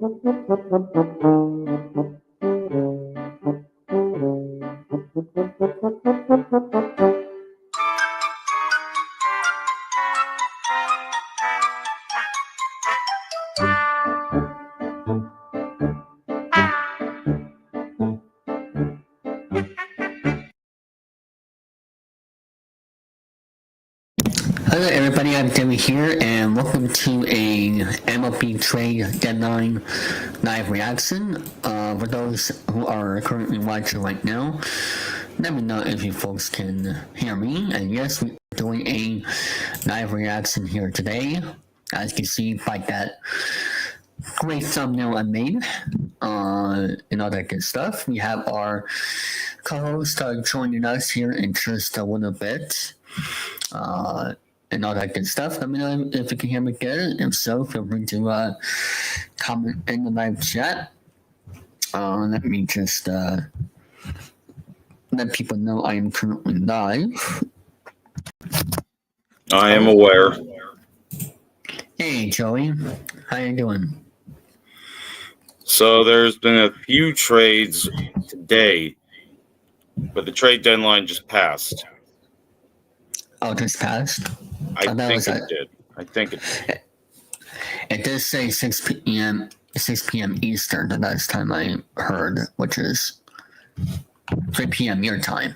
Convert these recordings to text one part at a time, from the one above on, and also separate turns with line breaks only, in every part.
Hello everybody, I'm Demi here, and welcome to a MLB trade deadline live reaction. For those who are currently watching right now, let me know if you folks can hear me. And yes, we're doing a live reaction here today. As you can see by that great thumbnail I made, and all that good stuff. We have our co-host joining us here in just a little bit. And all that good stuff. Let me know if you can hear me good. If so, feel free to comment in the live chat. Let me just let people know I am currently live.
I am aware.
Hey, Joey. How you doing?
So there's been a few trades today, but the trade deadline just passed.
Oh, just passed?
I think it did.
It does say 6 p.m. Eastern the last time I heard, which is 3 p.m. your time.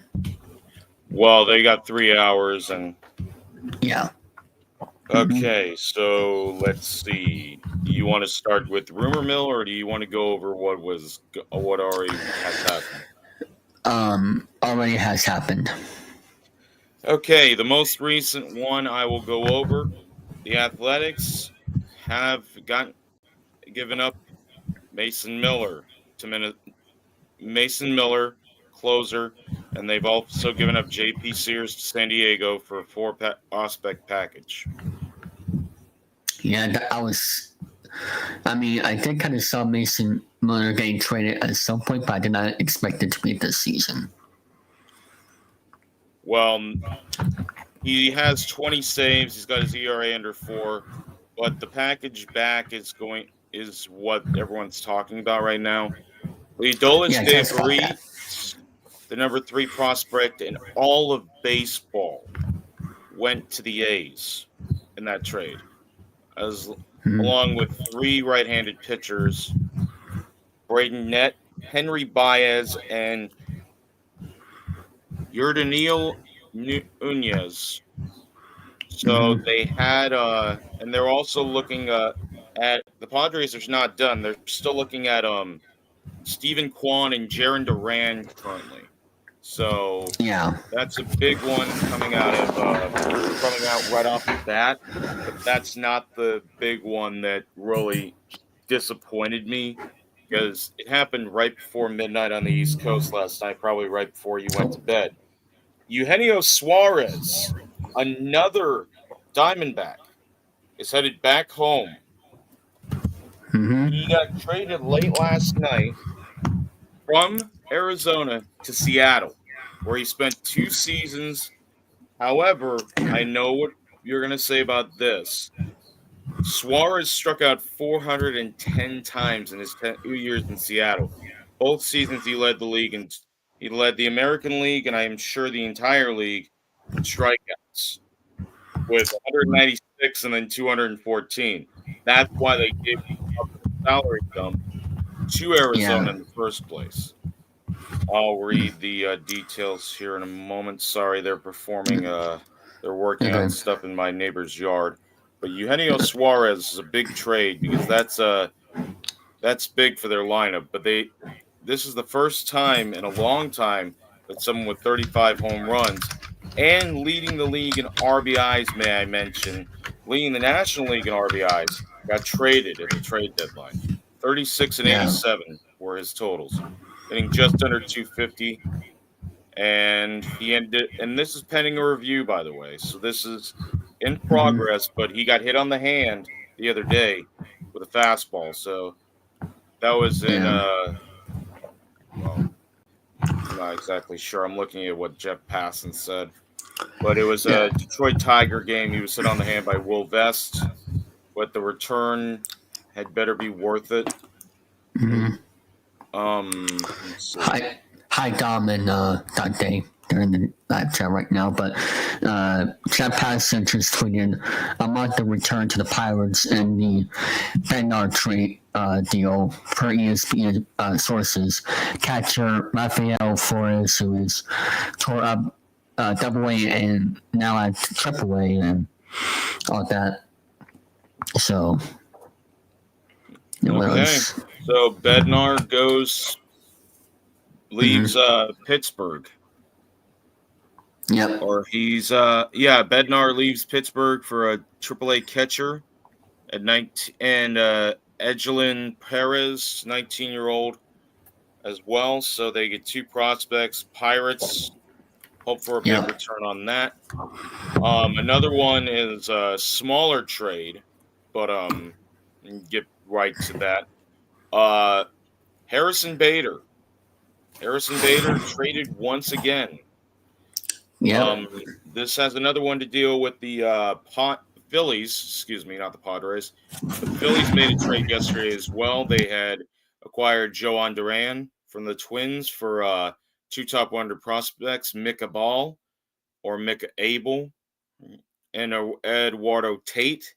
Well, they got 3 hours and...
Yeah.
Okay, so let's see. Do you want to start with rumor mill, or do you want to go over what already has happened?
Already has happened.
Okay, the most recent one I will go over. The Athletics have given up Mason Miller, closer, and they've also given up J.P. Sears to San Diego for a 4-prospect package.
Yeah, I did kind of saw Mason Miller getting traded at some point, but I did not expect it to be this season.
Well, he has 20 saves. He's got his ERA under 4, but the package back is what everyone's talking about right now. Leodolis de Vries, the number 3 prospect in all of baseball, went to the A's in that trade, along with 3 right-handed pitchers, Braden Nett, Henry Baez, and Yordaniel Nunez. So they had, and they're also looking at the Padres. Are not done. They're still looking at Stephen Kwan and Jarren Duran currently. So
yeah,
that's a big one coming out right off the bat. But that's not the big one that really disappointed me, because it happened right before midnight on the East Coast last night, probably right before you went to bed. Eugenio Suarez, another Diamondback, is headed back home. He got traded late last night from Arizona to Seattle, where he spent 2 seasons. However, I know what you're going to say about this. Suarez struck out 410 times in his 2 years in Seattle. Both seasons he led the league, and he led the American League, and I am sure the entire league, in strikeouts, with 196 and then 214. That's why they gave up the salary dump to Arizona in the first place. I'll read the details here in a moment. Sorry, they're working on stuff in my neighbor's yard. But Eugenio Suarez is a big trade, because that's big for their lineup. But this is the first time in a long time that someone with 35 home runs and leading the league in RBIs, may I mention, leading the National League in RBIs, got traded at the trade deadline. 36 and 87 were his totals, hitting just under 250. And he ended, and this is pending a review, by the way, so this is in progress, but he got hit on the hand the other day with a fastball. So that was in, well, I'm not exactly sure. I'm looking at what Jeff Passan said. But it was a Detroit Tiger game. He was hit on the hand by Will Vest, but the return had better be worth it.
Hi Dom and Dante. They're in the live chat right now, but Chad Patterson just tweeted about the return to the Pirates and the Bednar trade deal per ESPN sources. Catcher Rafael Flores, who is tore up Double A and now at Triple A and all that. So
Okay. So Bednar leaves Pittsburgh.
Yep.
Or Bednar leaves Pittsburgh for a AAA catcher at 19, and Edgelin Perez, 19-year-old as well. So they get two prospects. Pirates hope for a big return on that. Another one is a smaller trade, but get right to that. Harrison Bader. Harrison Bader traded once again.
Yeah.
This has another one to deal with the Phillies. Excuse me, not the Padres. The Phillies made a trade yesterday as well. They had acquired Joan Duran from the Twins for two top 100 prospects, Micah Ball or Micah Abel, and Eduardo Tate.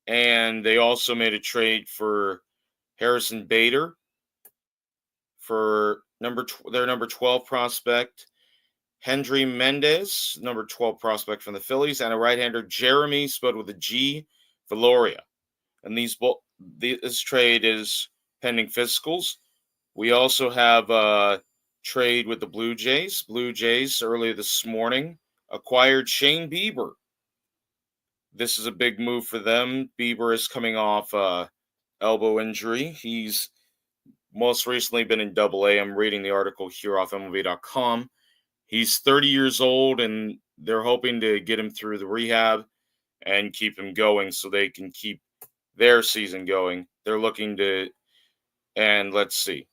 And they also made a trade for Harrison Bader for their number 12 prospect, Hendry Mendez, number 12 prospect from the Phillies, and a right-hander, Jeremy, spelled with a G, Valoria. And this trade is pending physicals. We also have a trade with the Blue Jays. Blue Jays, earlier this morning, acquired Shane Bieber. This is a big move for them. Bieber is coming off elbow injury. He's most recently been in Double-A. I'm reading the article here off MLB.com. He's 30 years old, and they're hoping to get him through the rehab and keep him going so they can keep their season going. They're looking to, and let's see.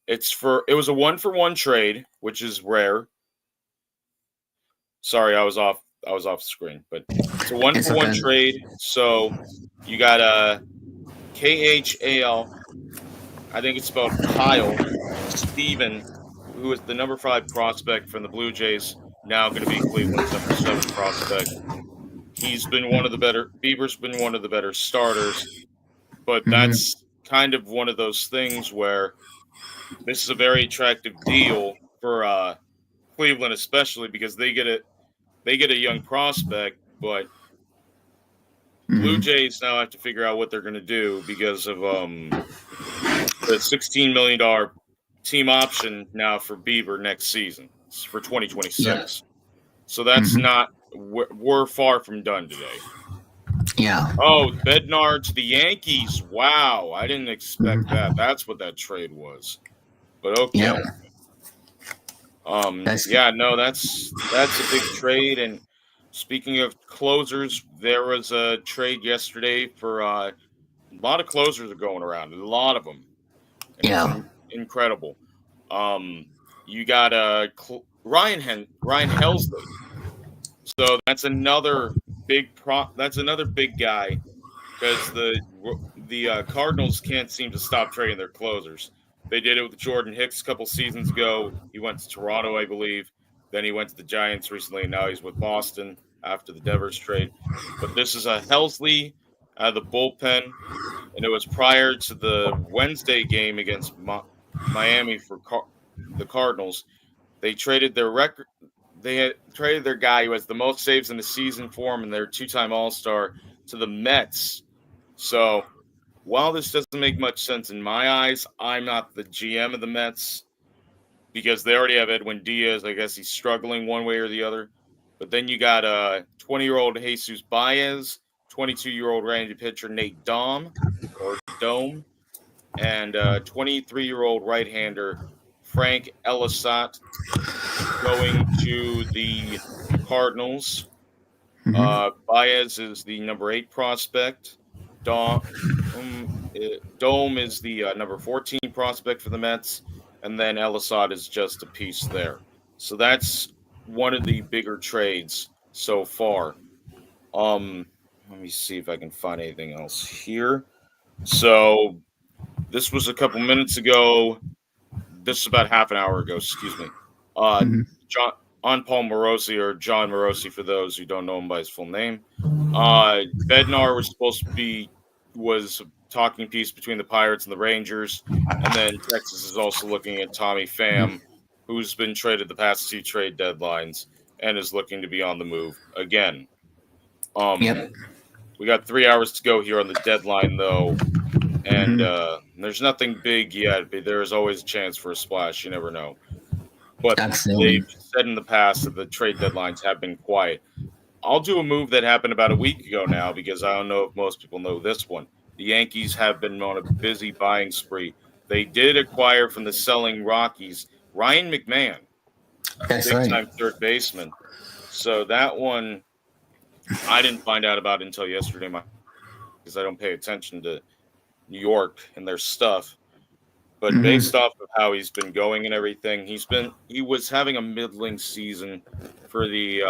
It was a 1-for-1 trade, which is rare. Sorry, I was off screen, but it's a 1-for-1 trade. So you got a KHAL, I think it's spelled Kyle Steven, who is the number 5 prospect from the Blue Jays, now going to be Cleveland's number 7 prospect. Bieber's been one of the better starters, but that's kind of one of those things where this is a very attractive deal for Cleveland, especially because they get a young prospect, but Blue Jays now have to figure out what they're going to do because of the $16 million team option now for Bieber next season. It's for 2026. Yeah. So that's we're far from done today.
Yeah.
Oh, Bednar to the Yankees. Wow. I didn't expect that. That's what that trade was. But okay.
Yeah.
That's a big trade. And speaking of closers, there was a trade yesterday for a lot of closers are going around. A lot of them. And it's incredible. You got Ryan Helsley. So that's another big guy because the Cardinals can't seem to stop trading their closers. They did it with Jordan Hicks a couple seasons ago. He went to Toronto, I believe. Then he went to the Giants recently, and now he's with Boston after the Devers trade. But this is a Helsley out of the bullpen, and it was prior to the Wednesday game against Miami for the Cardinals. They traded their record. They had traded their guy who has the most saves in the season for him and their 2-time All-Star to the Mets. So while this doesn't make much sense in my eyes, I'm not the GM of the Mets because they already have Edwin Diaz. I guess he's struggling one way or the other. But then you got 20-year-old Jesus Baez, 22-year-old Randy pitcher Nate Dome, and 23-year-old right-hander Frank Elisat going to the Cardinals. Baez is the number 8 prospect. Dome is the number 14 prospect for the Mets. And then Elisat is just a piece there. So that's one of the bigger trades so far. Let me see if I can find anything else here. So This was a couple minutes ago. This is about half an hour ago. Excuse me. John Paul Morosi, or John Morosi for those who don't know him by his full name. Bednar was a talking piece between the Pirates and the Rangers, and then Texas is also looking at Tommy Pham, who's been traded the past 2 trade deadlines and is looking to be on the move again. We got 3 hours to go here on the deadline, though, and there's nothing big yet, but there is always a chance for a splash. You never know. But
Absolutely.
they've said in the past that the trade deadlines have been quiet. I'll do a move that happened about a week ago now, because I don't know if most people know this one. The Yankees have been on a busy buying spree. They did acquire from the selling Rockies Ryan McMahon,
That's
big-time
right.
third baseman. So that one I didn't find out about until yesterday, because I don't pay attention to New York and their stuff. But based off of how he's been going and everything, he was having a middling season for the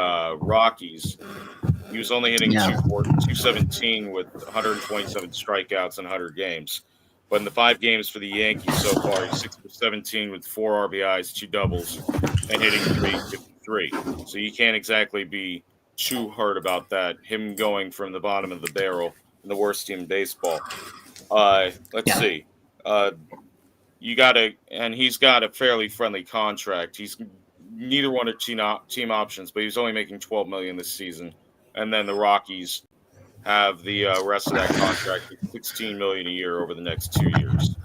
Rockies. He was only hitting 217 with 127 strikeouts in 100 games. But in the 5 games for the Yankees so far, he's 6 for 17 with 4 RBIs, 2 doubles, and hitting .353. So you can't exactly be too hurt about that. Him going from the bottom of the barrel and the worst team in baseball. Let's see. He's got a fairly friendly contract. He's neither one of team options, but he's only making $12 million this season. And then the Rockies have the rest of that contract at $16 million a year over the next 2 years.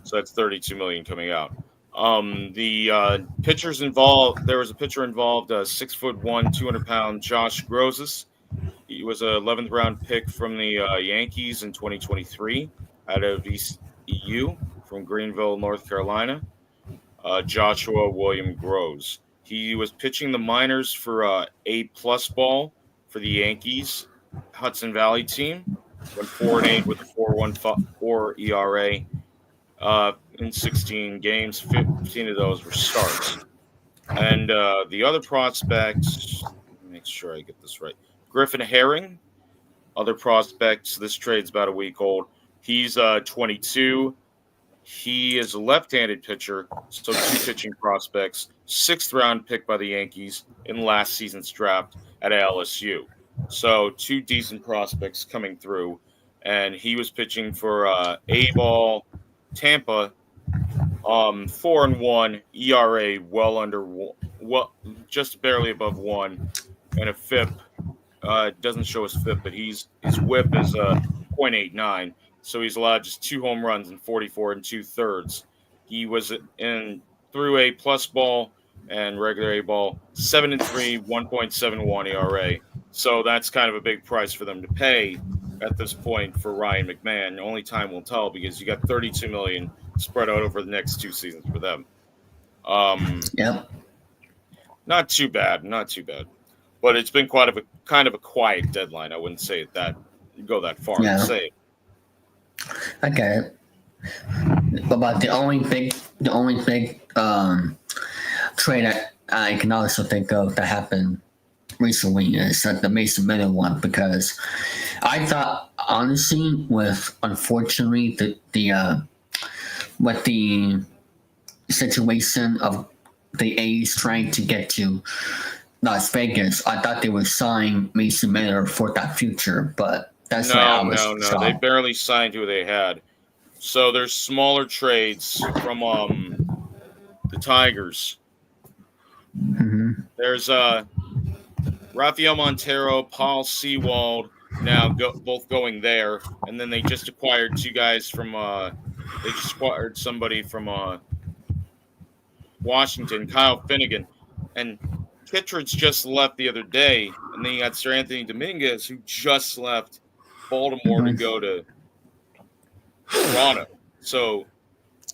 So that's $32 million coming out. The pitchers involved. There was a pitcher involved, 6'1", 200-pound Josh Grozis. He was an 11th round pick from the Yankees in 2023 out of ECU from Greenville, North Carolina. Joshua William Groves. He was pitching the minors for A+ ball for the Yankees Hudson Valley team. Went 4-8 with a 4.14 ERA in 16 games. 15 of those were starts. And the other prospects, make sure I get this right. Griffin Herring, other prospects. This trade's about a week old. He's 22. He is a left-handed pitcher, so 2 pitching prospects. 6th round pick by the Yankees in last season's draft at LSU. So 2 decent prospects coming through, and he was pitching for A-ball Tampa, 4-1 ERA, well under just barely above 1, and a FIP. Doesn't show his FIP, but his WHIP is .89. So he's allowed just 2 home runs in 44 2/3. He was through A+ ball and regular A ball, 7-3, 1.71 ERA. So that's kind of a big price for them to pay at this point for Ryan McMahon. Only time will tell, because you got $32 million spread out over the next 2 seasons for them. Not too bad. But it's been kind of a quiet deadline. I wouldn't say go that far and say it.
I get it. But the only big trade that I can also think of that happened recently is the Mason Miller one, because I thought, honestly, unfortunately with the situation of the A's trying to get to Las Vegas, I thought they would sign Mason Miller for that future, but that's why I was shocked.
They barely signed who they had. So there's smaller trades from the Tigers. There's Rafael Montero, Paul Sewald, now both going there, and then they just acquired 2 guys from. They just acquired somebody from Washington, Kyle Finnegan, and Kittredge just left the other day, and then you got Sir Anthony Dominguez, who just left Baltimore to go to Toronto. So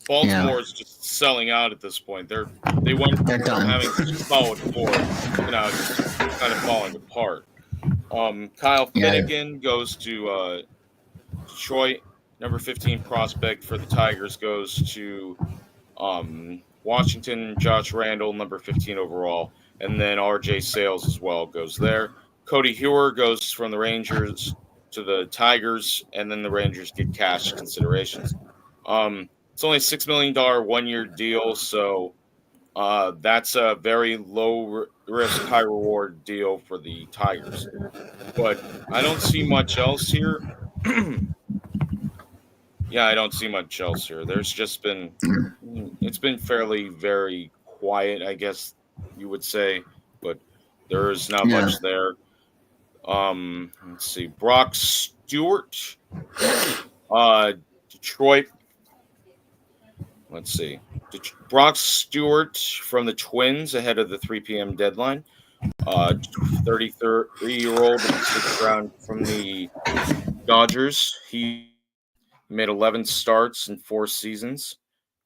Baltimore is just selling out at this point. They went from having such a solid core, just kind of falling apart. Kyle Finnegan goes to Detroit. Number 15 prospect for the Tigers goes to Washington. Josh Randall, number 15 overall. And then RJ Sales as well goes there. Cody Hewer goes from the Rangers to the Tigers, and then the Rangers get cash considerations. It's only a $6 million 1-year deal, so that's a very low risk, high reward deal for the Tigers. But I don't see much else here. Yeah, I don't see much else here. There's just been, it's been fairly very quiet, I guess you would say, but there's not
Yeah.
much there. Let's see, Brock Stewart, Detroit. Let's see, Brock Stewart from the Twins ahead of the 3 p.m. deadline. 33-year-old in the 6th round from the Dodgers. He made 11 starts in 4 seasons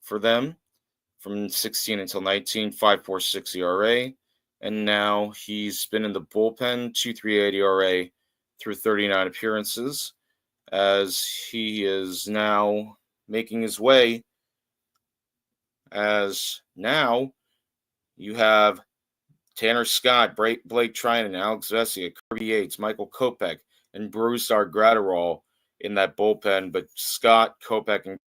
for them from 16 until 19, 5.46 ERA. And now he's been in the bullpen, 2.38 ERA through 39 appearances, as he is now making his way. As now you have Tanner Scott, Blake Trinan, Alex Vesia, Kirby Yates, Michael Kopech, and Brusdar Graterol in that bullpen. But Scott, Kopech, and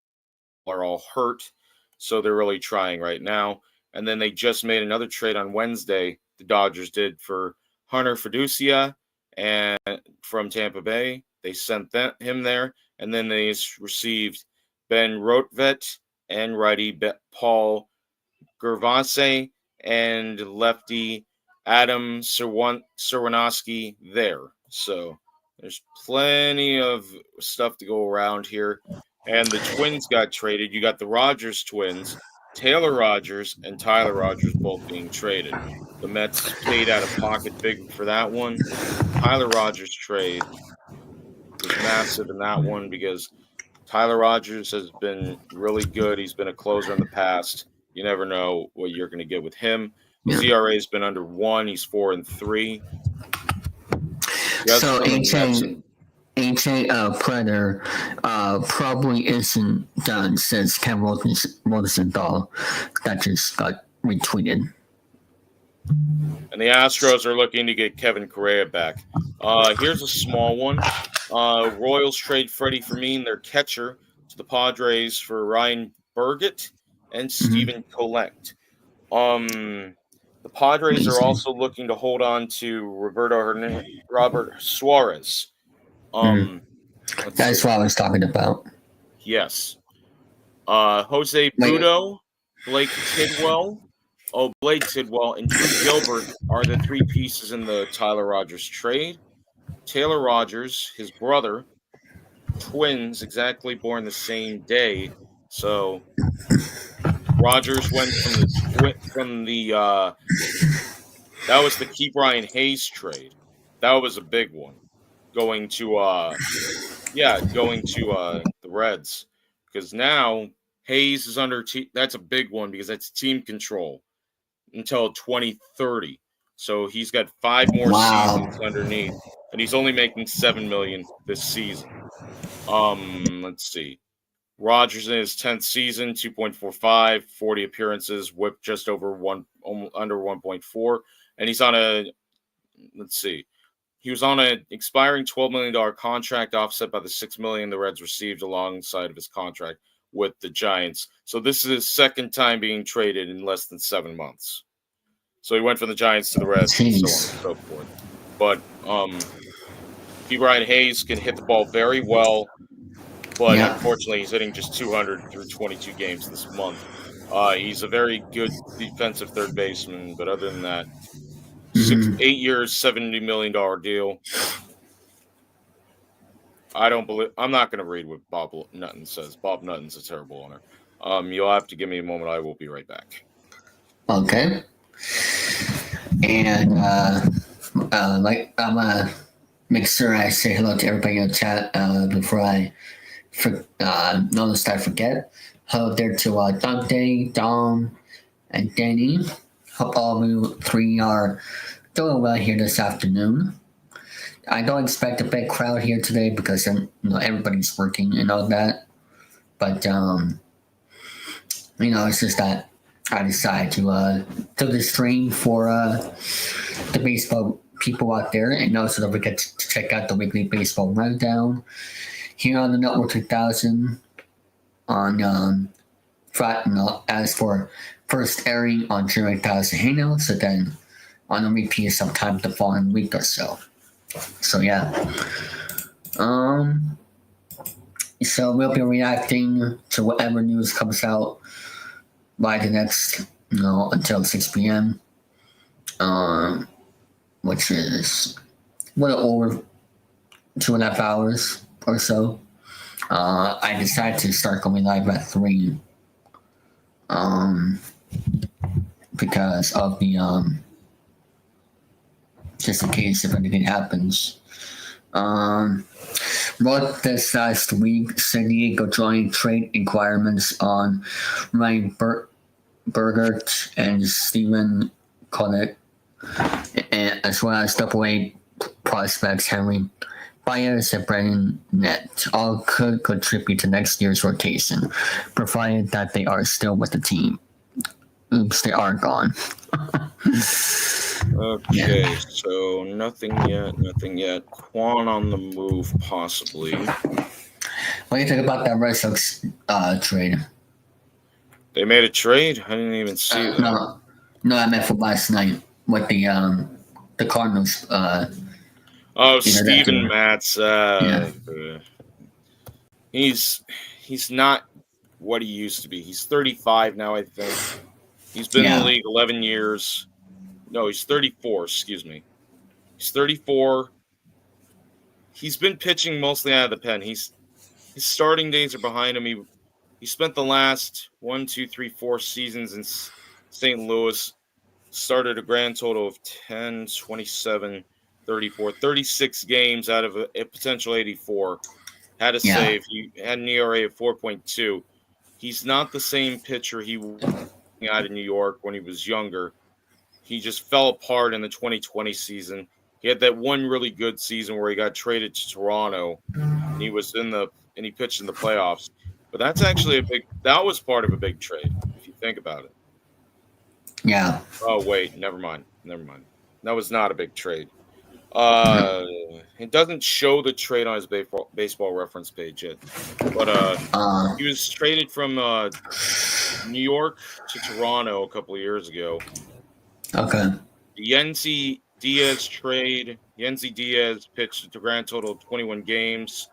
are all hurt, so they're really trying right now. And then they just made another trade on Wednesday. The Dodgers did for Hunter Fiducia and from Tampa Bay. They sent him there, and then they received Ben Rotvet and righty Paul Gervase and lefty Adam Serwanowski there. So there's plenty of stuff to go around here. And the Twins got traded. You got the Rogers twins, Taylor Rogers and Tyler Rogers, both being traded. The Mets paid out of pocket big for that one. Tyler Rogers trade was massive in that one because Tyler Rogers has been really good. He's been a closer in the past. You never know what you're going to get with him. His ERA has been under 1. He's 4-3.
So AJ Predator probably isn't done since Ken Rosenthal that just got retweeted.
And the Astros are looking to get Kevin Correa back. Here's a small one. Royals trade Freddie Fermin, their catcher, to the Padres for Ryan Burgett and Stephen Collect. The Padres are also looking to hold on to Robert Suarez.
That's what I was talking about.
Yes. Jose Budo, Blake Tidwell, and Drew Gilbert are the 3 pieces in the Tyler Rogers trade. Taylor Rogers, his brother, twins, exactly born the same day. So Rogers went from the that was the Key Brian Hayes trade. That was a big one. Going to the Reds, because now Hayes is under that's a big one because that's team control until 2030. So he's got 5 more seasons underneath, and he's only making $7 million this season. Let's see. Rogers in his 10th season, 2.45, 40 appearances, whip just over under 1.4, and he's on a. Let's see. He was on an expiring $12 million contract, offset by the $6 million the Reds received alongside of his contract with the Giants. So this is his second time being traded in less than 7 months. So he went from the Giants to the Reds and so on and so forth. But Key Brian Hayes can hit the ball very well, but unfortunately he's hitting just 200 through 22 games this month. He's a very good defensive third baseman, but other than that, 8 years, $70 million deal. I'm not going to read what Bob Nutton says. Bob Nutton's a terrible owner. You'll have to give me a moment. I will be right back.
Okay. And I'm gonna make sure I say hello to everybody in the chat before I notice I forget. Hello there to Dante, Dom, and Danny. Hope all of you 3 are doing well here this afternoon. I don't expect a big crowd here today because everybody's working and all that. But it's just that I decided to do the stream for the baseball people out there, and also don't forget to check out the weekly baseball rundown here on the Network 2000. on as for first airing on January 2000, so then on a repeat sometime the following week or so. So yeah. So we'll be reacting to whatever news comes out by the next, until 6 p.m. Which is a little over 2.5 hours or so. I decided to start going live at 3, because of the just in case if anything happens. Wrote this last week, San Diego drawing trade inquiries on Ryan Bergert and Stephen Koenig, as well as double-A prospects Henry Baez and Brandon Nett. All could contribute to next year's rotation, provided that they are still with the team. Oops, they are gone.
Okay, so nothing yet. Quan on the move, possibly.
What do you think about that Red Sox trade?
They made a trade? I didn't even see that.
No, I meant for last night with the Cardinals.
Steven Matz. He's not what he used to be. He's 35 now, I think. He's been in the league 11 years. No, he's 34, excuse me. He's 34. He's been pitching mostly out of the pen. His starting days are behind him. He spent the last 4 seasons in St. Louis. Started a grand total of 10, 27, 34, 36 games out of a potential 84. Had a save. He had an ERA of 4.2. He's not the same pitcher he was out in New York when he was younger. He just fell apart in the 2020 season. He had that one really good season where he got traded to Toronto. And he pitched in the playoffs. But that's actually that was part of a big trade, if you think about it.
Yeah.
Oh, wait, never mind. That was not a big trade. It doesn't show the trade on his baseball reference page yet. But he was traded from New York to Toronto a couple of years ago.
Okay.
The Yennsy Diaz trade. Yennsy Diaz pitched a grand total of 21 games.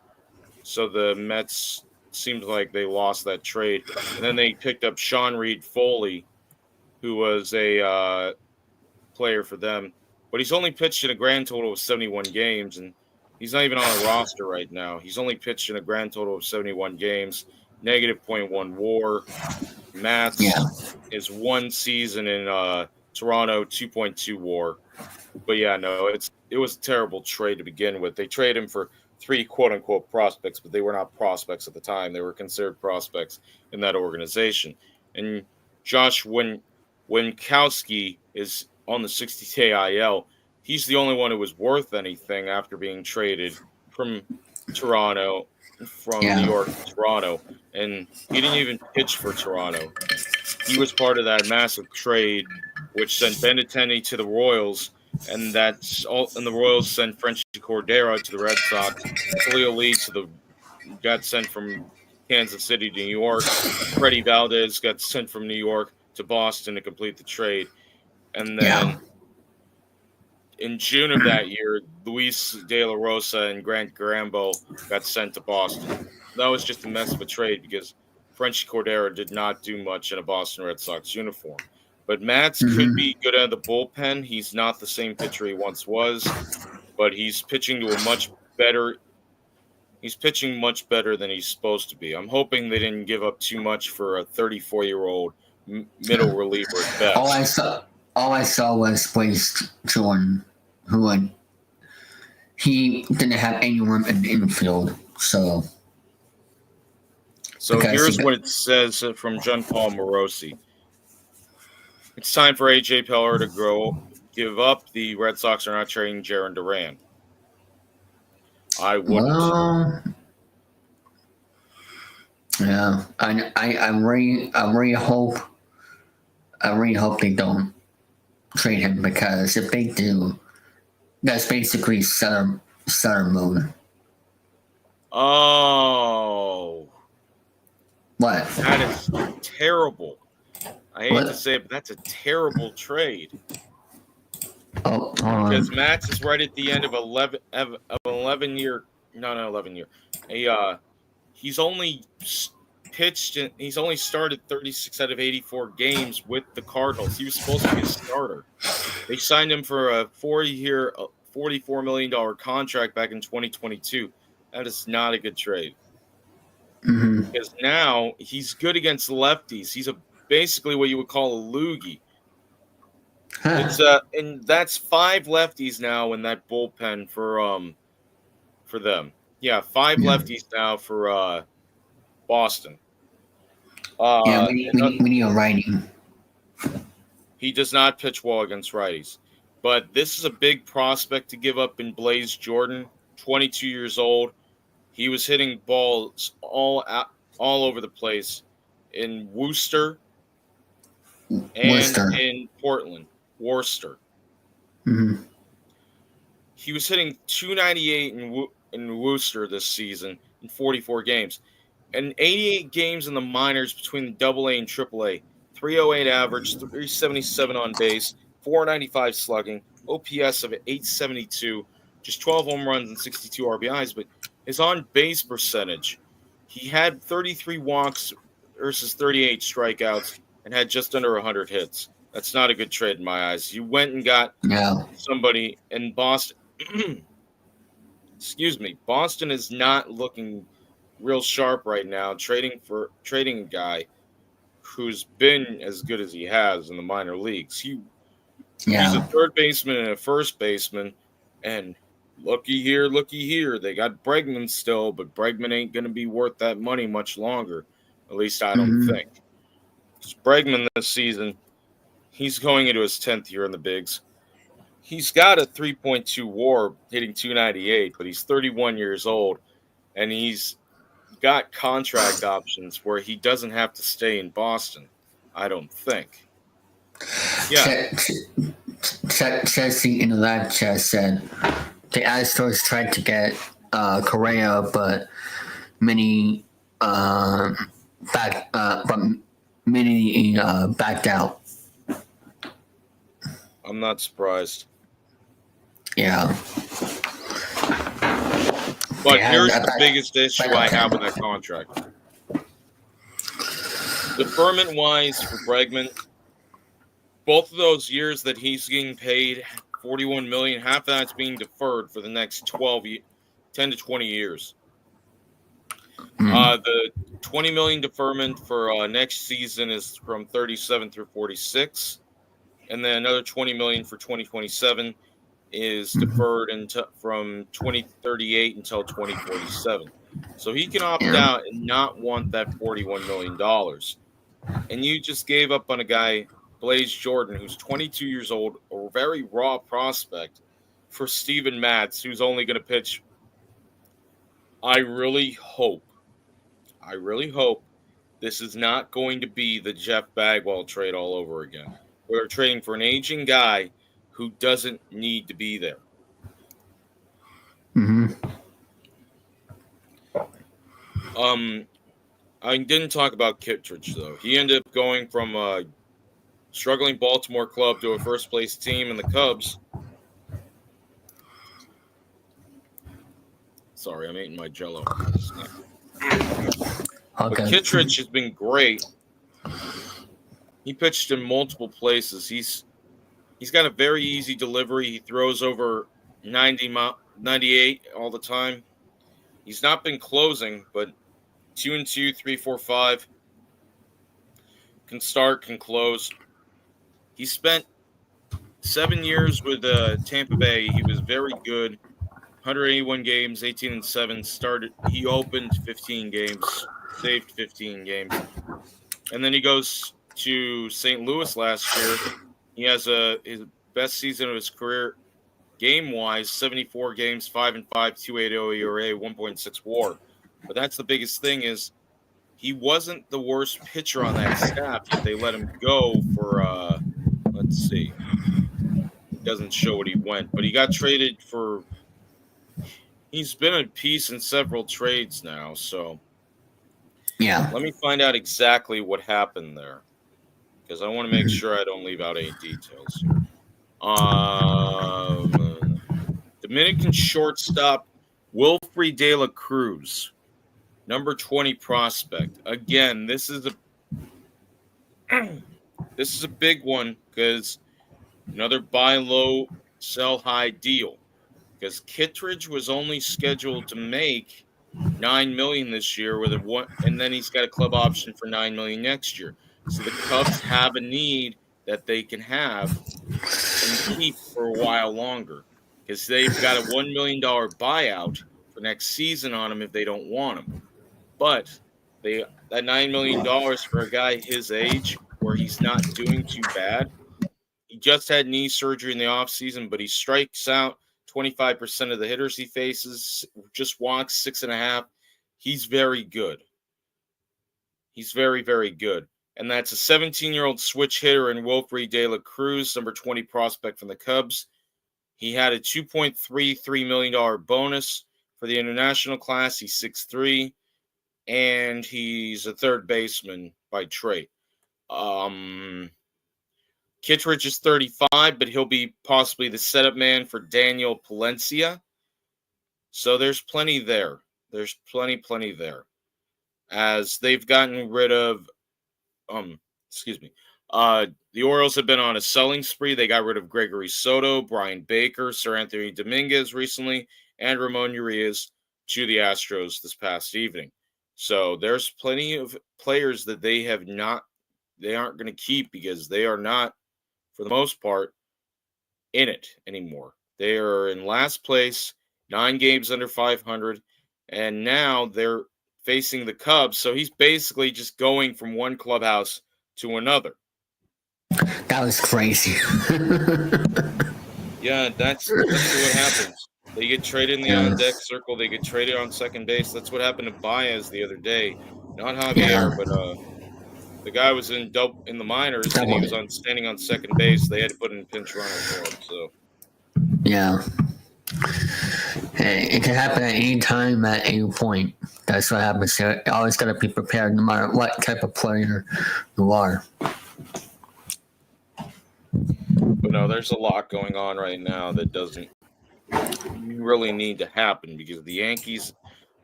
So the Mets seemed like they lost that trade. And then they picked up Sean Reed Foley, who was a player for them. But he's only pitched in a grand total of 71 games, and he's not even on a roster right now. He's only pitched in a grand total of 71 games, negative .1 WAR. Matz is 1 season in Toronto, 2.2 WAR. But it was a terrible trade to begin with. They traded him for 3 quote-unquote prospects, but they were not prospects at the time. They were considered prospects in that organization. And Josh Winkowski is on the 60-day IL. He's the only one who was worth anything after being traded from Toronto, New York to Toronto. And he didn't even pitch for Toronto. He was part of that massive trade, which sent Benintendi to the Royals, and the Royals sent French Cordero to the Red Sox. Khalil Lee got sent from Kansas City to New York. Freddie Valdez got sent from New York to Boston to complete the trade. And then in June of that year, Luis De La Rosa and Grant Garambo got sent to Boston. That was just a mess of a trade because French Cordero did not do much in a Boston Red Sox uniform. But Matz could be good out of the bullpen. He's not the same pitcher he once was, but he's pitching much better than he's supposed to be. I'm hoping they didn't give up too much for a 34-year-old middle reliever at best.
All I saw was Blaze Jordan, he didn't have any room in the infield. So
here's what it says from John Paul Morosi. It's time for A.J. Preller to give up. The Red Sox are not trading Jarren Duran. I wouldn't.
Yeah, I really hope they don't trade him, because if they do, that's basically Sutter mode.
Oh.
What?
That is terrible. I hate
What?
to say it, but that's a terrible trade.
Oh, hold on.
Because Matz is right at the end of 11 year, no, not 11 year. He's only pitched and he's only started 36 out of 84 games with the Cardinals. He was supposed to be a starter. They signed him for a 4-year, $44 million contract back in 2022. That is not a good trade.
Mm-hmm.
Because now he's good against lefties. He's basically what you would call a loogie. It's and that's 5 lefties now in that bullpen for them. Yeah, 5 lefties now for Boston.
Yeah, we need a righty.
He does not pitch well against righties. But this is a big prospect to give up in Blaze Jordan, 22 years old. He was hitting balls all over the place in Worcester and in Portland, Worcester.
Mm-hmm.
He was hitting 298 in Worcester this season in 44 games. And 88 games in the minors between AA and AAA. 308 average, 377 on base, 495 slugging, OPS of 872, just 12 home runs and 62 RBIs. But his on-base percentage, he had 33 walks versus 38 strikeouts and had just under 100 hits. That's not a good trade in my eyes. You went and got somebody in Boston. Excuse me. Boston is not looking real sharp right now, trading a guy who's been as good as he has in the minor leagues. He's a third baseman and a first baseman, and looky here. They got Bregman still, but Bregman ain't going to be worth that money much longer. At least I don't think. Because Bregman this season, he's going into his 10th year in the bigs. He's got a 3.2 WAR, hitting 298, but he's 31 years old, and he's got contract options where he doesn't have to stay in Boston, I don't think. Yeah.
Chelsea in the live chat said the Astros tried to get Correa, but many backed out.
I'm not surprised.
Yeah.
But here's the biggest issue I have with that contract. Deferment-wise for Bregman, both of those years that he's getting paid $41 million, half of that's being deferred for the next 10 to 20 years. The $20 million deferment for next season is from 37 through 46, and then another $20 million for 2027 is deferred from 2038 until 2047. So he can opt out and not want that $41 million. And you just gave up on a guy, Blaze Jordan, who's 22 years old, a very raw prospect, for Steven Matz, who's only going to pitch. I really hope this is not going to be the Jeff Bagwell trade all over again. We're trading for an aging guy who doesn't need to be there. I didn't talk about Kittredge, though. He ended up going from a struggling Baltimore club to a first-place team in the Cubs. Sorry, I'm eating my Jell-O. But Kittredge has been great. He pitched in multiple places. He's got a very easy delivery. He throws over 98 all the time. He's not been closing, but 2-2, 3-4-5 can start, can close. He spent 7 years with Tampa Bay. He was very good. 181 games, 18-7. Started. He opened 15 games, saved 15 games, and then he goes to St. Louis last year. He has his best season of his career, game-wise, 74 games, 5-5, 2.80 ERA, 1.6 WAR. But that's the biggest thing is he wasn't the worst pitcher on that staff. Yet they let him go for let's see, it doesn't show what he went, but he got traded for. He's been a piece in several trades now, so
Yeah.
Let me find out exactly what happened there, because I want to make sure I don't leave out any details here. Dominican shortstop Wilfrey De La Cruz, number 20 prospect. Again, this is a big one because another buy low, sell high deal. Because Kittredge was only scheduled to make $9 million this year with a one, and then he's got a club option for $9 million next year. So the Cubs have a need that they can have and keep for a while longer because they've got a $1 million buyout for next season on him if they don't want him. But that $9 million for a guy his age where he's not doing too bad. He just had knee surgery in the offseason, but he strikes out 25% of the hitters he faces, just walks 6.5. He's very good. He's very, very good. And that's a 17-year-old switch hitter in Wilfrey De La Cruz, number 20 prospect from the Cubs. He had a $2.33 million bonus for the international class. He's 6'3", and he's a third baseman by trade. Kittredge is 35, but he'll be possibly the setup man for Daniel Palencia. So there's plenty there. There's plenty there. As they've gotten rid of, the Orioles have been on a selling spree. They got rid of Gregory Soto, Brian Baker, Sir Anthony Dominguez recently, and Ramon Urias to the Astros this past evening. So there's plenty of players that they aren't going to keep because they are not, for the most part, in it anymore. They are in last place, 9 games under 500, and now they're facing the Cubs. So he's basically just going from one clubhouse to another.
That was crazy.
Yeah, that's what happens. They get traded in the on-deck circle. They get traded on second base. That's what happened to Baez the other day. Not Javier, but the guy was in the minors, and he was standing on second base. They had to put in a pinch runner for him. So,
yeah, it can happen at any time, at any point. That's what happens here. You always got to be prepared, no matter what type of player you are.
But no, there's a lot going on right now that doesn't really need to happen because the Yankees,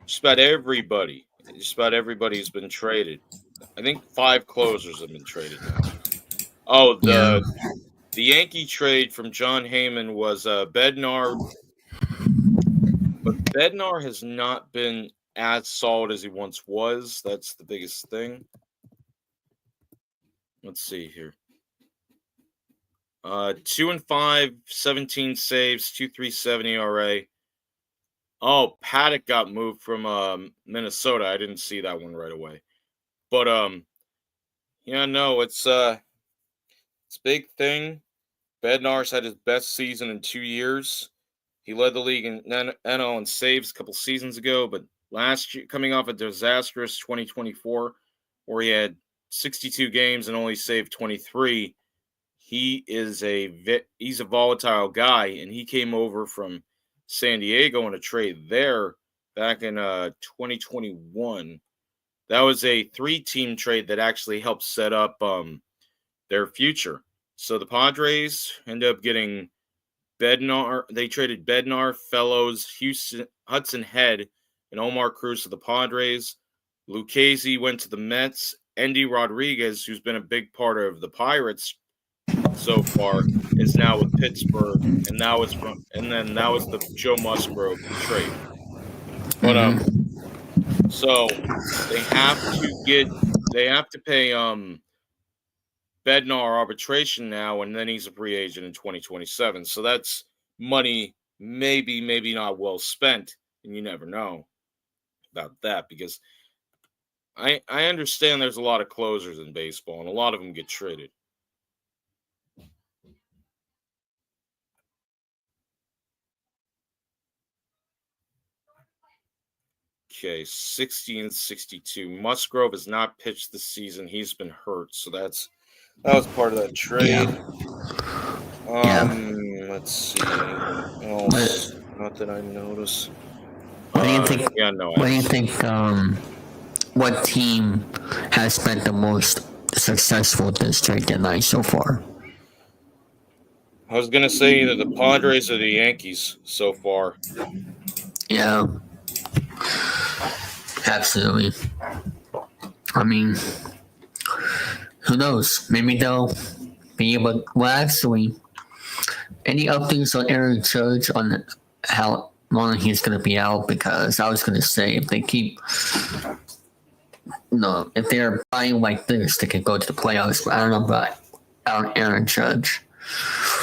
just about everybody has been traded. I think 5 closers have been traded now. Oh, the Yankee trade from John Heyman was Bednar, but Bednar has not been as solid as he once was. That's the biggest thing. Let's see here. 2-5, 17 saves, 2.37 ERA. Oh, Paddock got moved from Minnesota. I didn't see that one right away. But it's a big thing. Bednar's had his best season in 2 years. He led the league in NL in saves a couple seasons ago, but last year, coming off a disastrous 2024, where he had 62 games and only saved 23, he's a volatile guy, and he came over from San Diego in a trade there back in 2021. That was a 3-team trade that actually helped set up their future. So the Padres ended up getting Bednar. They traded Bednar, Fellows, Hudson Head, and Omar Cruz to the Padres. Lucchesi went to the Mets. Endy Rodriguez, who's been a big part of the Pirates so far, is now with Pittsburgh, and that was the Joe Musgrove trade. But so they have to pay Bednar arbitration now, and then he's a free agent in 2027. So that's money maybe not well spent, and you never know about that because I understand there's a lot of closers in baseball, and a lot of them get traded. Okay, 60 and 62. Musgrove has not pitched this season. He's been hurt, so that was part of that trade. Let's see. Not that I noticed.
What do you think? What do you think? what team has been the most successful this trade deadline so far?
I was gonna say either the Padres or the Yankees so far.
Yeah, absolutely. I mean, who knows? Maybe they'll be able. Well, actually, any updates on Aaron Judge on how long he's going to be out? Because I was going to say if they keep, no, if they're playing like this, they could go to the playoffs. But I don't know about Aaron Judge.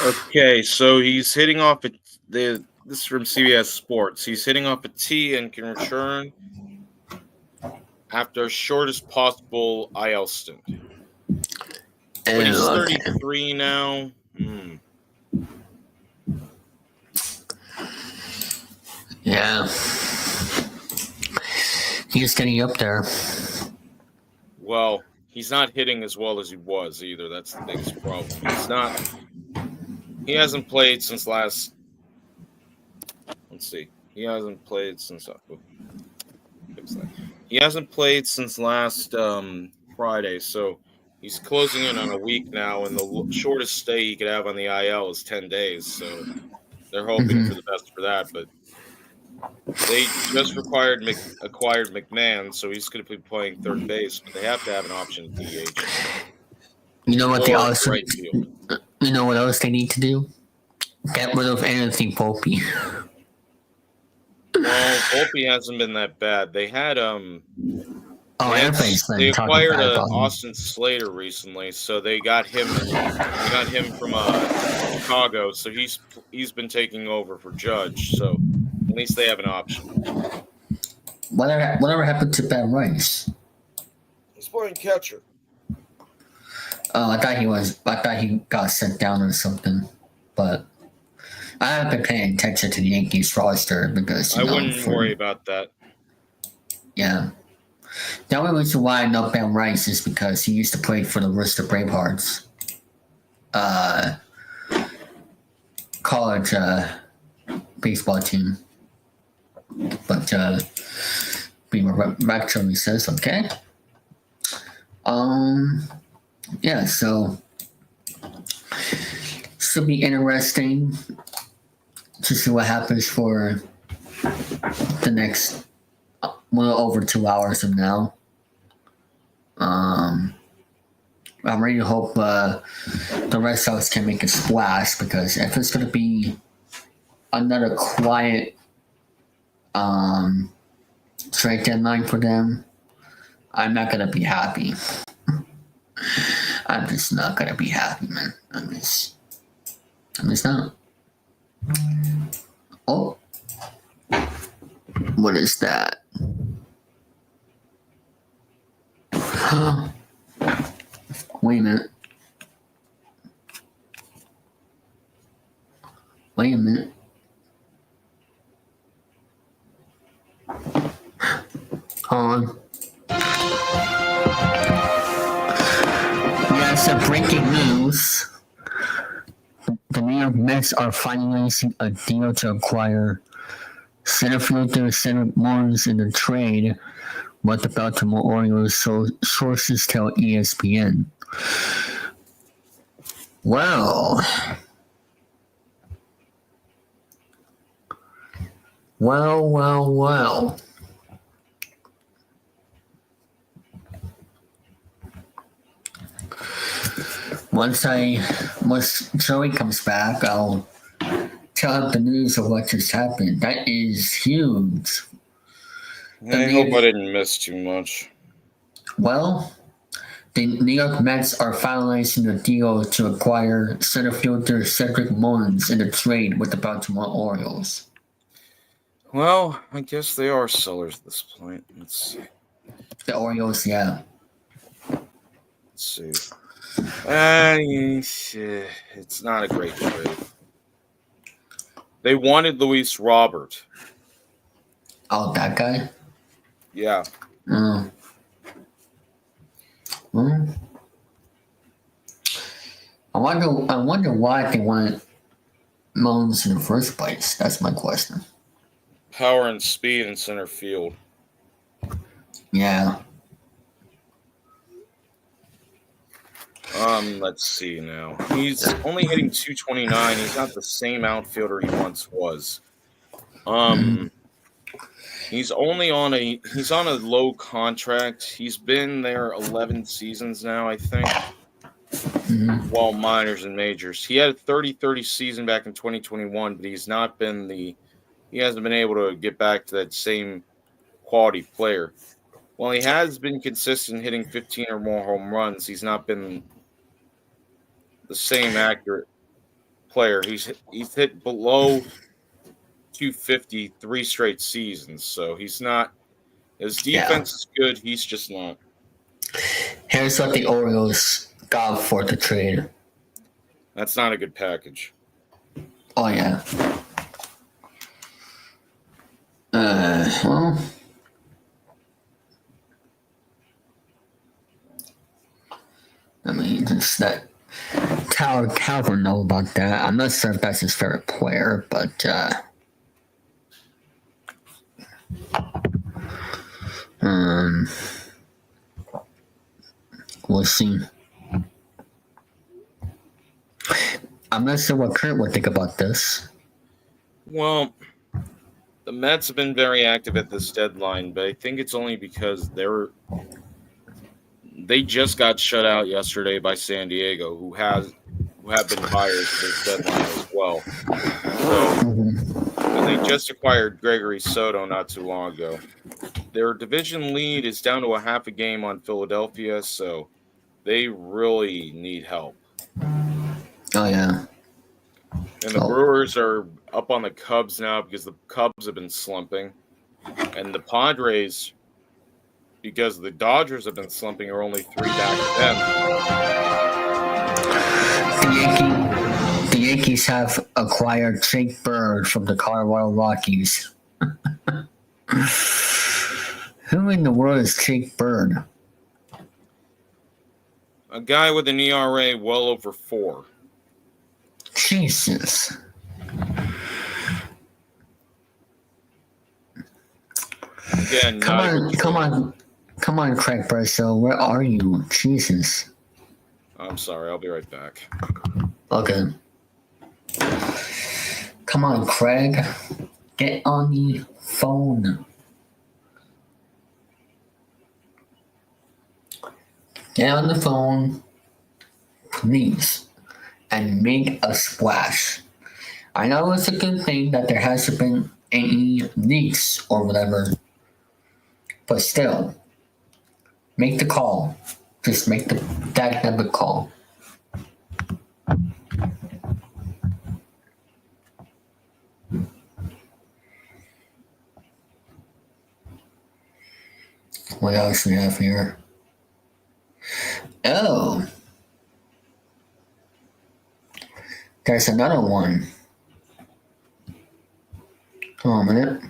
Okay, so he's hitting off this is from CBS Sports. He's hitting off a tee and can return after shortest possible IL stint. But he's 33 now.
Yeah. He's getting up there.
Well, he's not hitting as well as he was either. That's the biggest problem. He hasn't played since last. Let's see. He hasn't played since. He hasn't played since last Friday, so he's closing in on a week now, and the shortest stay he could have on the IL is 10 days. So they're hoping for the best for that, but they just acquired McMahon, so he's going to be playing third base, but they have to have an option at DH.
You know what they also? You know what else they need to do? Get rid of Anthony Volpe.
Well, Volpe hasn't been that bad. They had
they
acquired Austin Slater recently, so they got him. From Chicago, so he's been taking over for Judge. So at least they have an option.
Whatever happened to Ben Rice?
He's playing catcher.
Oh, I thought he got sent down or something, but I haven't been paying attention to the Yankees roster because
I wouldn't worry about that.
Yeah, the only reason why I know Ben Rice is because he used to play for the Worcester Bravehearts, college baseball team. But being actually says okay. Yeah, so should be interesting to see what happens for the next well over 2 hours from now. I'm ready to hope the Red Sox can make a splash, because if it's going to be another quiet trade deadline for them, I'm not going to be happy. I'm just not going to be happy, man. I'm just not. Oh. What is that? Wait a minute. Wait a minute. Hold on. Yes, breaking news. The New York Mets are finalizing a deal to acquire center fielder Cedric Mullins in the trade, what the Baltimore Orioles sources tell ESPN. Well. Once Joey comes back, I'll tell him the news of what just happened. That is huge.
I hope I didn't miss too much.
Well, the New York Mets are finalizing a deal to acquire center fielder Cedric Mullins in a trade with the Baltimore Orioles.
Well, I guess they are sellers at this point. Let's see.
The Orioles, yeah.
Let's see. It's not a great trade. They wanted Luis Robert.
Oh, that guy?
Yeah.
Well, I wonder why they wanted Mullins in the first place. That's my question.
Power and speed in center field.
Yeah.
Let's see now. He's only hitting 229. He's not the same outfielder he once was.
Mhm.
He's on a low contract. He's been there 11 seasons now, I think.
Mhm.
Well, minors and majors. He had a 30-30 season back in 2021, but he hasn't been able to get back to that same quality player. While he has been consistent hitting 15 or more home runs, he's not been the same accurate player. He's hit below 250 straight seasons, so he's not. His
Yeah.
defense is good. He's just not.
Here's what the Orioles got for the trade.
That's not a good package.
Oh yeah. Well, I mean, just that Tower would know about that. I'm not sure if that's his favorite player, but um, we'll see. I'm not sure what Kurt would think about this.
Well, the Mets have been very active at this deadline, but I think it's only because they just got shut out yesterday by San Diego, who have been buyers at this deadline as well. So, and they just acquired Gregory Soto not too long ago. Their division lead is down to a half a game on Philadelphia, so they really need help.
Oh yeah.
And the
Oh,
Brewers are up on the Cubs now because the Cubs have been slumping. And the Padres, because the Dodgers have been slumping, are only 3 back of them.
the Yankees have acquired Jake Bird from the Colorado Rockies. Who in the world is Jake Bird?
A guy with an ERA well over 4.
Jesus.
Again,
Come on, Craig Bressow. Where are you? Jesus.
I'm sorry, I'll be right back.
Okay. Come on, Craig. Get on the phone. Get on the phone, please, and make a splash. I know it's a good thing that there hasn't been any leaks or whatever, but still, make the call. Just make that number call. What else we have here? Oh, there's another one. Hold on a minute.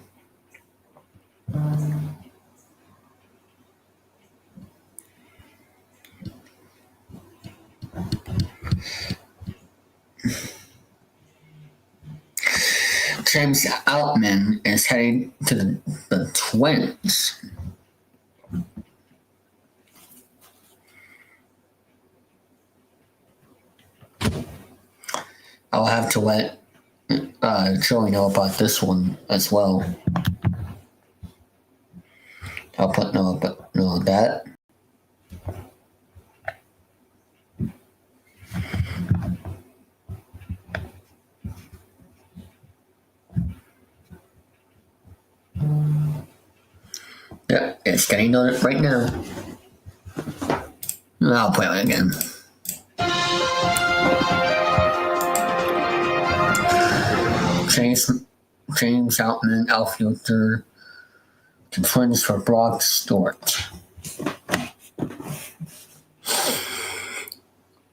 James Outman is heading to the Twins. I'll have to let Joey know about this one as well. I'll put no of that. Yeah, it's getting noted right now. I'll play it again. James Outman, outfielder, to Twins for Brock Stewart,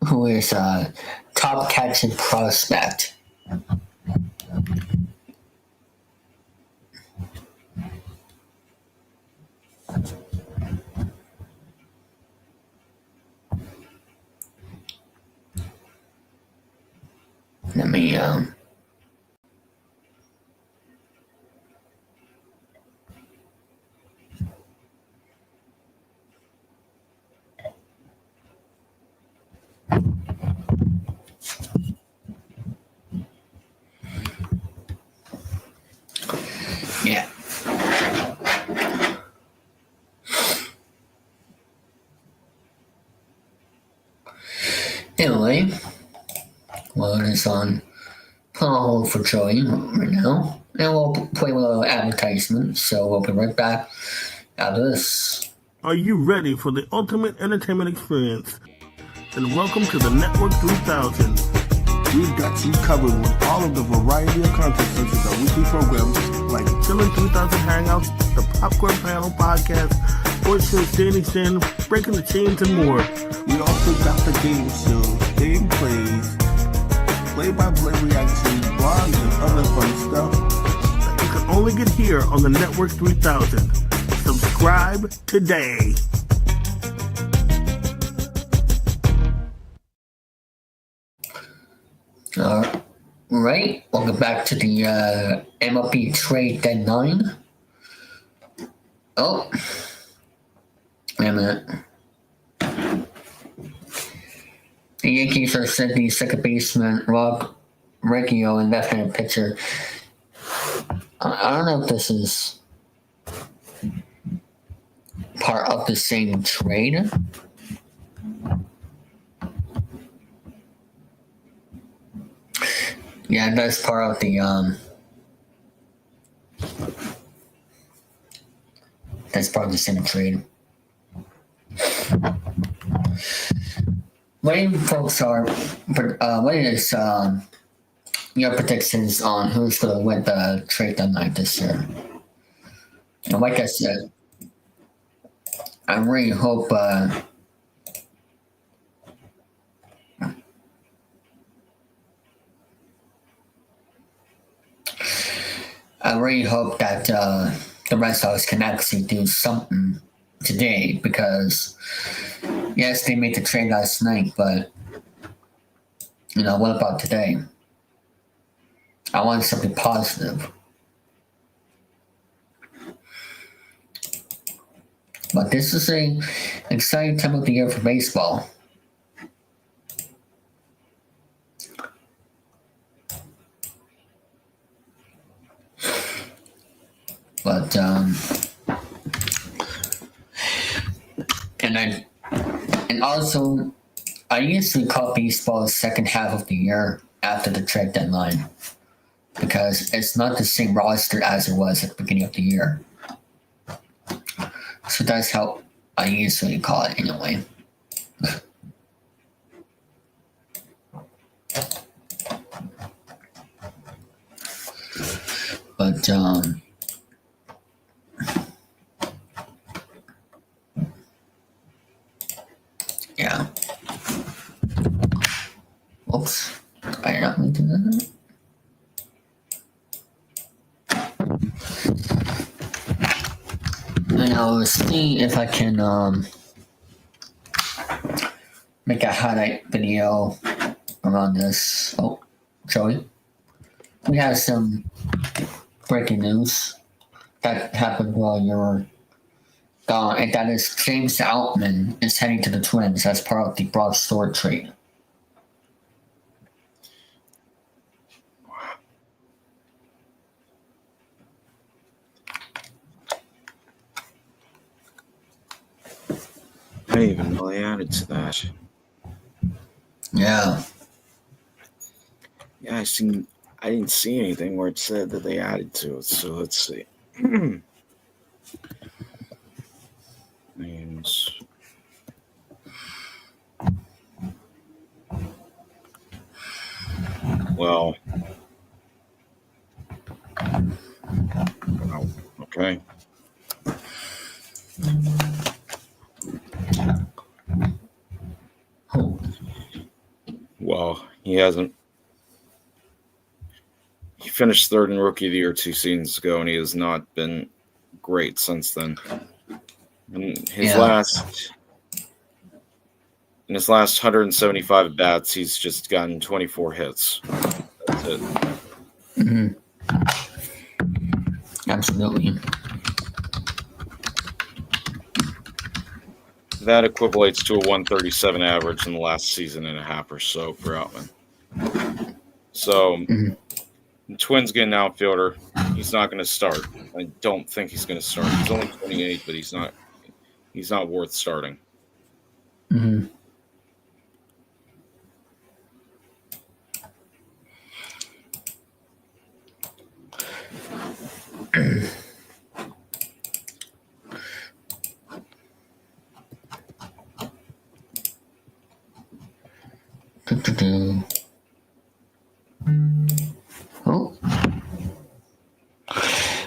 who is a top catching prospect. Let me Anyway, well, it is on hold for Joey right now, and we'll play a little advertisement. So we'll be right back after this.
Are you ready for the ultimate entertainment experience? Then welcome to the Network 3000.
We've got you covered with all of the variety of content such as our weekly programs
like Chillin' 3000 Hangouts, the Popcorn Panel Podcast, Sports Show Standing Stand, Breaking the Chains, and more.
We also got the game shows, game plays, play-by-play reactions, blogs, and other fun stuff
that you can only get here on the Network 3000. Subscribe today.
All right, welcome back to the MLB trade deadline. Oh, wait a minute. The Yankees are sending second baseman Rob Reggio and left-handed pitcher. I don't know if this is part of the same trade. Yeah, that's part of the same trade. What do you folks are? What is your predictions on who's going to win the trade deadline this year? And like I said, I really hope. I really hope that the Red Sox can actually do something today because, yes, they made the trade last night, but, what about today? I want something positive. But this is an exciting time of the year for baseball. But and also I usually call baseball the second half of the year after the trade deadline because it's not the same roster as it was at the beginning of the year. So that's how I usually call it anyway. But yeah. Oops. I did not mean to do that. And I'll see if I can make a highlight video around this. Oh, Joey. We have some breaking news that happened while you were gone, and that is James Outman is heading to the Twins as part of the Brock Stewart trade.
I didn't even know they added to that.
Yeah.
Yeah, I didn't see anything where it said that they added to it. So let's see. Names. Well. Oh, okay. Well, he hasn't. He finished third in Rookie of the Year 2 seasons ago, and he has not been great since then. In his last 175 at bats, he's just gotten 24 hits. That's it.
Mm-hmm. Absolutely.
That equates to a 137 average in the last season and a half or so for Outman. So, The Twins get an outfielder. He's not going to start. I don't think he's going to start. He's only 28, but he's not. He's not worth starting.
Mm-hmm. Oh.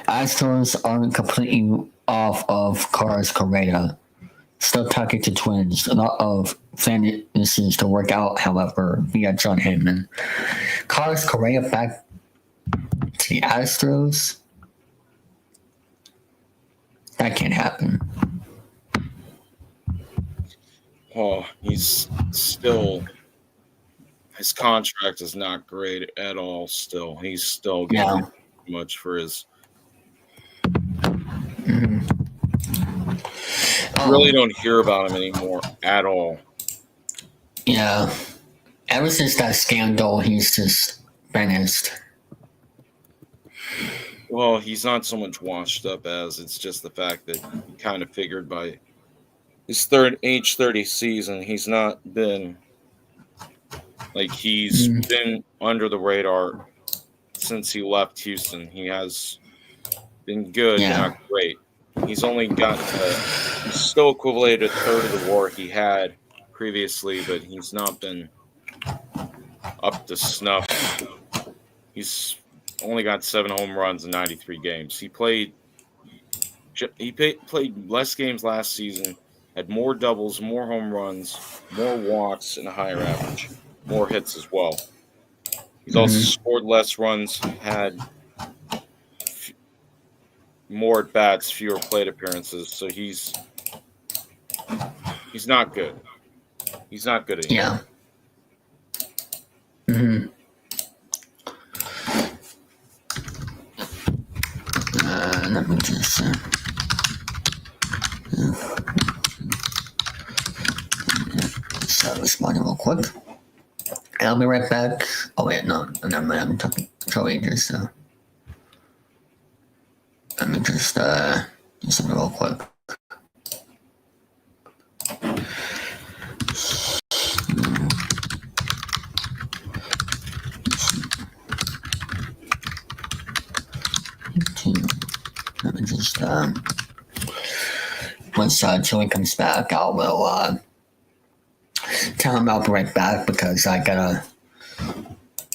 Astros aren't completely off of Carlos Correa. Still talking to Twins. A lot of fantasies to work out, however, via John Hammond. Carlos Correa back to the Astros? That can't happen.
Oh, he's still. His contract is not great at all. Still, he's still getting too much for his.
Mm-hmm.
Really don't hear about him anymore at all.
Yeah. Ever since that scandal, he's just vanished.
Well, he's not so much washed up as it's just the fact that he kind of figured by his age 30 season, he's not been like he's been under the radar since he left Houston. He has been good, but not great. He's only got still equivalent to a third of the WAR he had previously, but he's not been up to snuff. He's only got 7 home runs in 93 games. He played less games last season, had more doubles, more home runs, more walks, and a higher average, more hits as well. He's also scored less runs, had more at bats, fewer plate appearances. So he's not good. He's not good anymore.
Yeah. Mm-hmm. Let me just respond real quick. And I'll be right back. Oh wait, no, never mind. I'm talking to Rangers, so let me just do something real quick. Let me just once Joey comes back, I will tell him I'll be right back because I gotta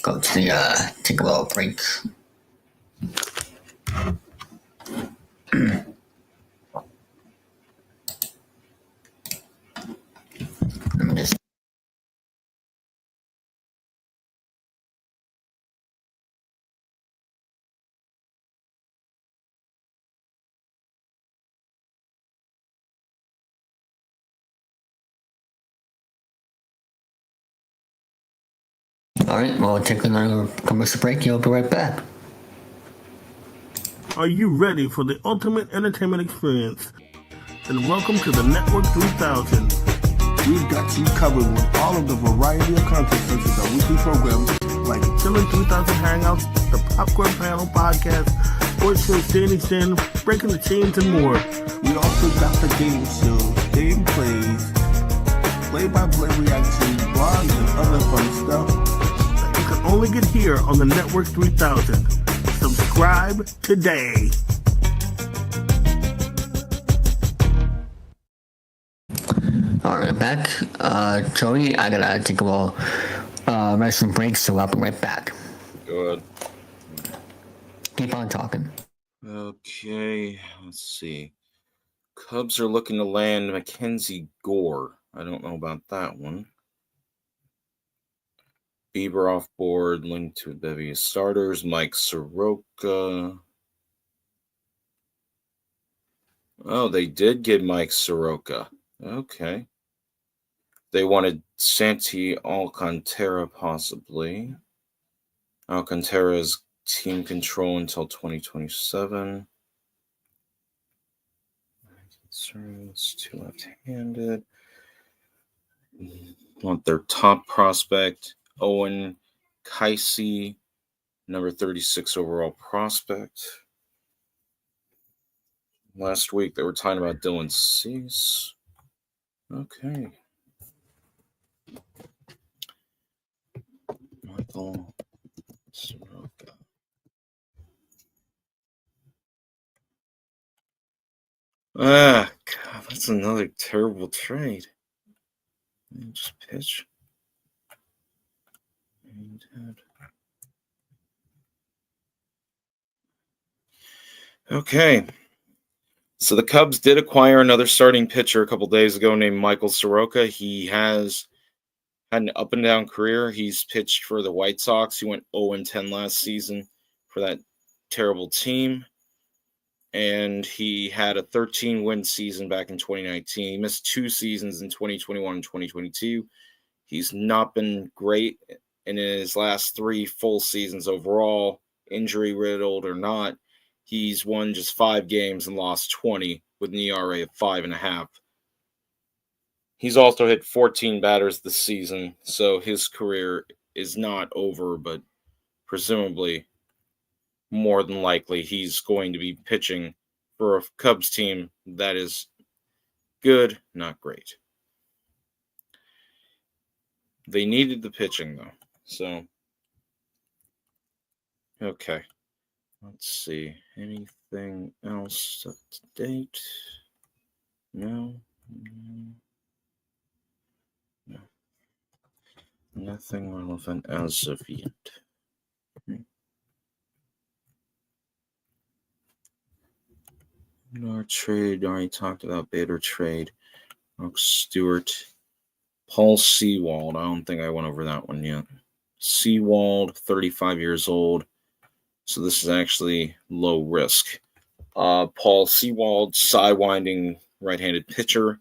go to the take a little break. Let me just. All right, well, take another commercial break. You'll be right back.
Are you ready for the ultimate entertainment experience? Then welcome to the Network 3000.
We've got you covered with all of the variety of content such as our weekly programs
like Chillin' 3000 Hangouts, the Popcorn Panel Podcast, Sports Show Standing Stand, Breaking the Chains, and more.
We also got the game shows, gameplays, play-by-play reactions, blogs, and other fun stuff
that you can only get here on the Network 3000. Subscribe today.
Alright, back. Joey, I gotta take a little restroom break, so I'll be right back.
Good.
Keep on talking.
Okay, let's see. Cubs are looking to land Mackenzie Gore. I don't know about that one. Bieber off board, linked to a bevy of starters. Mike Soroka. Oh, they did get Mike Soroka. Okay. They wanted Santi Alcantara, possibly. Alcantara's team control until 2027. Concerns, 2 left-handed. Want their top prospect, Owen Kaisi number 36 overall prospect. Last week they were talking about Dylan Cease. Okay. Michael Soroka. God, that's another terrible trade. Just pitch. Okay. So the Cubs did acquire another starting pitcher a couple days ago named Michael Soroka. He has had an up and down career. He's pitched for the White Sox. He went 0-10 last season for that terrible team. And he had a 13-win season back in 2019. He missed 2 seasons in 2021 and 2022. He's not been great in his last 3 full seasons overall, injury-riddled or not. He's won just 5 games and lost 20 with an ERA of 5.5. He's also hit 14 batters this season, so his career is not over, but presumably, more than likely, he's going to be pitching for a Cubs team that is good, not great. They needed the pitching, though, so okay. Let's see. Anything else up to date? No. No. Nothing relevant as of yet. Our trade, already talked about Bader trade. Mark Stewart. Paul Sewald. I don't think I went over that one yet. Sewald, 35 years old. So this is actually low risk. Paul Sewald, sidewinding right-handed pitcher.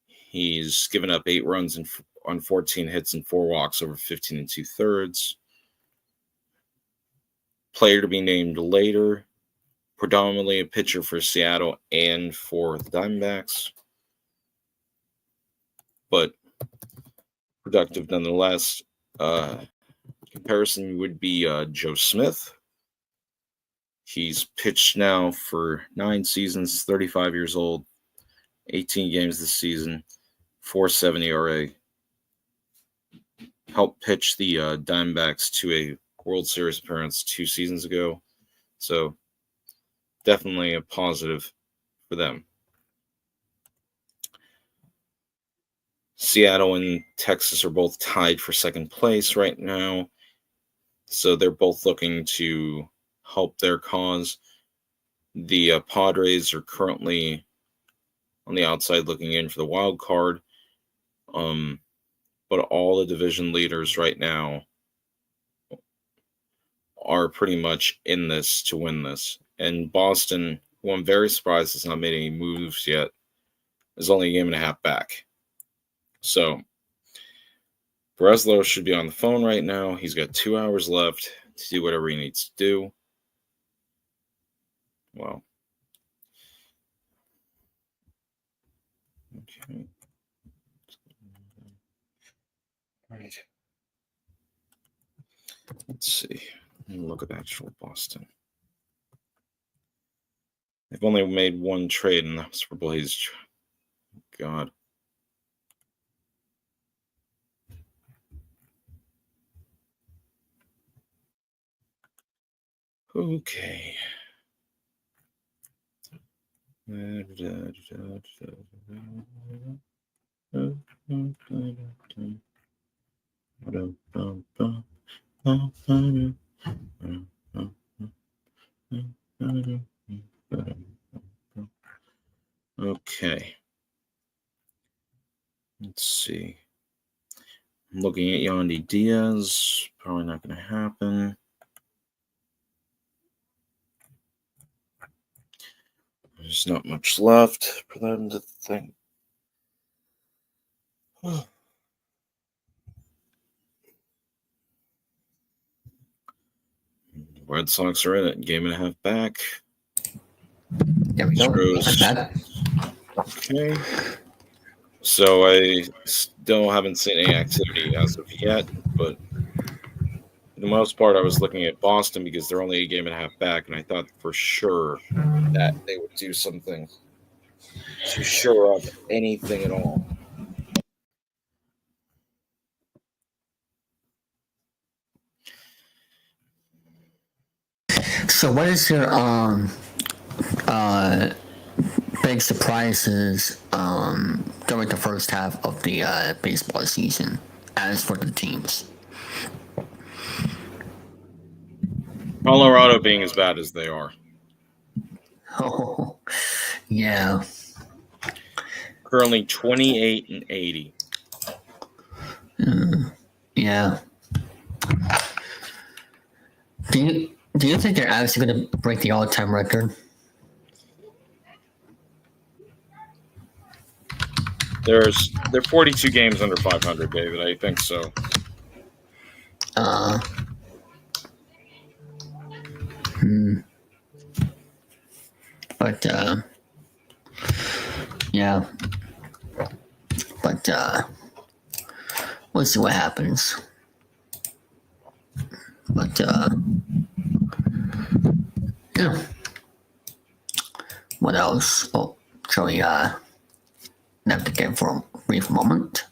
He's given up 8 runs on 14 hits and 4 walks over 15 2/3. Player to be named later. Predominantly a pitcher for Seattle and for the Diamondbacks. But productive nonetheless. Comparison would be Joe Smith. He's pitched now for 9 seasons, 35 years old, 18 games this season, 4.7 ERA. Helped pitch the Diamondbacks to a World Series appearance 2 seasons ago. So definitely a positive for them. Seattle and Texas are both tied for second place right now. So they're both looking to help their cause. The Padres are currently on the outside looking in for the wild card. But all the division leaders right now are pretty much in this to win this. And Boston, who I'm very surprised has not made any moves yet, is only a game and a half back. So Breslow should be on the phone right now. He's got 2 hours left to do whatever he needs to do. Well, okay. All right. Let's see. Let me look at actual Boston. They've only made 1 trade, and that was for Blaze. God. Okay. Okay. Let's see. I'm looking at Yandy Diaz. Probably not going to happen. There's not much left for them to think. Red Sox are in it. Game and a half back.
There we go. Like that.
Okay. So I still haven't seen any activity as of yet, but the most part, I was looking at Boston because they're only a game and a half back, and I thought for sure that they would do something to shore up anything at all.
So what is your big surprises during the first half of the baseball season as for the teams?
Colorado being as bad as they are.
Oh, yeah.
Currently 28-80.
Yeah. Do you think they're actually going to break the all-time record?
They're 42 games under 500, David. I think so.
But yeah. But we'll see what happens. But yeah. What else? Oh, shall we navigate for a brief moment?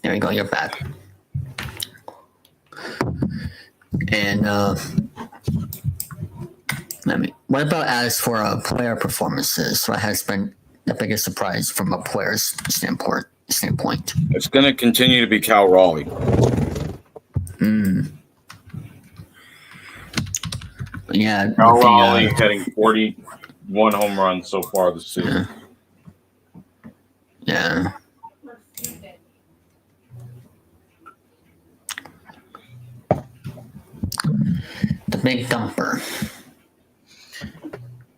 There we go, you're back. And what about as for player performances? What has been the biggest surprise from a player's standpoint?
It's going to continue to be Cal Raleigh.
Yeah,
Cal Raleigh hitting 41 home runs so far this season.
Yeah. The big dumper.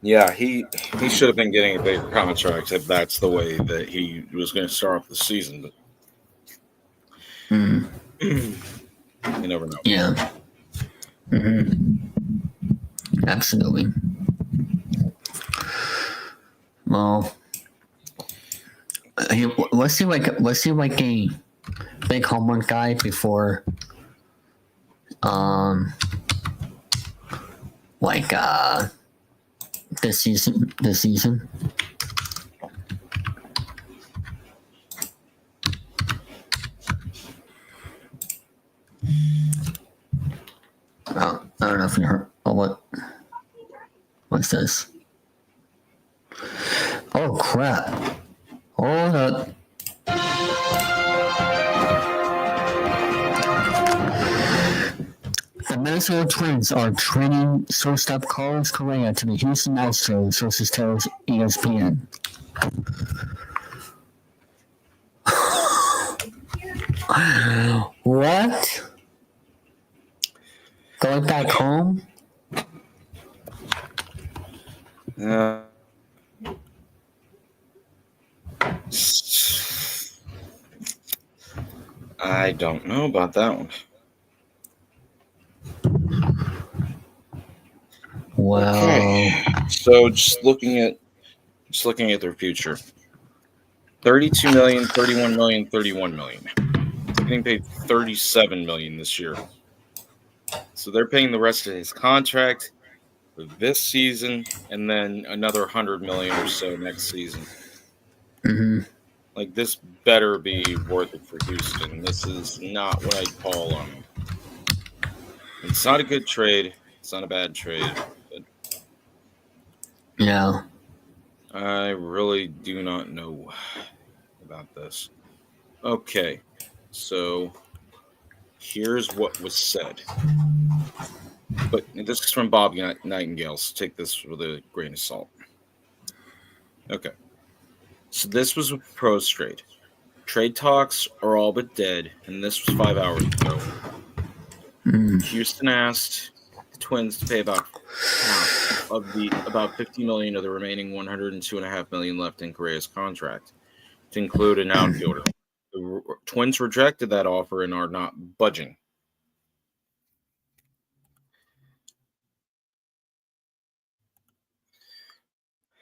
Yeah, he should have been getting a bigger contract if that's the way that he was going to start off the season. But you never know.
Yeah. Absolutely. Well, was he like a big home run guy before? This season. Oh, I don't know if you heard. Oh, what's this? Oh crap! Hold up. The Minnesota Twins are trading shortstop Carlos Correa to the Houston Astros, sources tells ESPN. What? Going back home?
I don't know about that one.
Wow.
Okay. So just looking at their future. 32 million, 31 million, 31 million. They're getting paid 37 million this year. So they're paying the rest of his contract for this season and then another 100 million or so next season. Like, this better be worth it for Houston. This is not what I'd call it's not a good trade. It's It's not a bad trade. But
Yeah.
I really do not know about this. Okay, so here's what was said. But this is from Bob Nightingale, so take this with a grain of salt. Okay. So this was a proposed trade. Trade talks are all but dead, and this was 5 hours ago. Houston asked the Twins to pay about half of about $50 million of the remaining $102.5 million left in Correa's contract to include an outfielder. The Twins rejected that offer and are not budging.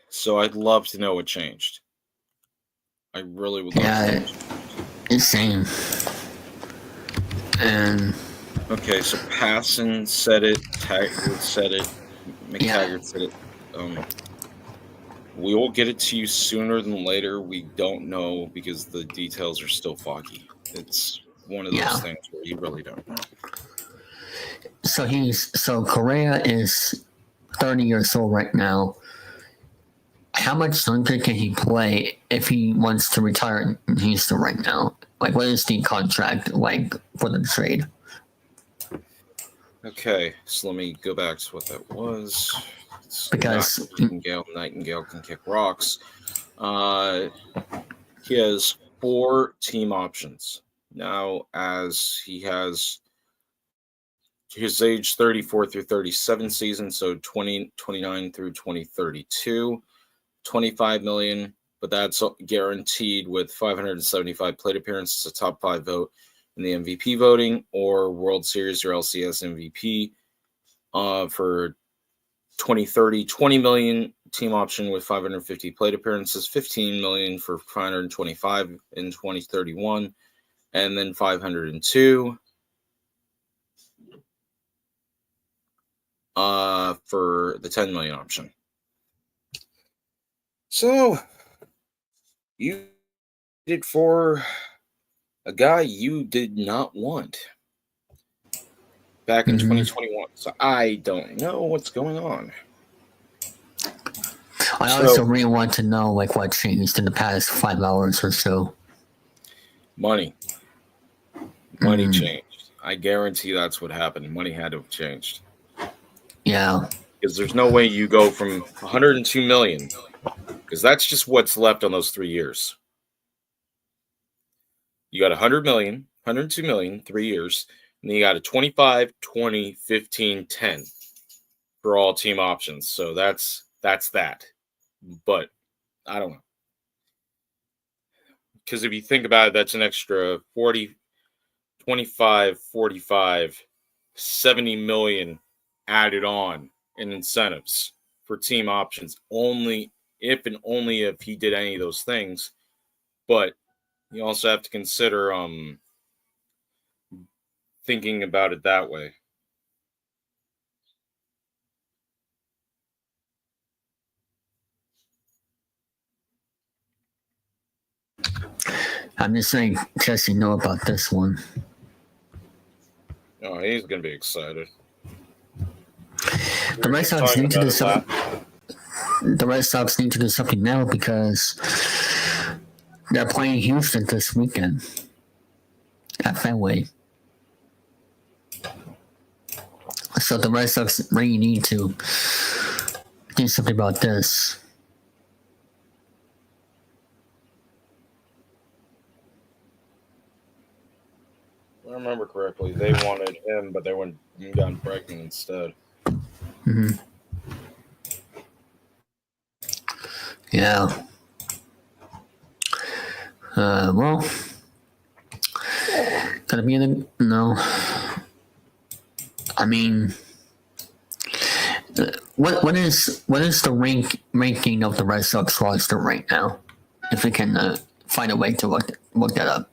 So I'd love to know what changed. I really would love to know.
Insane. And
okay, so Passan said it, Taggart said it, McTaggart said it. We will get it to you sooner than later. We don't know because the details are still foggy. It's one of those things where you really don't know.
So Correa is 30 years old right now. How much longer can he play if he wants to retire in Houston right now? Like, what is the contract like for the trade?
Okay, so let me go back to what that was.
Because
Nightingale can kick rocks. He has 4 team options now, as he has his age 34 through 37 season, so 2029 through 2032. $25 million, but that's guaranteed with 575 plate appearances, a top 5 vote in the MVP voting, or World Series or LCS MVP. For 2030, $20 million team option with 550 plate appearances, $15 million for 525 in 2031, and then 502 for the $10 million option. So, you did for a guy you did not want back in 2021. So, I don't know what's going on.
I also really want to know like what changed in the past 5 hours or so.
Money. Money changed. I guarantee that's what happened. Money had to have changed.
Yeah.
Because there's no way you go from $102 million, because that's just what's left on those 3 years. You got $100 million, $102 million, 3 years, and then you got a 25, 20, 15, 10 for all team options. So that's that. But I don't know. Because if you think about it, that's an extra 40, 25, 45, 70 million added on in incentives for team options, only if he did any of those things. But you also have to consider thinking about it that way.
I'm just saying Jesse know about this one.
Oh, he's gonna be excited.
The Red Sox need to do something. The Red Sox need to do something now because they're playing Houston this weekend at Fenway. So the Red Sox really need to do something about this.
If I remember correctly, they wanted him, but they went and got Bregman instead.
Mm-hmm. Yeah. Well, gonna be in the no. I mean, what is the ranking of the Red Sox roster right now? If we can find a way to look that up.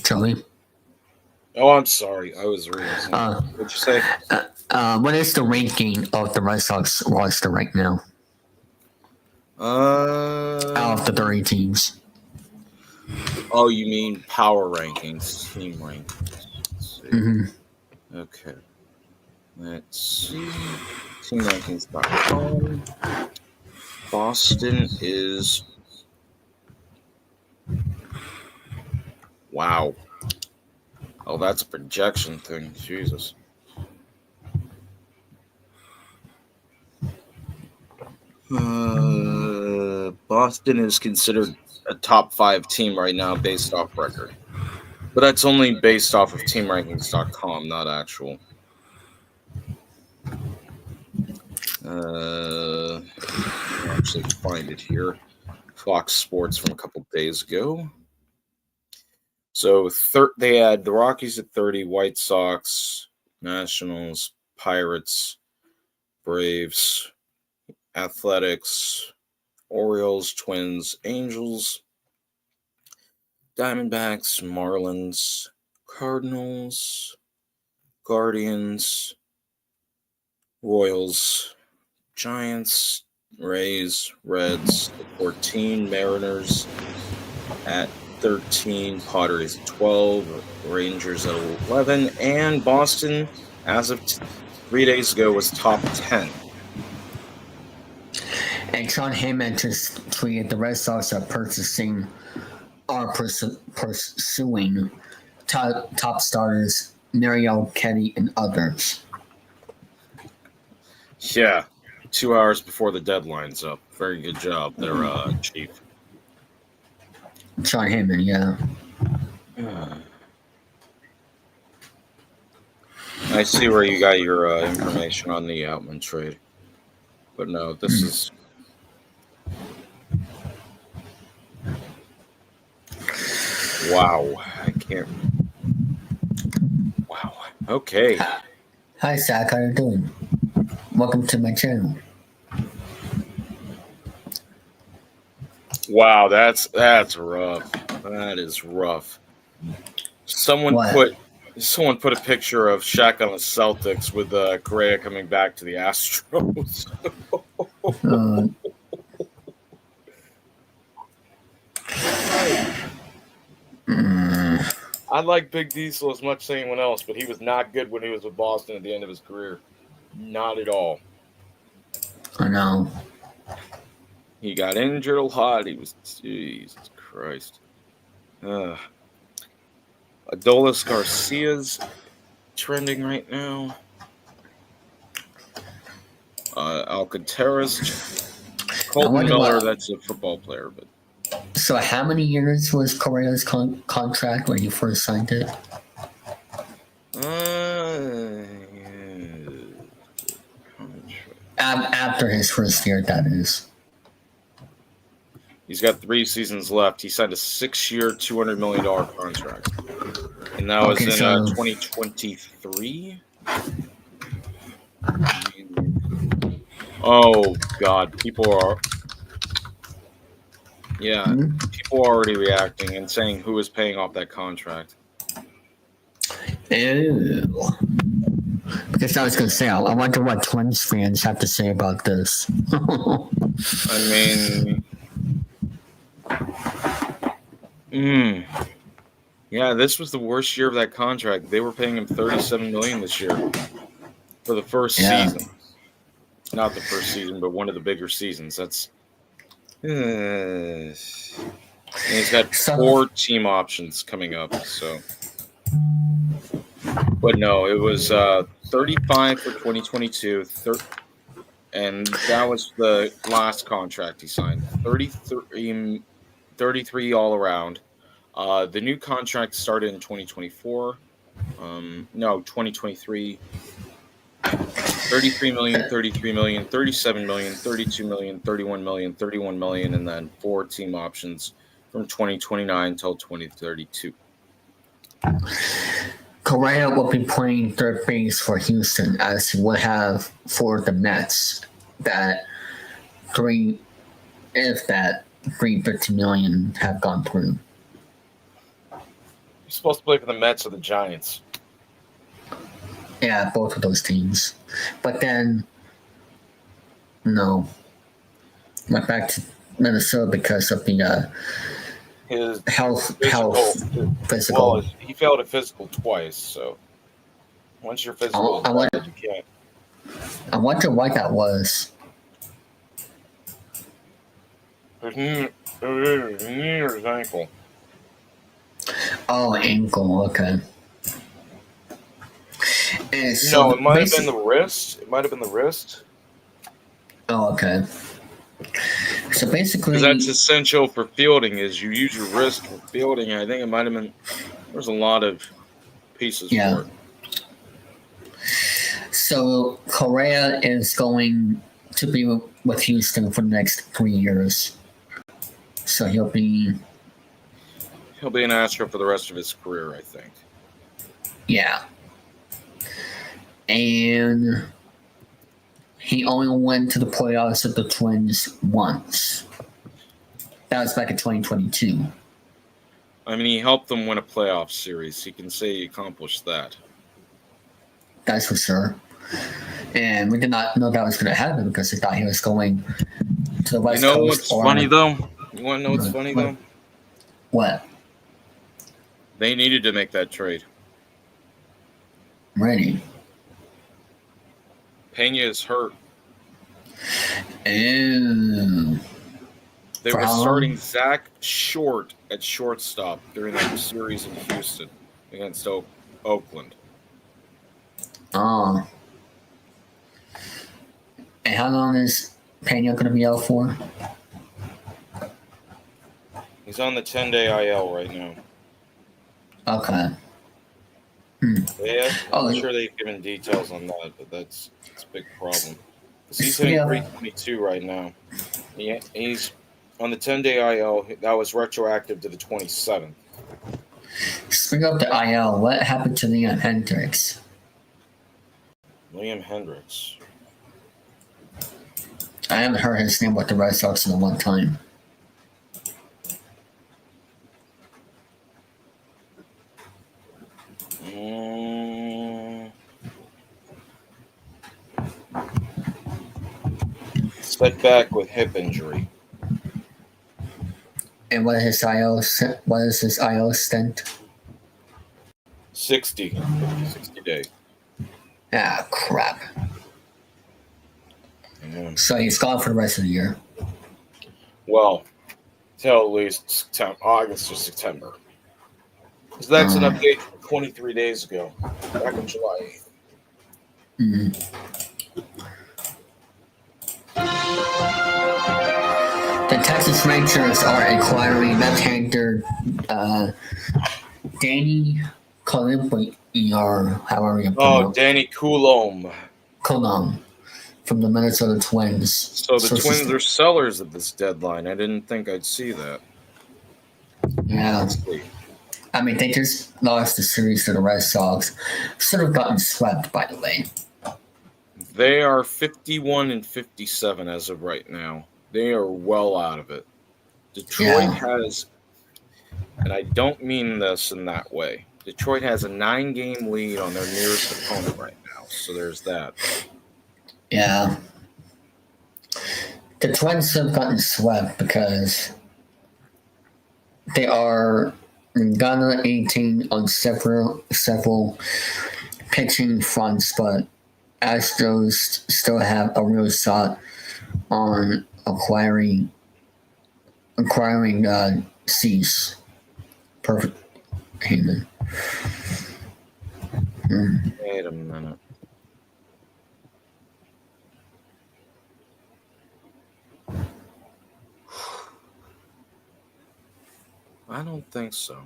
Joey?
Oh, I'm sorry. I was reading something. What'd you say?
What is the ranking of the Red Sox roster right now? Out of the 30 teams.
Oh, you mean power rankings, team rankings. Let's see.
Mm-hmm.
Okay. Let's see. Teamrankings.com. Boston is. Wow. Oh, that's a projection thing. Jesus. Boston is considered a top 5 team right now based off record. But that's only based off of teamrankings.com, not actual. I'll actually find it here. Fox Sports from a couple days ago. So they had the Rockies at 30, White Sox, Nationals, Pirates, Braves, Athletics, Orioles, Twins, Angels, Diamondbacks, Marlins, Cardinals, Guardians, Royals, Giants, Rays, Reds at 14, Mariners at 13, Padres at 12, Rangers at 11, and Boston, as of 3 days ago, was top 10.
And Sean Heyman just tweeted the Red Sox are pursuing top starters, Mariel, Kelly, and others.
Yeah, 2 hours before the deadline's up. Very good job there, Chief.
Sean Heyman, yeah.
I see where you got your information on the Outman trade. But no, this is... Wow. I can't... Wow. Okay.
Hi, Zach. How you doing? Welcome to my channel.
Wow, that's rough. That is rough. Someone put a picture of Shaq on the Celtics with Correa coming back to the Astros. I like Big Diesel as much as anyone else, but he was not good when he was with Boston at the end of his career. Not at all.
I know.
He got injured a lot. He was... Jesus Christ. Adolis Garcia's trending right now. Alcantara's. Colton Miller, that's a football player. But
so how many years was Correa's contract when he first signed it? After his first year, that is.
He's got 3 seasons left. He signed a 6-year, $200 million contract. And that was in 2023. Oh, God. People are already reacting and saying who is paying off that contract.
Ew. Because I was going to say, I wonder what Twins fans have to say about this.
I mean... Yeah, this was the worst year of that contract. They were paying him $37 million this year for the first season. Not the first season, but one of the bigger seasons. That's and he's got 4 team options coming up. So, but no, it was 35 for 2022, and that was the last contract he signed. 33 all around. The new contract started in 2024. 2023. 33 million, 33 million, 37 million, 32 million, 31 million, 31 million, and then 4 team options from 2029 till 2032.
Correa will be playing third base for Houston, as he would have for the Mets. That $350 million have gone through.
He's supposed to play for the Mets or the Giants.
Yeah, both of those teams. But then, no. went back to Minnesota because of the
His
physical.
Well, he failed a physical twice, so once your physical
I
is
wonder-
valid, you can't.
I wonder why that was.
His knee or his ankle.
Oh, ankle. Okay. And
No, it might have been the wrist. It might have been the wrist.
Oh, okay. So basically,
Because that's essential for fielding. Is you use your wrist for fielding. I think it might have been. There's a lot of pieces
Yeah.
for it.
So Correa is going to be with Houston for the next 3 years. So he'll be,
He'll be an Astro for the rest of his career, I think.
yeah. And he only went to the playoffs with the Twins once. That was back in 2022.
I mean, he helped them win a playoff series. He can say he accomplished that.
That's for sure. And we did not know that was going to happen because we thought he was going to the West
You know
Coast.
what's funny, though? You want to know what's funny, though?
What?
They needed to make that trade.
Ready.
Pena is hurt.
Ooh.
They
For
were
how long?
starting Zach Short at shortstop during that series in Houston against Oakland.
Oh. And how long is Pena going to be out for?
He's on the 10-day IL right now.
Okay.
I'm sure they've given details on that, but that's a big problem. 'Cause he's hitting
Yeah.
322 right now. He's on the 10-day IL. That was retroactive to the 27th.
Speaking of the IL, what happened to Liam Hendricks?
Liam Hendricks.
I haven't heard his name with the Red Sox in a long time.
Setback with hip injury.
And what is his IL stint?
60 day.
Ah, crap.
Yeah.
So he's gone for the rest of the year.
Well, till at least August or September. So that's an update from 23 days ago, back in July 8th.
The Texas Rangers are acquiring left-hander Danny Coulombe, or however you pronounce it.
Danny Coulombe.
Coulombe from the Minnesota Twins.
So the Twins are sellers at this deadline. I didn't think I'd see that.
Yeah. I mean, they just lost the series to the Red Sox. Should have gotten swept, by the way.
They are 51 and 57 as of right now. They are well out of it. Detroit has, and I don't mean this in that way, Detroit has a 9-game lead on their nearest opponent right now. So there's that.
Yeah. The Twins have gotten swept because they are Ghana 18 on several pitching fronts, but Astros still have a real shot on acquiring Cease. Perfect. Heyman.
Wait a minute. I don't think so.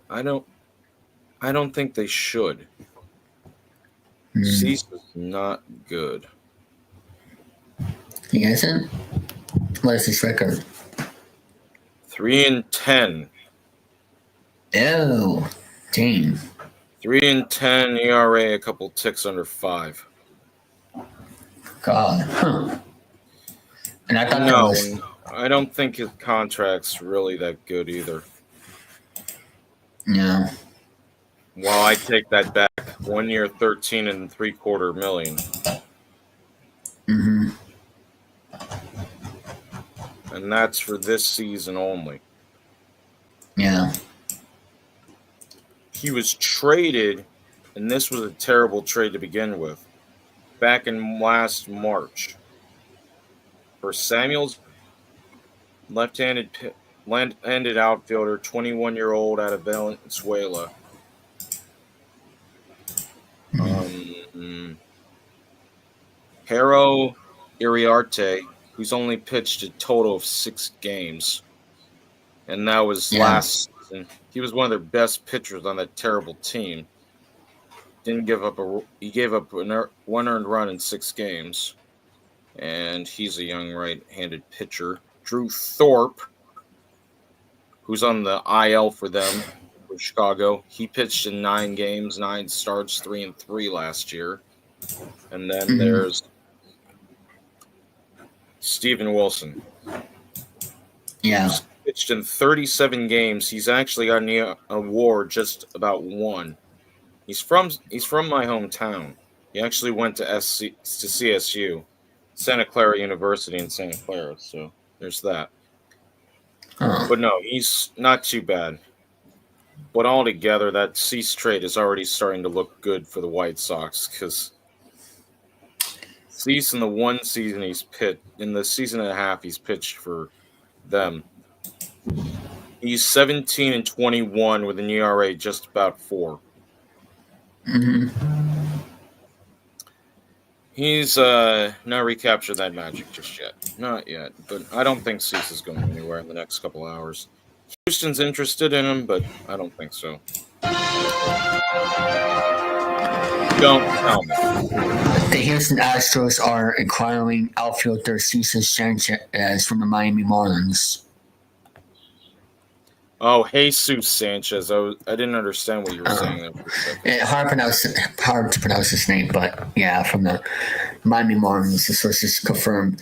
I don't think they should. Cease is not good.
He isn't? What is his record?
3-10.
Oh, dang.
3-10 ERA, a couple ticks under 5.
God. Huh. And I thought that
No,
was...
I don't think his contract's really that good either.
No.
Well, I take that back. 1 year, $13.75 million. and that's for this season only.
Yeah.
He was traded, and this was a terrible trade to begin with, back in last March for Samuel's left-handed outfielder, 21-year-old out of Venezuela. Jero Iriarte, who's only pitched a total of 6 games, and that was last season. He was one of their best pitchers on that terrible team. He gave up one earned run in 6 games, and he's a young right-handed pitcher. Drew Thorpe, who's on the IL for them, for Chicago. He pitched in 9 games, 9 starts, 3-3 last year. And then there's Steven Wilson.
Yeah.
He's pitched in 37 games. He's actually got an award just about one. He's from my hometown. He actually went to CSU, Santa Clara University in Santa Clara. So there's that. But no, he's not too bad. But altogether, that Cease trade is already starting to look good for the White Sox because Cease in the one season in the season and a half he's pitched for them, he's 17-21 with an ERA just about 4. He's not recaptured that magic just yet. Not yet. But I don't think Cease is going anywhere in the next couple hours. Houston's interested in him, but I don't think so. Don't tell me.
The Houston Astros are acquiring outfielder Cesar Sanchez from the Miami Marlins.
Oh, Jesus Sanchez. I didn't understand what you were saying there for a second.
Hard to pronounce his name, but yeah, from the Miami Marlins. The sources confirmed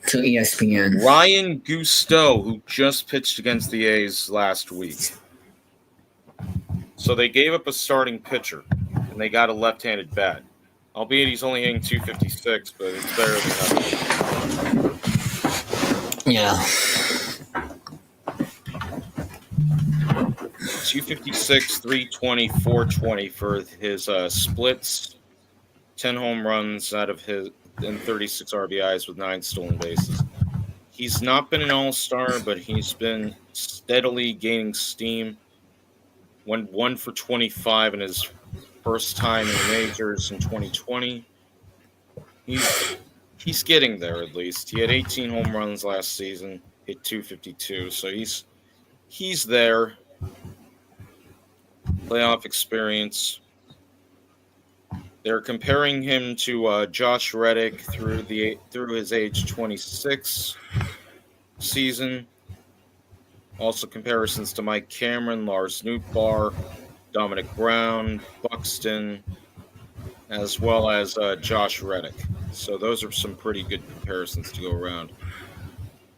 to ESPN.
Ryan Gusteau, who just pitched against the A's last week. So they gave up a starting pitcher, and they got a left-handed bat. Albeit he's only hitting 256, but it's better than nothing.
Yeah.
256, 320, 420 for his splits, 10 home runs out of his, and 36 RBIs with 9 stolen bases. He's not been an all-star, but he's been steadily gaining steam. Went 1 for 25 in his first time in the majors in 2020. He's getting there at least. He had 18 home runs last season, hit 252, so he's there. Playoff experience. They're comparing him to Josh Reddick through his age 26 season. Also comparisons to Mike Cameron, Lars Nootbaar, Dominic Brown, Buxton, as well as Josh Reddick. So those are some pretty good comparisons to go around.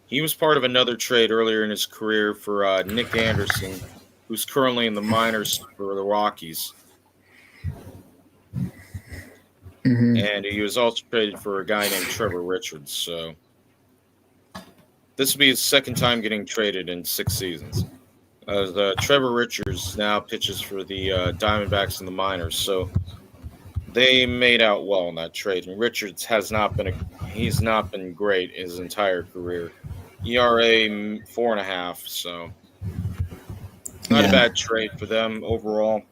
He was part of another trade earlier in his career for Nick Anderson, who's currently in the minors for the Rockies. And he was also traded for a guy named Trevor Richards. So this will be his second time getting traded in 6 seasons. Trevor Richards now pitches for the Diamondbacks in the minors. So they made out well in that trade. And Richards he's not been great his entire career. ERA 4.5. So not a bad trade for them overall.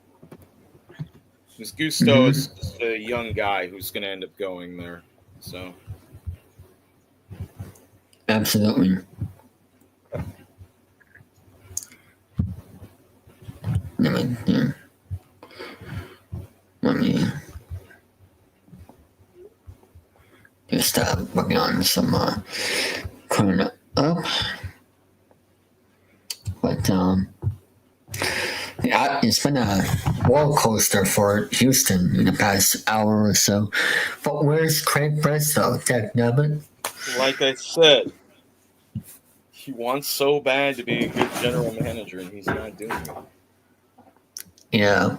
Because Gusteau is just a young guy who's going to end up going there. So
Absolutely. Let me just working on some current up. But yeah, it's been a roller coaster for Houston in the past hour or so. But where's Craig Breslow, dagnabbit?
Like I said, he wants so bad to be a good general manager, and he's not doing it.
Yeah.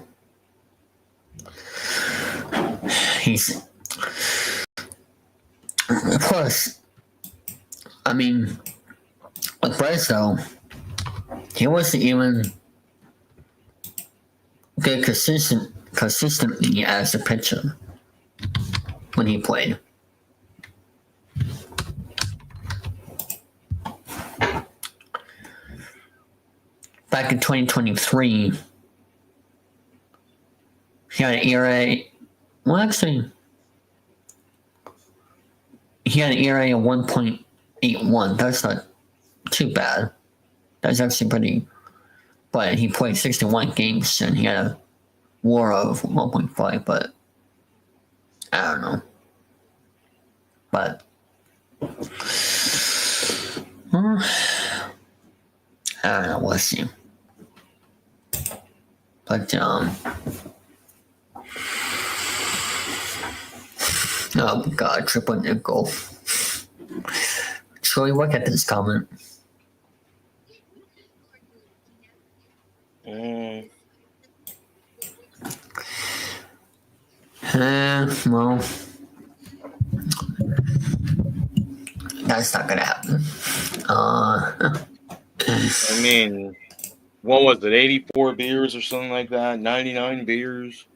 He's. Plus, I mean, Perez, though, he wasn't even good consistently as a pitcher when he played. Back in 2023, he had an ERA. Well, actually, he had an ERA of 1.81. That's not too bad. That's actually pretty. But he played 61 games and he had a WAR of 1.5. But I don't know. But I don't know. We'll see. But oh God, triple nickel. Troy, look at this comment. Well, that's not gonna happen.
I mean, what was it? 84 beers or something like that? 99 beers.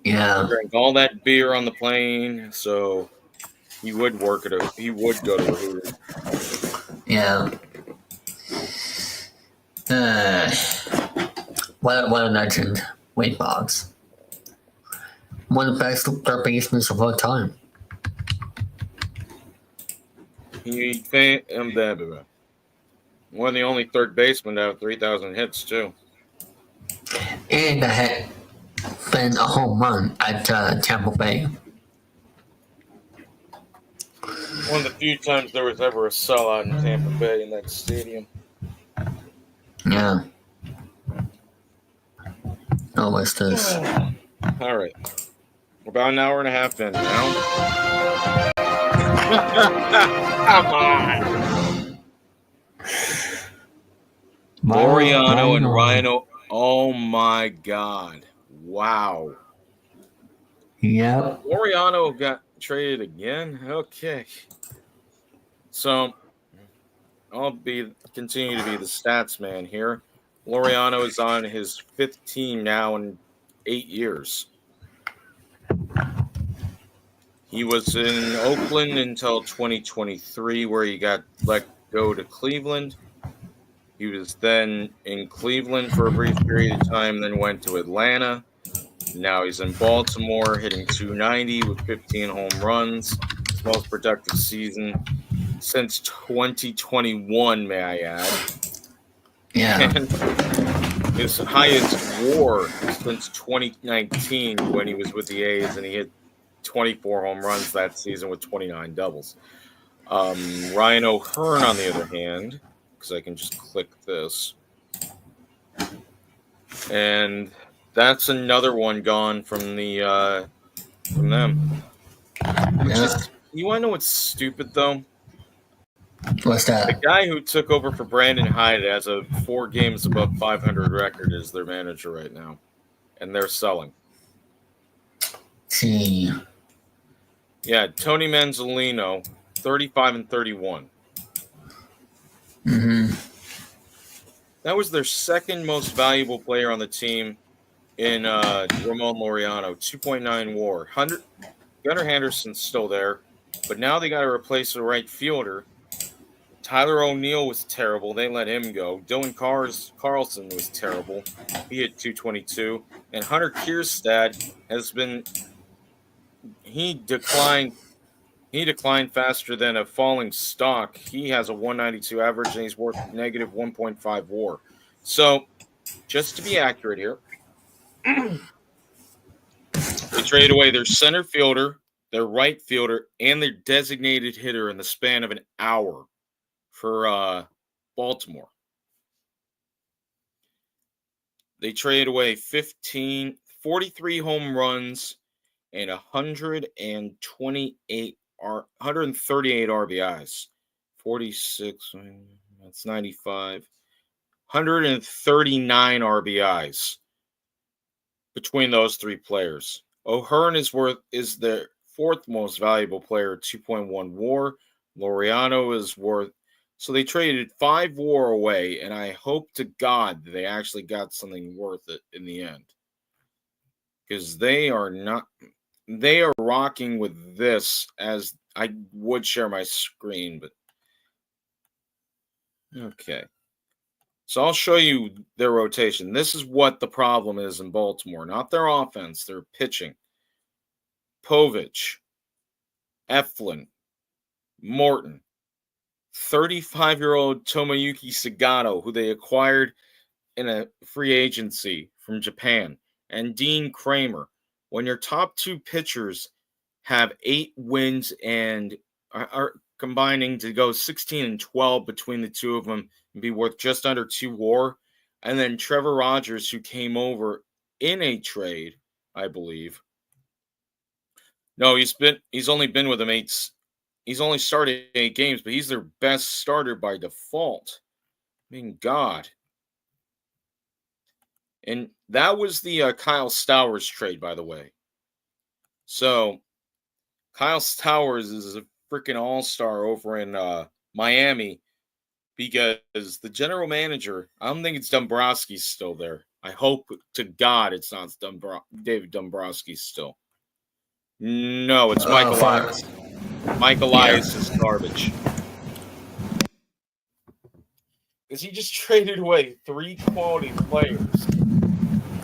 Yeah.
Drank all that beer on the plane, so he would work at he would go to a Hooters.
Yeah. What a legend, Wade Boggs. One of the best third basemen of all time.
One of the only third basemen to have 3,000 hits too.
And that had been a home run at Tampa Bay.
One of the few times there was ever a sellout in Tampa Bay in that stadium.
Yeah. Oh, what's this?
All right. We're about an hour and a half in now. Come on. Laureano and Rhino. Oh my God. Wow.
Yep.
Laureano got traded again? Okay. So I'll continue to be the stats man here. Laureano is on his fifth team now in 8 years. He was in Oakland until 2023, where he got let go to Cleveland. He was then in Cleveland for a brief period of time, then went to Atlanta. Now he's in Baltimore, hitting .290 with 15 home runs. His most productive season since 2021, may I add.
Yeah.
And his highest WAR since 2019 when he was with the A's, and he hit 24 home runs that season with 29 doubles. Ryan O'Hearn, on the other hand, because I can just click this, and that's another one gone from from them. You want to know what's stupid though?
What's that?
The guy who took over for Brandon Hyde has a 4 games above 500 record as their manager right now, and they're selling.
See.
Yeah, Tony Manzolino, 35-31.
Mm-hmm.
That was their second most valuable player on the team in Ramon Laureano, 2.9 WAR. Gunnar Henderson's still there, but now they got to replace the right fielder. Tyler O'Neill was terrible. They let him go. Dylan Carlson was terrible. He hit 222. And Hunter Kierstad has been – he declined faster than a falling stock. He has a 192 average, and he's worth negative 1.5 WAR. So, just to be accurate here, they traded away their center fielder, their right fielder, and their designated hitter in the span of an hour for Baltimore. They traded away 43 home runs and 138 138 RBIs, 46, that's 95, 139 RBIs between those 3 players. O'Hearn is their 4th most valuable player, 2.1 WAR. Laureano is worth So they traded 5 WAR away, and I hope to God that they actually got something worth it in the end. Because they are rocking with this, as I would share my screen, but okay. So I'll show you their rotation. This is what the problem is in Baltimore. Not their offense, their pitching. Povich, Eflin, Morton, 35-year-old Tomoyuki Sagato, who they acquired in a free agency from Japan, and Dean Kramer. When your top 2 pitchers have 8 wins and are combining to go 16 and 12 between the two of them and be worth just under 2 WAR, and then Trevor Rogers, who came over in a trade, I believe. No, he's only been with them 8. He's only started 8 games, but he's their best starter by default. I mean, God. And that was the Kyle Stowers trade, by the way. So, Kyle Stowers is a freaking all-star over in Miami because the general manager, I don't think it's Dombrowski's still there. I hope to God it's not David Dombrowski still. No, it's Mike Elias. Mike Elias is garbage. Because he just traded away 3 quality players.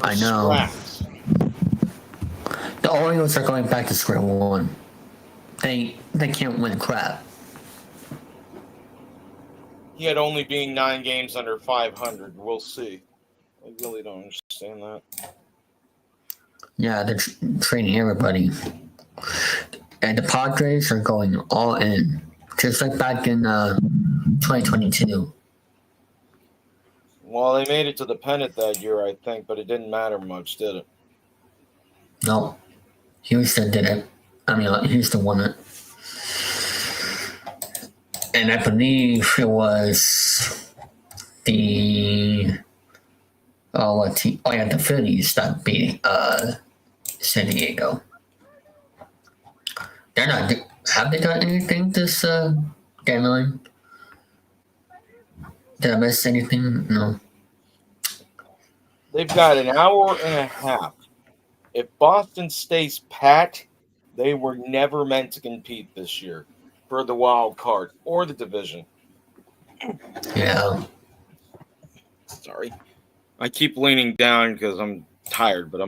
I know.
Scraps.
The Orioles are going back to square one. They can't win crap.
He had only being 9 games under 500. We'll see. I really don't understand that.
Yeah, they're trading everybody. And the Padres are going all in. Just like back in 2022.
Well, they made it to the pennant that year, I think, but it didn't matter much, did it?
No. Houston did it. Houston won it. And I believe it was the the Phillies that beat San Diego. They're not. Have they done anything this deadline? Did I miss anything? No.
They've got an hour and a half. If Boston stays pat, they were never meant to compete this year for the wild card or the division.
Yeah.
Sorry. I keep leaning down because I'm tired, but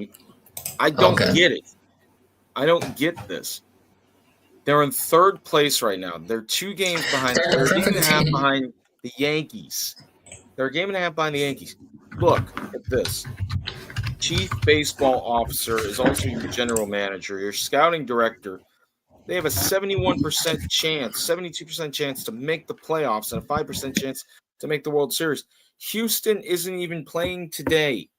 I don't get it. I don't get this. They're in 3rd place right now. They're 2 games behind. They're a game and a half behind the Yankees. They're a game and a half behind the Yankees. Look at this. Chief baseball officer is also your general manager, your scouting director. They have a 71% chance, 72% chance to make the playoffs and a 5% chance to make the World Series. Houston isn't even playing today.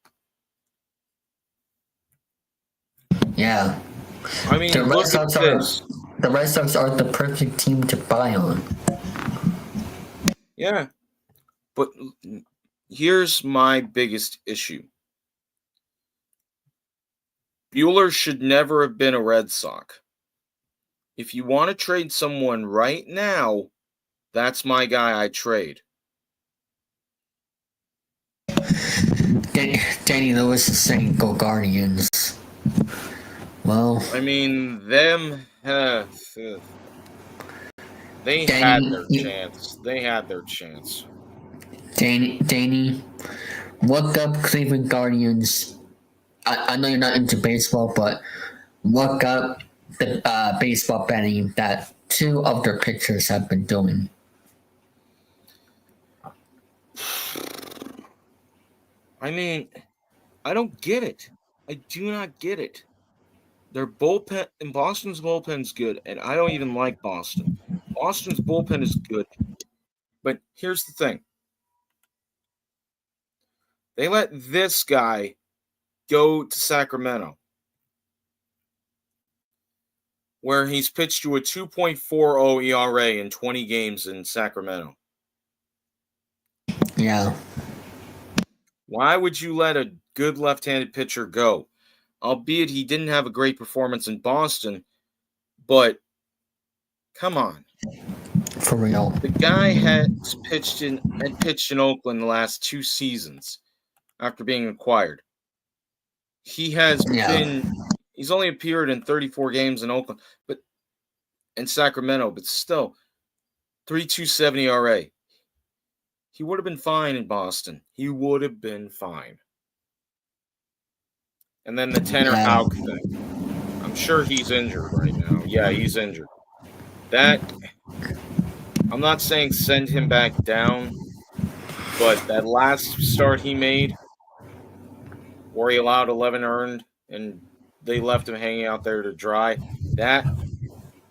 Yeah.
I mean, look at this.
The Red Sox are the perfect team to buy on.
Yeah. But here's my biggest issue. Buehler should never have been a Red Sox. If you want to trade someone right now, that's my guy I trade.
Danny Lewis is saying go Guardians. Well,
I mean, them. They had their chance. They had their chance.
Danny, look up Cleveland Guardians. I know you're not into baseball, but look up the baseball betting that 2 of their pitchers have been doing.
I mean, I don't get it. I do not get it. Their bullpen, and Boston's bullpen's good, and I don't even like Boston. Boston's bullpen is good. But here's the thing. They let this guy go to Sacramento, where he's pitched to a 2.40 ERA in 20 games in Sacramento.
Yeah.
Why would you let a good left-handed pitcher go? Albeit he didn't have a great performance in Boston, but come on.
For real.
The guy had pitched in Oakland the last 2 seasons after being acquired. He has he's only appeared in 34 games in Oakland, but in Sacramento, but still 3.27 ERA. He would have been fine in Boston. He would have been fine. And then the Tanner Houck thing. I'm sure he's injured right now. Yeah, he's injured. I'm not saying send him back down, but that last start he made, where he allowed 11 earned and they left him hanging out there to dry, that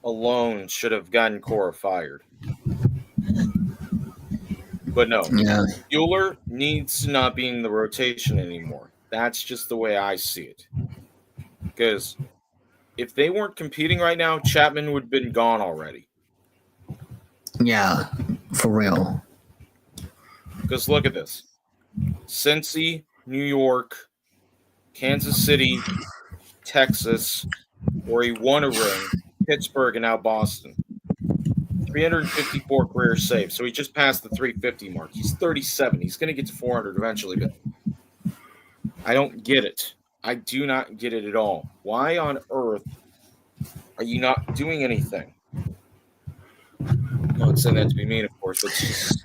alone should have gotten Cora fired. But no, Buehler needs to not be in the rotation anymore. That's just the way I see it. Because if they weren't competing right now, Chapman would have been gone already.
Yeah, for real.
Because look at this. Cincy, New York, Kansas City, Texas, where he won a ring, Pittsburgh, and now Boston. 354 career saves. So he just passed the 350 mark. He's 37. He's going to get to 400 eventually. But I don't get it. I do not get it at all. Why on earth are you not doing anything? I'm not saying that to be mean, of course, but it's just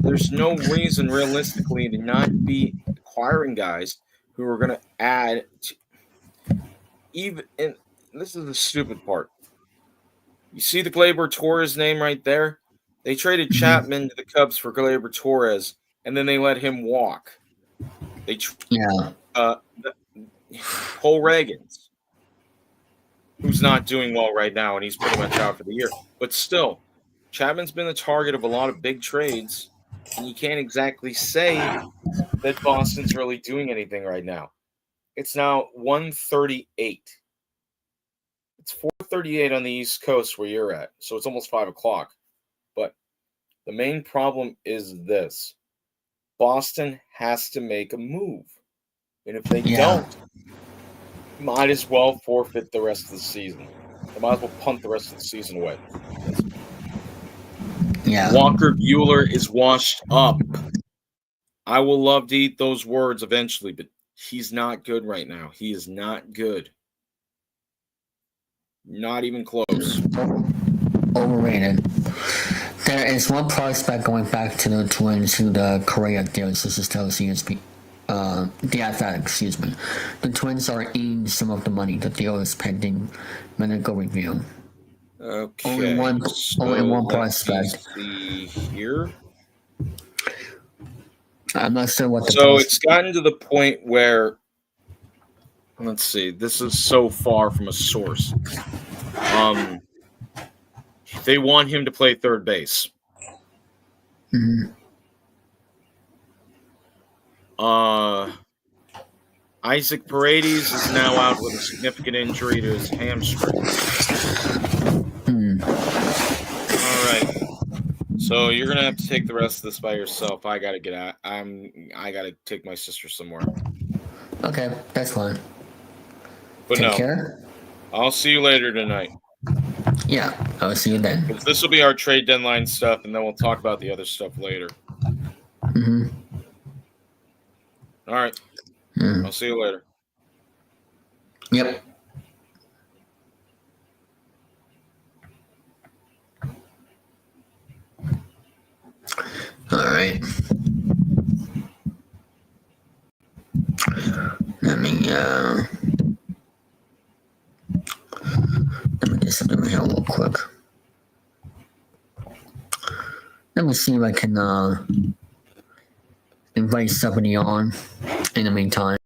there's no reason realistically to not be acquiring guys who are going to add even. And this is the stupid part. You see the Gleyber Torres name right there? They traded Chapman to the Cubs for Gleyber Torres, and then they let him walk. Cole Ragans, who's not doing well right now, and he's pretty much out for the year. But still, Chapman's been the target of a lot of big trades, and you can't exactly say that Boston's really doing anything right now. It's now 1:38. It's 4:38 on the East Coast where you're at, so it's almost 5 o'clock. But the main problem is this. Boston has to make a move. And if they don't, might as well forfeit the rest of the season. They might as well punt the rest of the season away.
Yeah.
Walker Buehler is washed up. I will love to eat those words eventually, but he's not good right now. He is not good. Not even close.
Overrated. There is one prospect going back to the Twins who the Correa deals. This is tells CSP. The Athletic, excuse me. The Twins are eating some of the money. The deal is pending medical review.
Okay.
Only one prospect.
See here.
I'm not sure what the.
So it's gotten to the point where. Let's see. This is so far from a source. They want him to play third base. Isaac Paredes is now out with a significant injury to his hamstring. All right. So you're gonna have to take the rest of this by yourself. I gotta get out. I gotta take my sister somewhere.
Okay, that's fine.
But
Take care.
I'll see you later tonight.
Yeah, I'll see you then.
This will be our trade deadline stuff, and then we'll talk about the other stuff later. All right. I'll see you later.
Yep. All right. Let me get something here real quick. Let me see if I can invite somebody on in the meantime.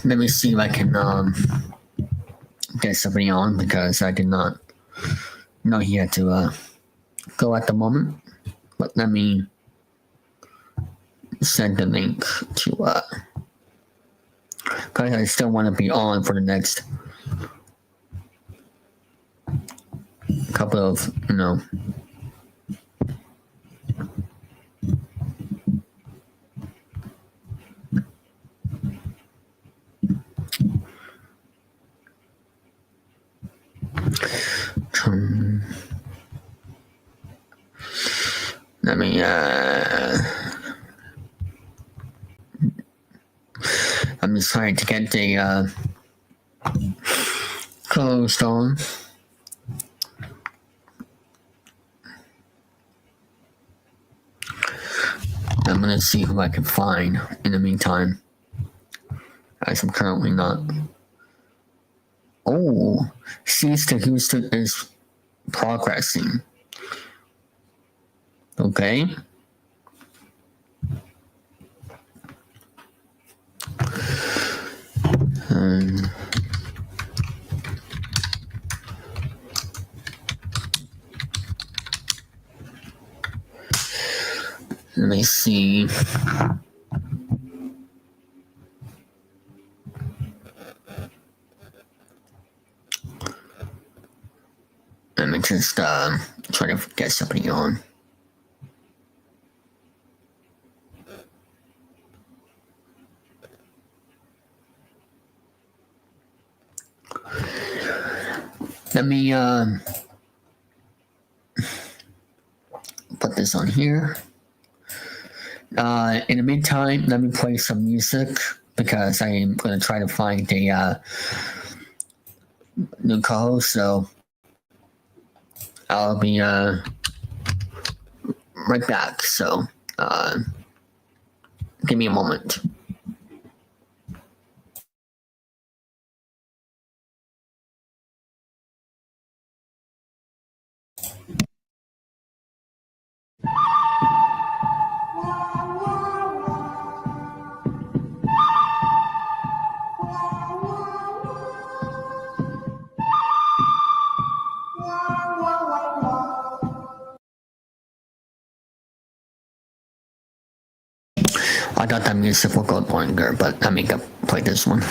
Let me see if I can get somebody on because I did not know he had to go at the moment. But let me send the link to because I still want to be on for the next couple of, let me I'm just trying to get the closed on. I'm gonna see who I can find in the meantime, as I'm currently not. Oh, Seas to Houston is progressing. Okay. Let me see. Let me just try to get something on. Let me put this on here. In the meantime, let me play some music because I am going to try to find a new co-host. So I'll be right back. So give me a moment. I thought that music would go longer, but let me go play this one.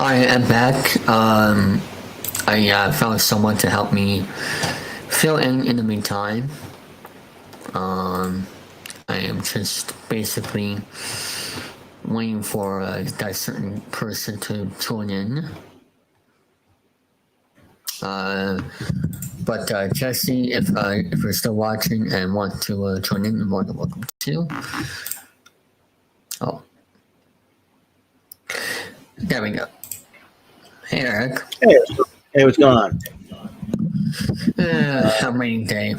I am back. I found someone to help me fill in the meantime. I am just basically waiting for that certain person to tune in. But Jesse, if you're still watching and want to join in, you're more than welcome to. Oh, there we go. Hey, Eric.
Hey, what's going on?
I'm rainy day.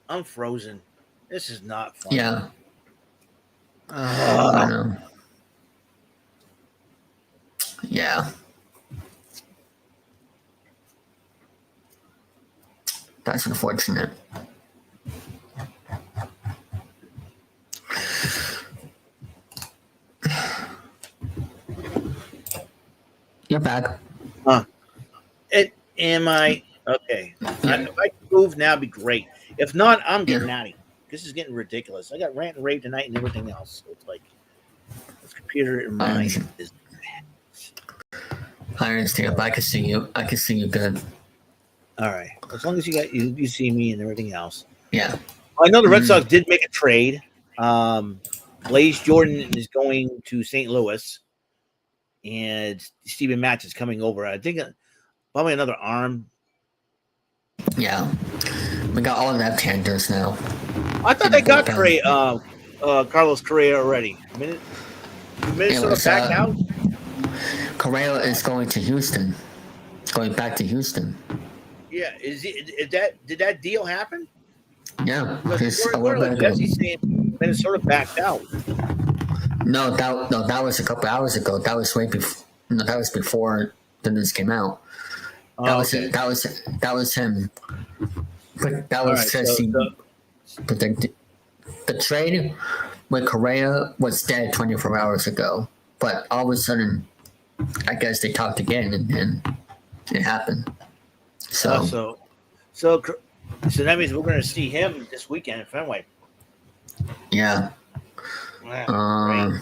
I'm frozen. This is not fun.
Yeah. I know. Yeah. That's unfortunate. You're back.
Am I okay? If I can move now, it'd be great. If not, I'm getting out of here. This is getting ridiculous. I got rant and rave tonight and everything else. So it's like this computer in mind is.
I understand, but I can see you. I can see you good.
All right. As long as you see me and everything else.
Yeah.
I know the Red Sox did make a trade. Blaze Jordan is going to St. Louis, and Steven Matz is coming over. I think probably another arm.
Yeah. We got all left-handers now.
I thought they got Carlos Correa already. Minnesota back out.
Correa is going to Houston. Going back to Houston.
Yeah, did that deal happen?
Yeah,
Because Jesse saying Minnesota backed out.
No, that was a couple hours ago. That was way before. No, that was before the news came out. That was him. But that was Jesse. But the trade with Correa was dead 24 hours ago. But all of a sudden, I guess they talked again, and it happened. So
that means we're going to see him this weekend in Fenway.
Yeah.
Wow,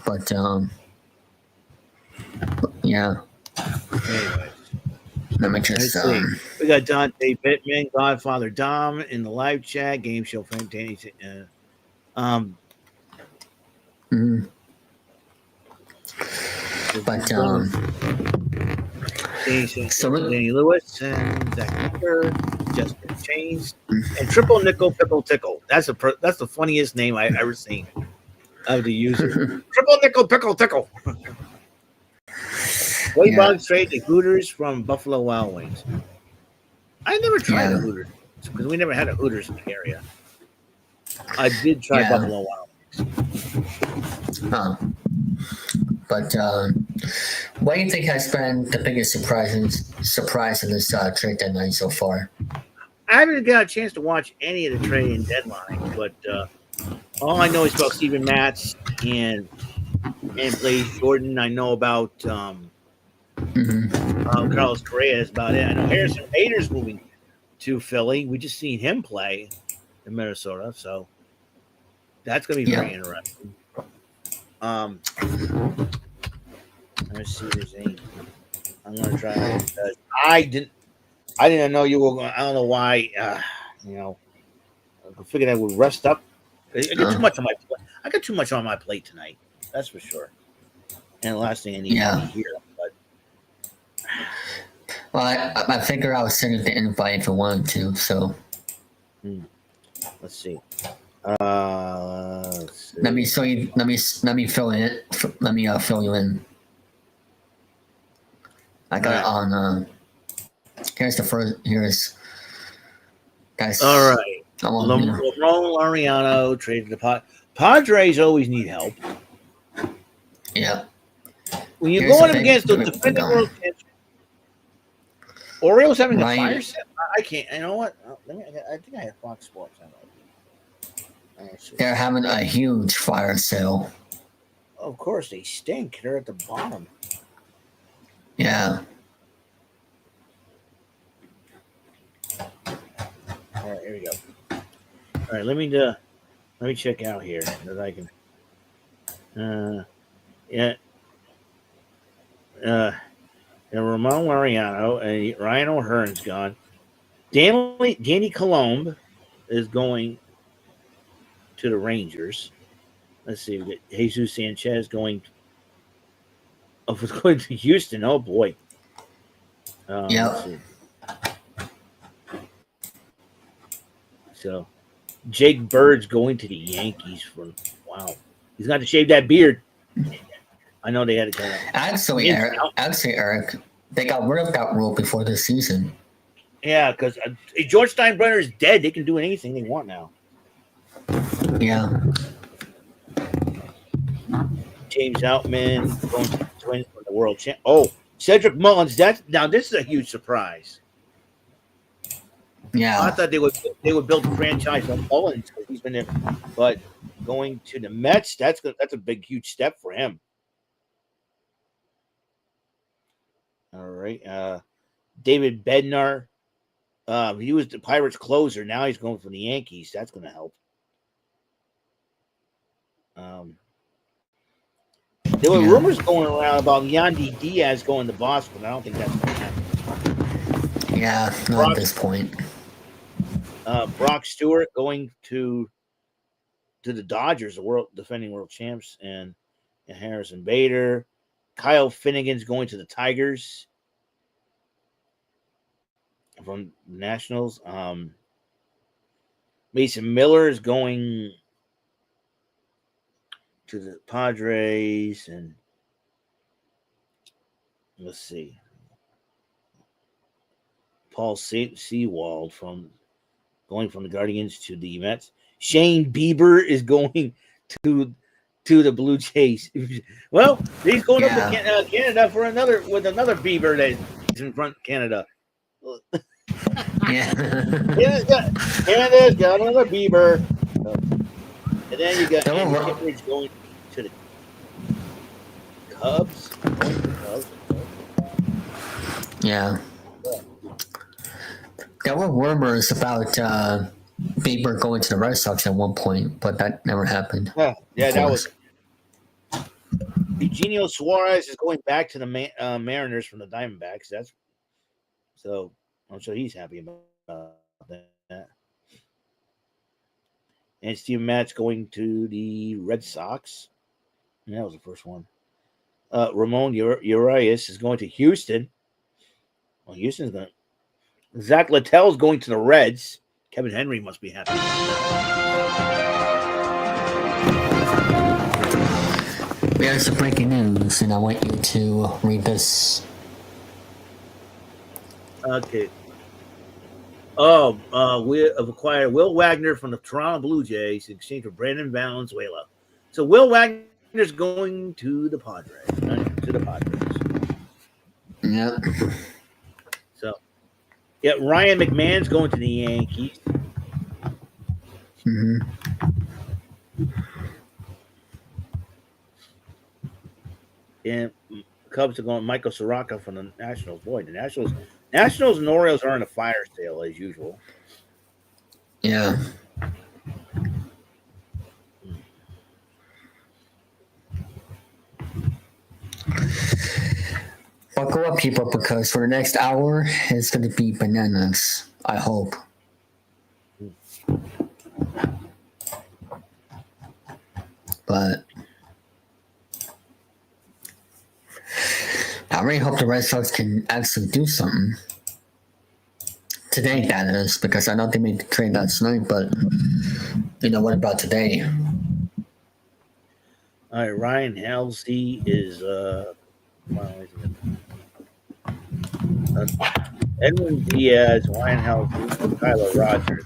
but yeah.
Anyway,
Let me just
we got Dante Pittman, Godfather Dom in the live chat, game show fan Danny.
But
Danny Lewis and Zach Cooper, Jessica Chains, and Triple Nickel Pickle Tickle. That's the funniest name I've ever seen of the user. Triple Nickel Pickle Tickle. Wade Boggs trade the Hooters from Buffalo Wild Wings. I never tried the Hooters because we never had a Hooters in the area. I did try Buffalo Wild Wings.
Huh. But what do you think has been the biggest surprise in this trade deadline so far?
I haven't got a chance to watch any of the trading deadline, but all I know is about Steven Matz and Blaze Jordan. I know about Carlos Correa is about it. I know Harrison Bader's moving to Philly. We just seen him play in Minnesota, so that's going to be very interesting. Let's see his name. I'm going to try. I didn't know you were going. I don't know why. I figured I would rest up. I got too much on my plate. I got too much on my plate tonight. That's for sure. And the last thing I need to hear.
Well, I figure I was sending the invite if I wanted to. So
let's see.
Let me show you. Let me fill it. Let me fill you in. I got it on. Here's the first. Here's guys.
All right. Ramon Laureano traded the Padres. Always need help.
Yeah.
When you're going against the defending world champions, Orioles having a fire sale. I can't. You know what? I think I have Fox Sports.
They're having a huge fire sale.
Of course, they stink. They're at the bottom.
Yeah.
All right, here we go. All right, let me check out here that I can. Yeah. And Ramon Laureano and Ryan O'Hearn's gone. Danny Colomb is going to the Rangers. Let's see. We got Jesus Sanchez going. Going to Houston. Oh boy.
Yeah.
Let's see. So, Jake Bird's going to the Yankees wow. He's got to shave that beard. I know they had to kind of.
Actually, Eric, they got rid of that rule before this season.
Yeah, because George Steinbrenner is dead. They can do anything they want now.
Yeah.
James Outman going to the Twins for the World Champ. Oh, Cedric Mullins. This is a huge surprise.
Yeah.
I thought they would build a franchise on Mullins because he's been there, but going to the Mets, that's a big, huge step for him. All right, David Bednar, he was the Pirates closer. Now he's going for the Yankees. That's going to help. There were rumors going around about Yandy Diaz going to Boston. I don't think that's going to happen.
Yeah, not at this point.
Brock Stewart going to the Dodgers, the defending world champs, and Harrison Bader. Kyle Finnegan's going to the Tigers from the Nationals. Mason Miller is going to the Padres, and let's see. Paul Sewald going from the Guardians to the Mets. Shane Bieber is going to the Blue Jays. Well, he's going up to Canada for another Bieber that's in front of Canada.
Yeah.
Canada's got another Bieber. And then you got Andy Kittredge going to the Cubs.
Yeah. There were rumors about Bieber going to the Red Sox at one point, but that never happened.
Yeah, that was. Eugenio Suarez is going back to the Mariners from the Diamondbacks. So I'm sure he's happy about that. And Steve Matt's going to the Red Sox. And that was the first one. Ramon Urias is going to Houston. Well, Houston's going to. Zach Littell's going to the Reds. Kevin Henry must be happy.
We have some breaking news, and I want you to read this.
Okay. We have acquired Will Wagner from the Toronto Blue Jays in exchange for Brandon Valenzuela. So Will Wagner's going to the Padres.
Yep.
So, yeah, Ryan McMahon's going to the Yankees.
Mm-hmm.
And Cubs are going Michael Soraka from the Nationals. Boy, the Nationals and Orioles are in a fire sale as usual.
Yeah. Buckle up, people, because for the next hour, it's going to be bananas. I hope. But I really hope the Red Sox can actually do something today. That is, because I know they made the trade last night, but what about today?
All right, Ryan Halsey is Edwin Diaz, Ryan Halsey, Tyler Rogers.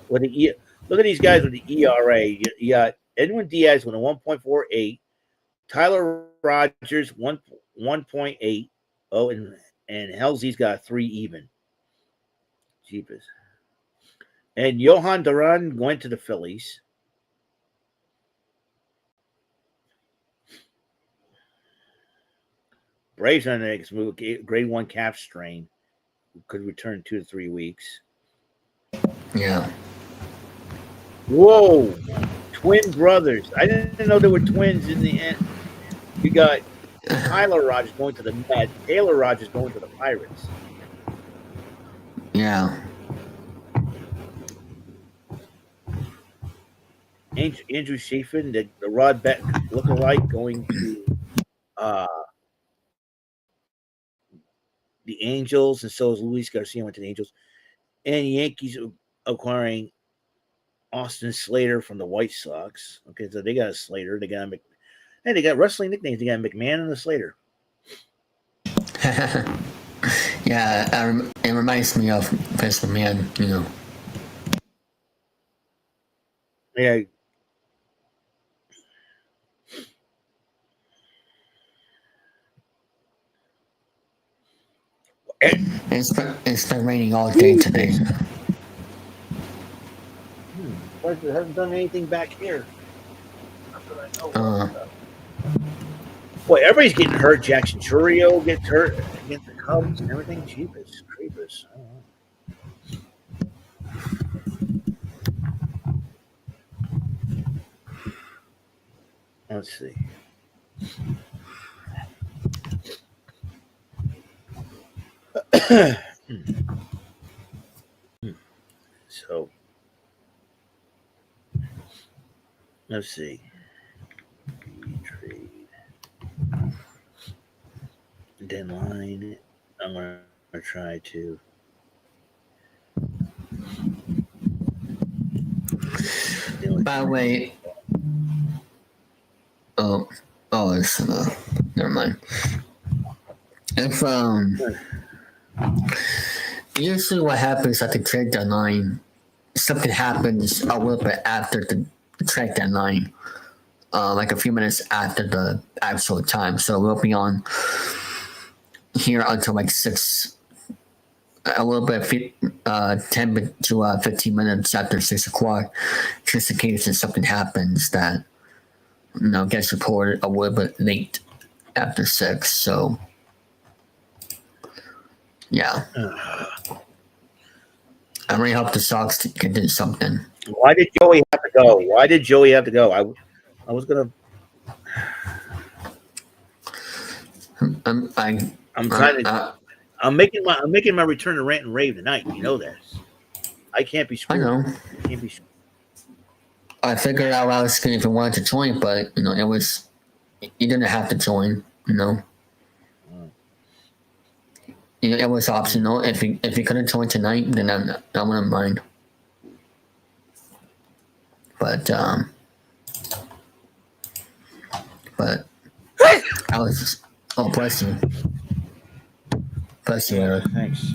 Look at these guys with the ERA. You got Edwin Diaz with a 1.48, Tyler Rogers 1.8. Oh, and Halsey's got 3 even. Jeepers. And Johan Duran went to the Phillies. Braves on the next move, grade 1 calf strain, could return 2 to 3 weeks.
Yeah.
Whoa, twin brothers! I didn't know there were twins in the You got Tyler Rogers going to the Mets, Taylor Rogers going to the Pirates.
Yeah.
Andrew Chafin, the Rod Beck lookalike, going to the Angels, and so is Luis Garcia went to the Angels. And Yankees acquiring Austin Slater from the White Sox. Okay, so they got a Slater. They got they got wrestling nicknames. They got McMahon and a Slater.
Yeah, it reminds me of Vince McMahon, you know.
Yeah.
It's been raining all day today.
It hasn't done anything back here. Boy, everybody's getting hurt. Jackson Churio gets hurt against the Cubs and everything. Jeepers creepers. Let's see. So, let's see. Trade. Deadline. I'm going to try to.
By the way, it's never mind. If usually what happens at the trade deadline, something happens a little bit after the trade deadline, like a few minutes after the actual time. So we'll be on here until like 6, a little bit, 10 to 15 minutes after 6 o'clock, just in case if something happens that, gets reported a little bit late after 6. So, yeah. I really hope the Sox can do something.
Why did Joey have to go? I was gonna. I'm making my return to Rant and Rave tonight. You know that. I can't be screwed.
I know.
I can't be screwed.
I figured out I was going if you wanted to join, but it was you didn't have to join. It was optional. If you couldn't join tonight, then I wouldn't mind. But I was just, bless you. Bless you, Eric.
Thanks.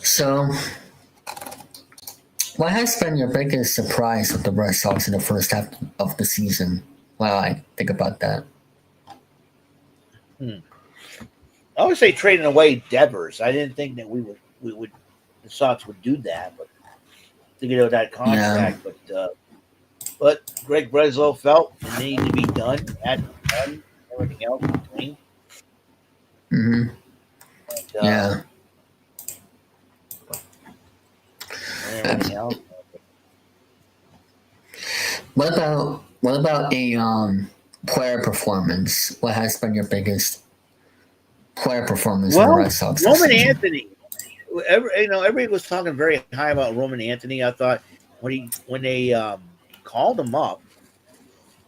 So, what has been your biggest surprise with the Red Sox in the first half of the season? While I think about that.
I would say trading away Devers. I didn't think that the Sox would do that, but to get out that contract. Yeah. But Greg Breslow felt it needed to be done. Had done everything else between.
Mm-hmm.
And,
yeah.
And everything else.
What about a player performance? What has been your biggest player performance in the Red Sox?
Roman Anthony. Everybody was talking very high about Roman Anthony. I thought when they called him up,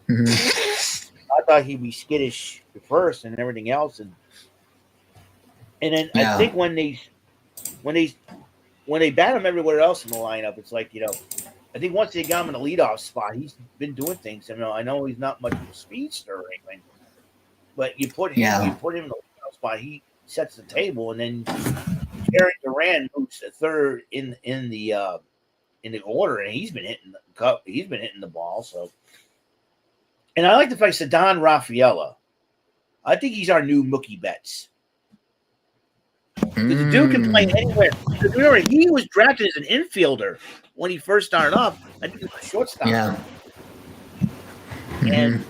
I thought he'd be skittish at first and everything else, and then I think when they bat him everywhere else in the lineup, it's like I think once they got him in the leadoff spot, he's been doing things. I know he's not much of a speedster or anything, but you put him in the leadoff spot, he sets the table, and then Karen Duran moves to third in the order, and he's been hitting the cup. He's been hitting the ball. So, and I like the fact that Don Rafaela. I think he's our new Mookie Betts. The dude can play anywhere. Remember, he was drafted as an infielder when he first started off. I think he was a shortstop.
Yeah.
And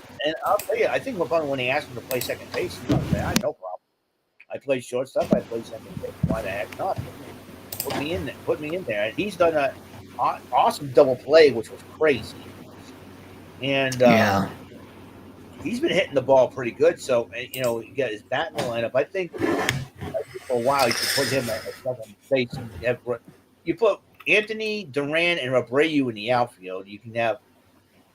I'll tell you, I think when they asked him to play second base, he said, "I no problem. I played shortstop. I played second base. Why the heck not? Put me in there. And he's done an awesome double play, which was crazy. and
Yeah.
he's been hitting the ball pretty good. So you know, you got his bat in the lineup. I think for a while you should put him at second base. And you put Anthony Duran and Abreu in the outfield. You can have,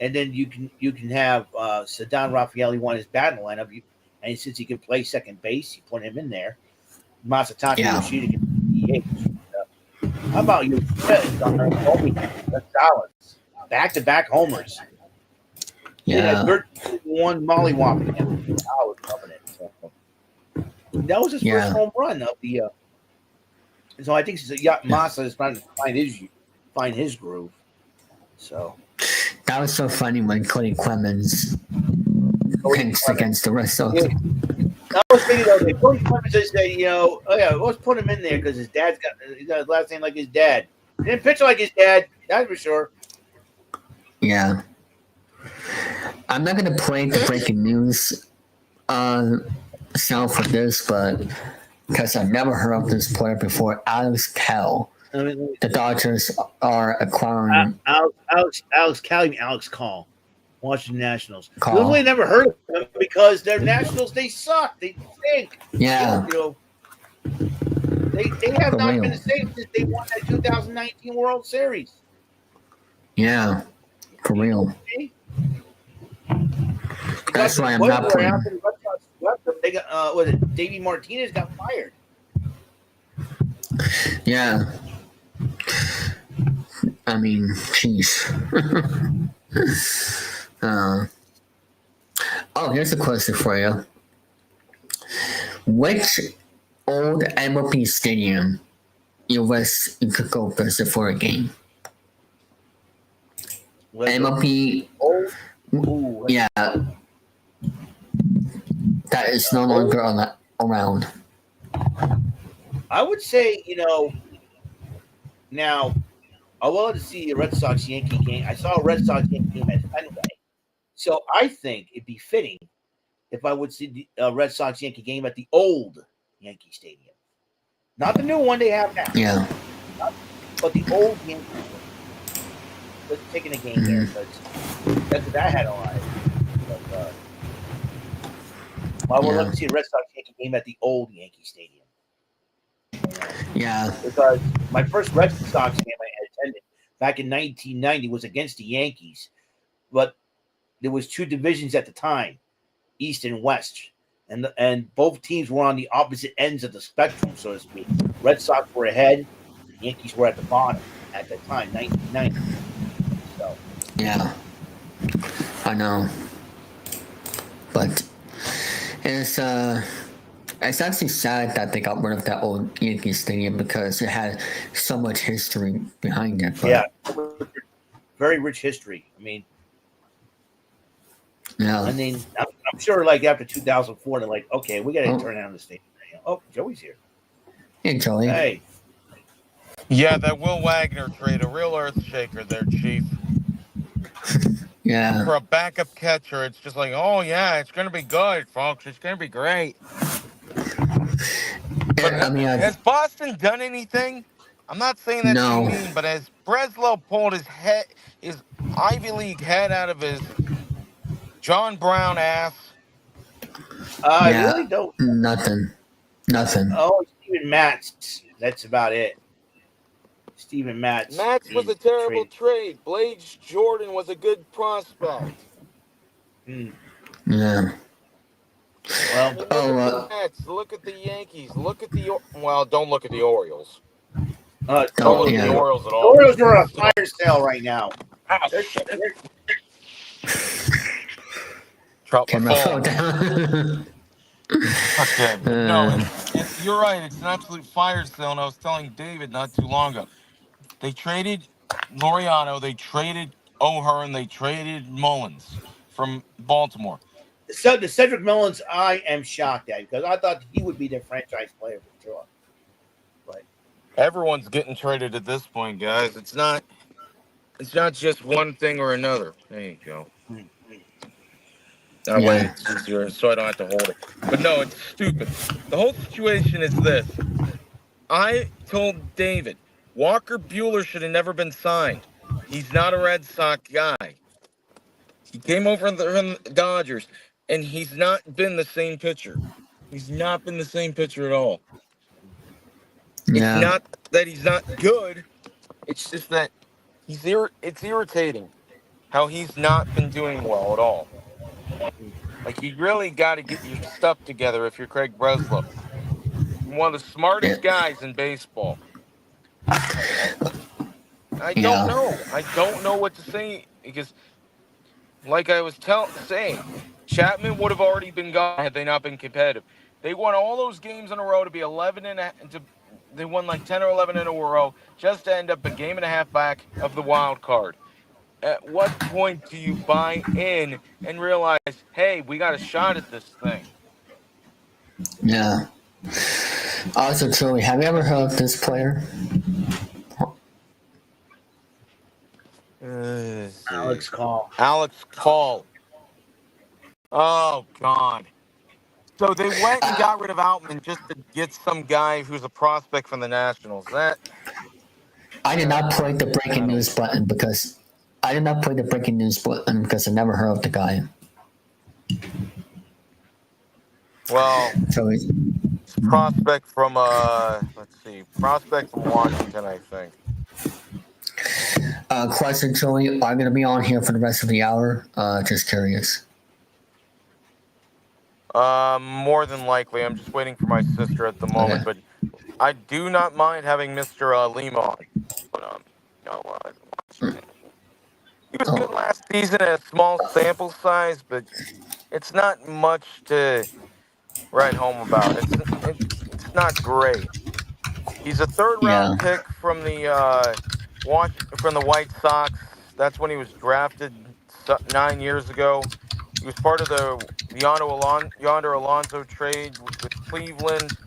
and then you can have Ceddanne Rafael want his bat in the lineup. And since he can play second base, you put him in there. Masataka Yoshida can DH. How about you? Gonzalez, back-to-back homers.
Yeah.
31 mollywopping him. I was loving it. So, that was his first home run of the. So I think Masa is trying to find his groove. So
That was so funny when Cody Clemens pinched against the rest of them.
I was thinking though, if Cody Clemens just said, oh yeah, let's put him in there because he's got his last name like his dad. He didn't pitch like his dad, that's for sure.
Yeah. I'm not gonna play the breaking news sound for this, but because I've never heard of this player before, Alex Kell. The Dodgers are acquiring
Alex Call, Washington Nationals. You really never heard of them because their Nationals, they suck. They stink.
Yeah.
They have not been the same since they won that 2019 World Series.
Yeah, for real. That's why I'm not playing.
They got, was it Davey Martinez got fired?
Yeah. I mean, jeez. Here's a question for you. Which old MLB stadium you wish you could go visit for a game? MLB. Yeah. That is no longer around.
I would say, now, I wanted to see a Red Sox Yankee game. I saw a Red Sox Yankee game at Fenway. So I think it'd be fitting if I would see the Red Sox Yankee game at the old Yankee Stadium. Not the new one they have now.
Yeah.
But the old Yankee Stadium. Let's taking a game there because that's what I had on it. But, I would love to see a Red Sox Yankee game at the old Yankee Stadium.
Yeah.
Because my first Red Sox game I attended back in 1990 was against the Yankees, but there was two divisions at the time, East and West, and both teams were on the opposite ends of the spectrum, so to speak. Red Sox were ahead, the Yankees were at the bottom at that time, 1990. So.
Yeah, I know, but it's actually sad that they got rid of that old Yankee Stadium because it had so much history behind it. But,
yeah, very rich history. I mean, I'm sure like after 2004, they're like, okay, we got to turn down the stadium. Oh, Joey's here.
Hey, Joey.
Hey.
Yeah, that Will Wagner trade, a real earth shaker there, Chief.
Yeah.
For a backup catcher, it's just like, oh, yeah, it's going to be good, folks. It's going to be great. But has Boston done anything? I'm not saying that to mean, but has Breslow pulled his Ivy League head out of his John Brown ass?
I really don't.
Nothing.
Oh, Steven Matz. That's about it. Steven Matz.
Matz was a terrible trade. Blades Jordan was a good prospect.
Yeah.
Well, look at the Yankees. Look at don't look at the Orioles.
Don't
look at the Orioles at all.
The Orioles are on a fire sale right now.
Drop my phone. Okay. No, you're right. It's an absolute fire sale, and I was telling David not too long ago. They traded Laureano, they traded O'Hearn, they traded Mullins from Baltimore.
So the Cedric Mullins, I am shocked at because I thought he would be their franchise player for sure. But
everyone's getting traded at this point, guys. It's not just one thing or another. There you go. That way it's easier, so I don't have to hold it. But no, it's stupid. The whole situation is this. I told David, Walker Buehler should have never been signed. He's not a Red Sox guy. He came over from the Dodgers, and he's not been the same pitcher. He's not been the same pitcher at all. It's
Yeah.
not that he's not good. It's just that it's irritating how he's not been doing well at all. Like, you really got to get your stuff together if you're Craig Breslow. You're one of the smartest guys in baseball. I don't know. I don't know what to say because, like I was saying, Chapman would have already been gone had they not been competitive. They won all those games in a row to be 11 they won like 10 or 11 in a row just to end up a game and a half back of the wild card. At what point do you buy in and realize, hey, we got a shot at this thing?
Yeah. Also, Joey, have you ever heard of this player?
Alex Call.
Alex Call. Oh, God. So they went and got rid of Outman just to get some guy who's a prospect from the Nationals.
I did not play the breaking news button because I never heard of the guy.
Well,
So
prospect from prospect from Washington, I think.
Question, Joey, are you going to be on here for the rest of the hour? Just curious.
More than likely. I'm just waiting for my sister at the moment, but I do not mind having Mr. Lima on. But, he was good last season at a small sample size, but it's not much to write home about. It's not great. He's a third-round pick from the White Sox. That's when he was drafted 9 years ago. He was part of the Yonder Alonso trade with Cleveland,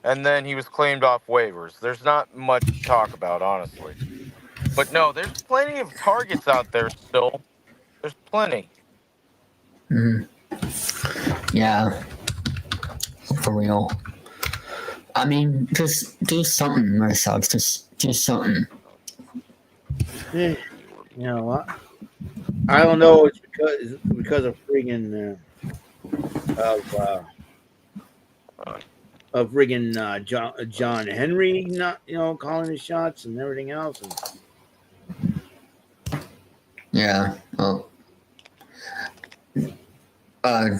and then he was claimed off waivers. There's not much to talk about, honestly. But no, there's plenty of targets out there still. There's plenty.
Yeah. For real. I mean, just do something, Red Sox. Just do something.
You know what? I don't know. It's because of friggin' of friggin' John Henry not calling his shots and everything else.
Yeah. Oh.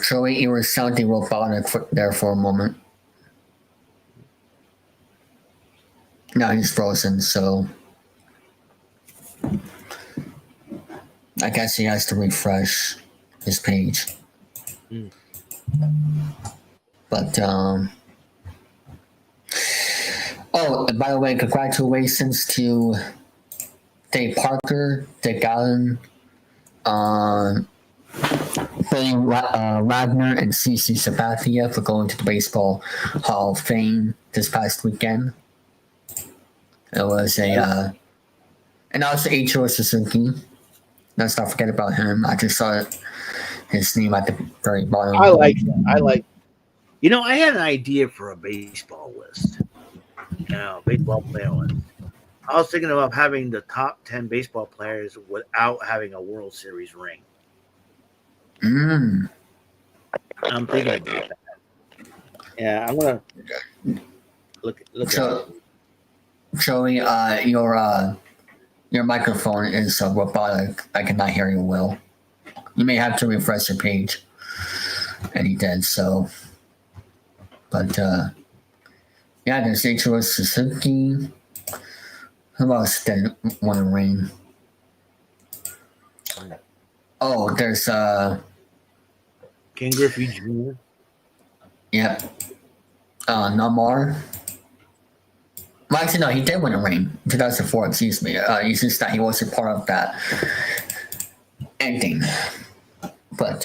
Joey, you were sounding robotic there for a moment. Now he's frozen, so I guess he has to refresh his page. But oh, and by the way, congratulations to Dave Parker, Dick Allen, Billy Wagner, and CC Sabathia for going to the Baseball Hall of Fame this past weekend. It was and also Ichiro Suzuki. Let's not forget about him. I just saw his name at the very bottom.
I like that. I had an idea for a baseball list. Baseball player list. I was thinking about having the top 10 baseball players without having a World Series ring. I'm thinking about that. Yeah, I'm gonna look at it.
Joey, your microphone is robotic. I cannot hear you well. You may have to refresh your page. And he did, so. But, yeah, there's Ichiro Suzuki. Who else did want to ring? Oh, there's,
Ken Griffey Jr.
Yeah. Namor. Well, actually, no, he did win a ring in 2004, excuse me. It's just that he wasn't part of that ending. But,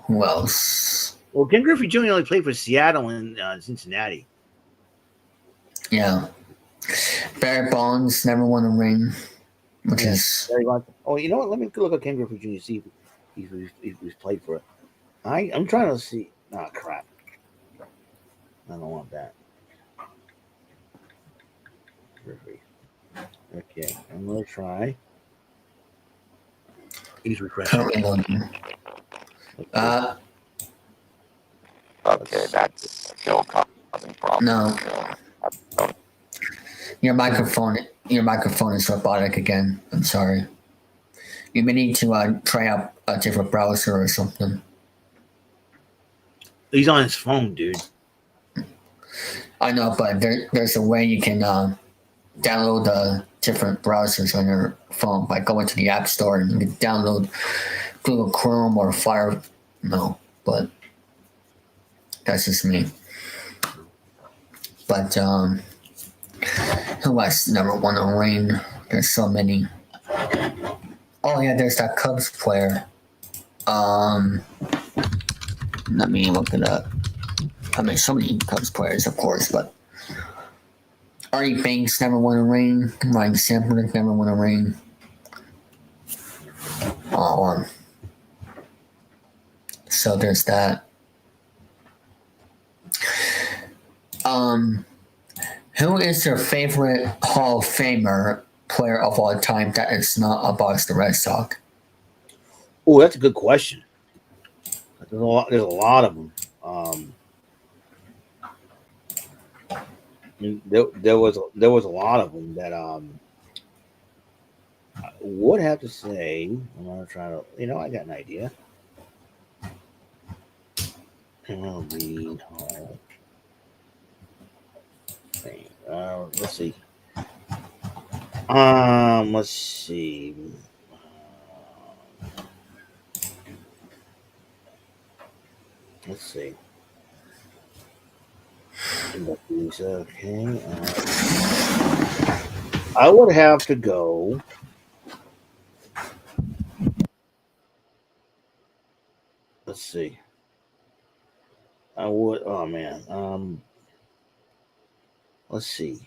who else?
Well, Ken Griffey Jr. only played for Seattle and Cincinnati.
Yeah. Barry Bonds never won a ring, which is...
Oh, you know what? Let me look at Ken Griffey Jr. see if he's played for it. I'm trying to see. Oh, crap. I don't want that. Griffey. Okay, I'm going to try. He's refreshing.
Currently loading.
Okay, that's still causing problems.
No. Your microphone is robotic again. I'm sorry. You may need to try out a different browser or something.
He's on his phone, dude.
I know, but there's a way you can download different browsers on your phone by going to the App Store and you can download Google Chrome or Fire. No, but that's just me. But who else never won a ring? There's so many. Oh yeah, there's that Cubs player. Let me look it up. I mean, so many Cubs players, of course, but Artie Banks never won a ring. Ryan Sampler never won a ring. So there's that. Who is your favorite Hall of Famer player of all time that is not a Boston Red Sox?
Oh, that's a good question. There's a lot of them. There was a lot of them that I would have to say. I'm gonna try to. I got an idea. MLB Hall. Let's see. Let's see. Let's see. Okay. I would have to go. Let's see. I would. Oh man. Let's see.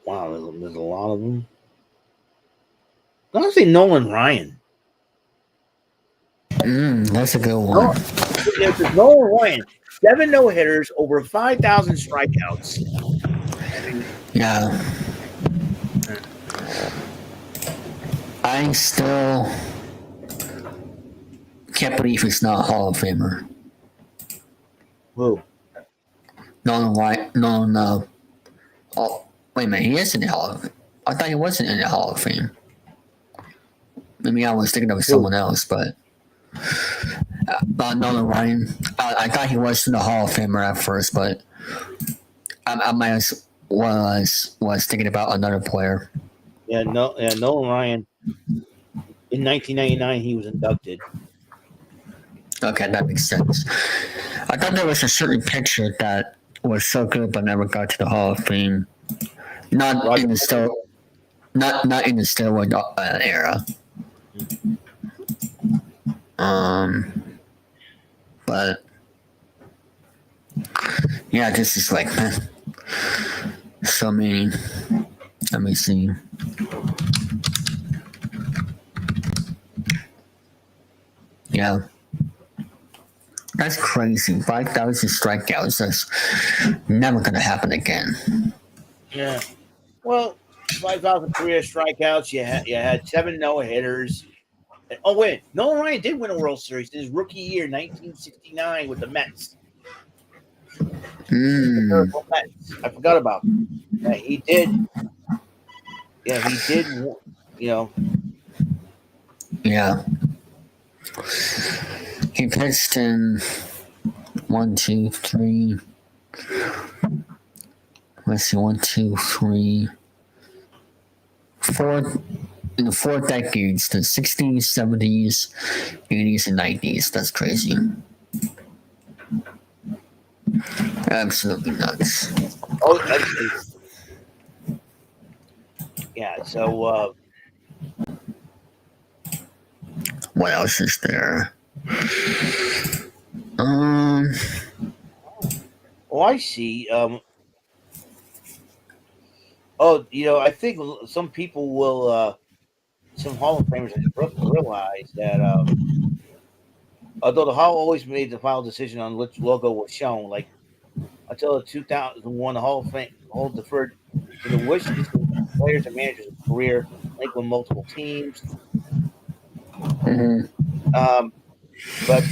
Wow, there's a lot of them. I'm gonna say Nolan Ryan.
That's a good one.
Nolan Ryan, 7 no-hitters, over 5,000 strikeouts.
Yeah. I still can't believe he's not a Hall of Famer.
Who?
Nolan White. No. Oh, wait a minute. He is in the Hall of Fame. I thought he wasn't in the Hall of Fame. Maybe I was thinking of someone else, but Nolan Ryan. I thought he was in the Hall of Famer at first, but I might as was thinking about another player.
Nolan Ryan. In 1999, he was inducted.
Okay, that makes sense. I thought there was a certain pitcher that was so good but never got to the Hall of Fame. Not in the steroid era. But yeah, this is like so many. Let me see. Yeah. That's crazy. 5,000 strikeouts. That's never going to happen again.
Yeah. Well, 5,000 career strikeouts. You had 7 no-hitters. Oh, wait. Nolan Ryan did win a World Series in his rookie year, 1969, with the Mets. I forgot about him. Yeah, he did. Yeah, he did.
Yeah. He pitched in 1, 2, 3. Let's see, 1, 2, 3, 4. In the 4 decades, the 60s, 70s, 80s, and 90s. That's crazy. Absolutely nuts.
Oh, that's yeah. So,
what else is there?
Oh, I see. I think some people will. Some Hall of Famers realize that although the Hall always made the final decision on which logo was shown, like until the 2001, the Hall of Fame deferred to the wishes of players and managers of career linked with multiple teams.
Mm-hmm.
But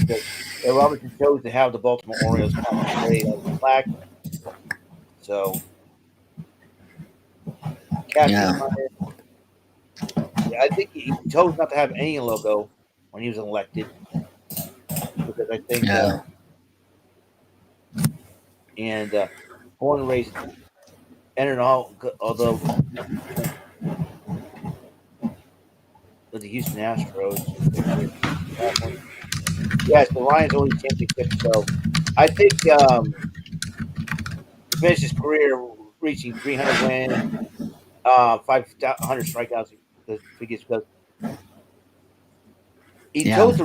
Robinson chose to have the Baltimore Orioles play as a flag. So,
Yeah.
I think he chose not to have any logo when he was elected because I think
Yeah.
born and raised entered all, although with the Houston Astros. Yes, the Lions only championship. So I think he finished his career reaching 300 wins, 500 strikeouts. Because he chose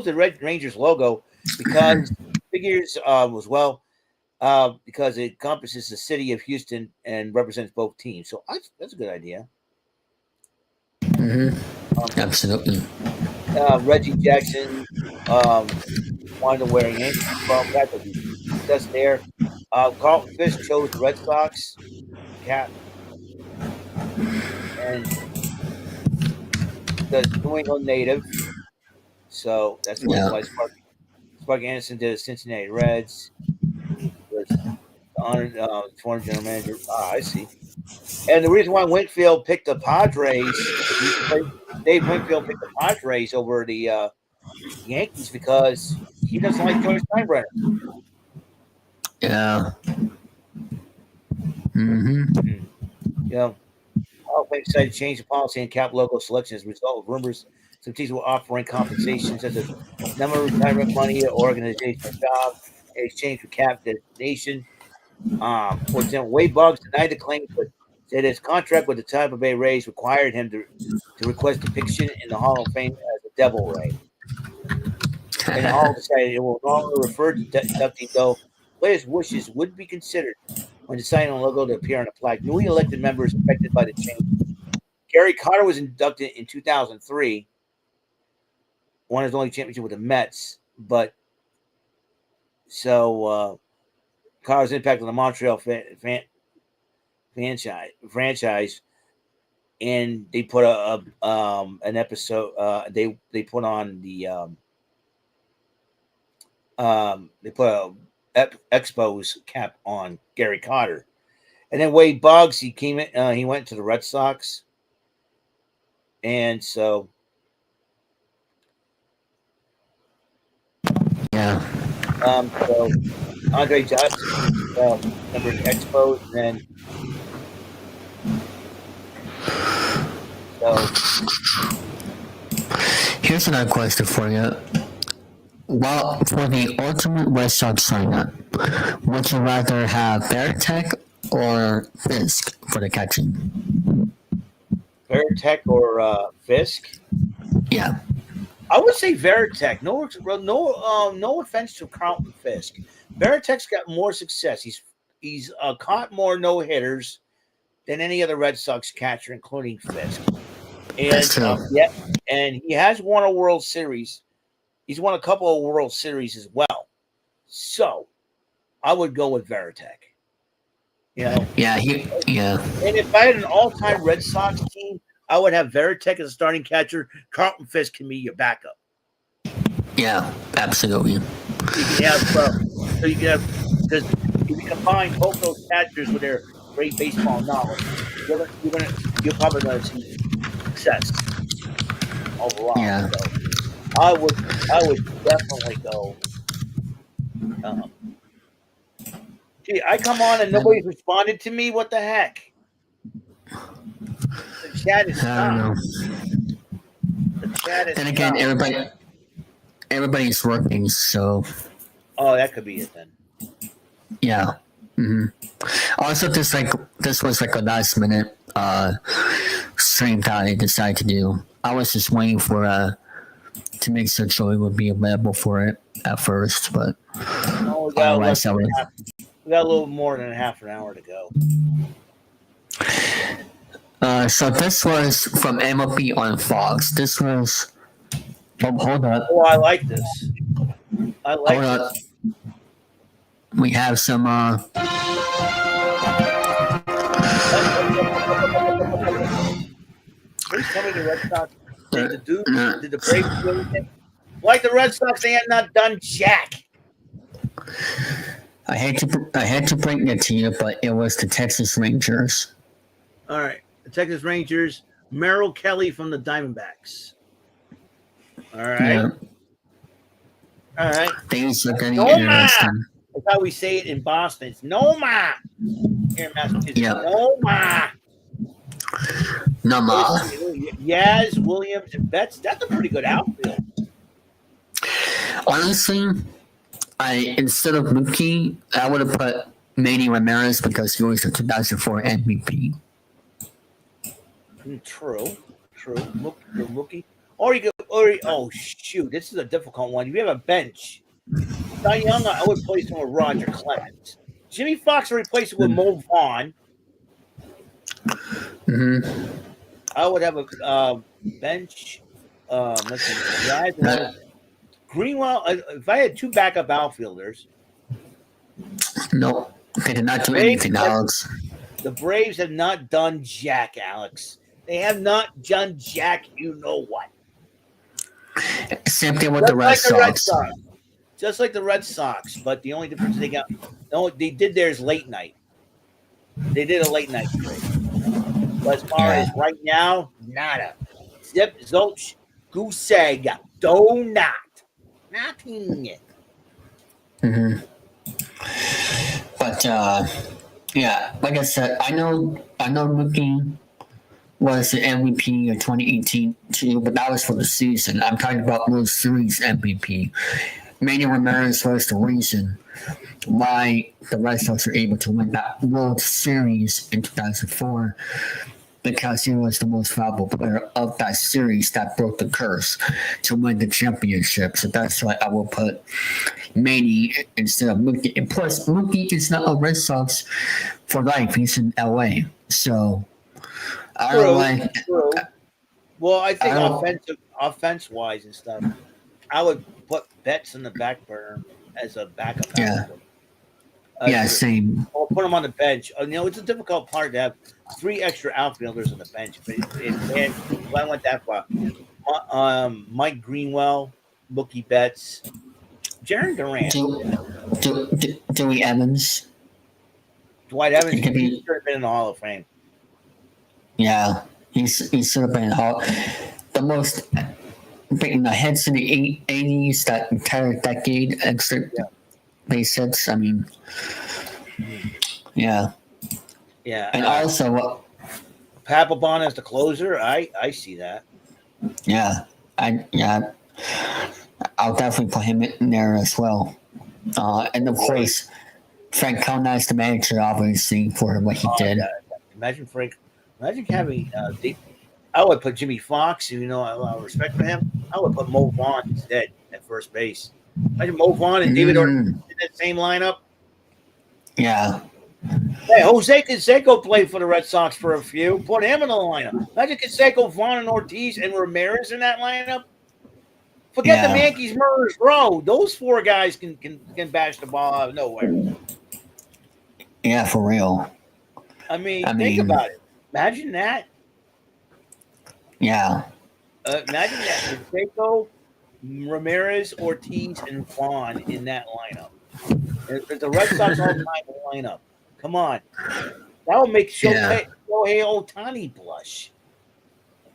the Red Rangers logo because figures was because it encompasses the city of Houston and represents both teams. So that's a good idea.
Mm-hmm. Absolutely.
Reggie Jackson wanted to wear a Yankee that would be just there. Carlton Fisk chose the Red Sox cap, and the New England native. So that's why Sparky Anderson did the Cincinnati Reds. Was the honored former general manager. I see. And the reason why Winfield picked the Padres, Dave Winfield picked the Padres over the Yankees because he doesn't like George Steinbrenner.
Yeah. Mm-hmm.
Hall of Fame decided to change the policy and cap logo selection as a result of rumors some teams were offering compensation such as number of retirement money or organizational job in exchange for cap designation. For example, Wade Boggs denied the claims, but said his contract with the Tampa Bay Rays required him to request depiction in the Hall of Fame as a Devil Ray. And the Hall decided it will no longer refer to inducting, though players' wishes would be considered when deciding on a logo to appear on a plaque. Newly elected members affected by the change. Gary Carter was inducted in 2003, won his only championship with the Mets, but so Carter's impact on the Montreal franchise, and they put an episode. They put on the they put a Expos cap on Gary Carter, and then Wade Boggs he came in. He went to the Red Sox, and so
yeah.
So Andre Johnson number Expos, and then so
Here's another question for you. Well, for the ultimate Red Sox lineup, would you rather have Veritek or Fisk for the catching?
Veritek or Fisk?
Yeah.
I would say Veritek. No offense to Carlton Fisk. Veritek's got more success. He's caught more no hitters than any other Red Sox catcher, including Fisk. And and he has won a World Series. He's won a couple of World Series as well. So I would go with Veritek.
Yeah.
And if I had an all-time Red Sox team, I would have Veritek as a starting catcher. Carlton Fisk can be your backup.
Yeah, absolutely.
You can have because if you combine both those catchers with their great baseball knowledge, you're probably going to see success overall.
Yeah.
So I would definitely go. Gee, I come on and nobody's responded to me. What the heck? The chat is
I don't know.
The chat is.
Then again, everybody's working, so.
Oh, that could be it then.
Yeah. Mm-hmm. Also, this was like a last minute stream that I decided to do. I was just waiting for to make sure Joey would be available for it at first, but
we got a little more than half an hour to go.
So this was from MLB on Fox. This was. Oh, hold on.
Oh, I like this. Hold on.
We have some.
Tell me the Red Sox. Did the Braves do anything? Like the Red Sox, they had not done jack.
I had to bring it to you, but it was the Texas Rangers.
All right, the Texas Rangers, Merrill Kelly from the Diamondbacks. All right,
Yeah,
all right.
things are getting
Noma!
interesting.
That's how we say it in Boston. It's Noma. Here in Massachusetts,
Yeah.
Noma.
No more.
Yaz, Williams, and Betts. That's a pretty good outfield.
Honestly, instead of Mookie, I would have put Manny Ramirez because he was the 2004 MVP.
True. The rookie. Oh shoot, this is a difficult one. If you have a bench, Cy Young, I would replace him with Roger Clemens. Jimmy Fox, I replace him with Mo Vaughn.
Mm-hmm.
I would have a bench. Let's see, guys. Greenwell. If I had two backup outfielders,
No, they did not do
Braves
anything,
have-
Alex.
the Braves have not done jack, Alex. They have not done jack. You know what?
Same thing with the Red Sox.
Just like the Red Sox, but the only difference they did theirs late night. They did a late night trade. But as far as right now, nada. Zip, zilch, goose egg, donut. Nothing.
Mm-hmm. But yeah, like I said, I know Mookie was the MVP of 2018 too, but that was for the season. I'm talking about World Series MVP. Manny Ramirez was the reason why the Red Sox were able to win that World Series in 2004, because he was the most valuable player of that series that broke the curse to win the championship. So that's why I will put Manny instead of Mookie. And plus, Mookie is not a Red Sox for life. He's in LA. So I don't like.
True. Well, I think offense-wise and stuff, I would put Betts in the back burner as a backup.
Yeah.
outfielder.
Same.
Or put him on the bench. It's a difficult part to have 3 extra outfielders on the bench. But if I went that far, Mike Greenwell, Mookie Betts, Jaron Durant,
Dewey Evans.
Dwight Evans,
He could be-
should have been in the Hall of Fame.
Yeah, he should have been the most in the heads in the 80s, that entire decade, extra base hits. I mean, yeah.
Yeah.
And also,
Papelbon as the closer, I see that.
I'll definitely put him in there as well. And of course, Frank Conrad as the manager, obviously, for what he did.
Imagine having I would put Jimmy Fox, I have respect for him. I would put Mo Vaughn instead at first base. Imagine Mo Vaughn and David Ortiz in that same lineup.
Yeah.
Hey, Jose Canseco played for the Red Sox for a few. Put him in the lineup. Imagine Canseco, Vaughn, and Ortiz and Ramirez in that lineup. Forget the Yankees, Murderers Row. Those 4 guys can bash the ball out of nowhere.
Yeah, for real.
I mean, think about it. Imagine that.
Yeah.
Imagine that. Canseco, Ramirez, Ortiz, and Vaughn in that lineup. If the Red Sox all-time lineup. Come on. That would make Shohei Ohtani blush.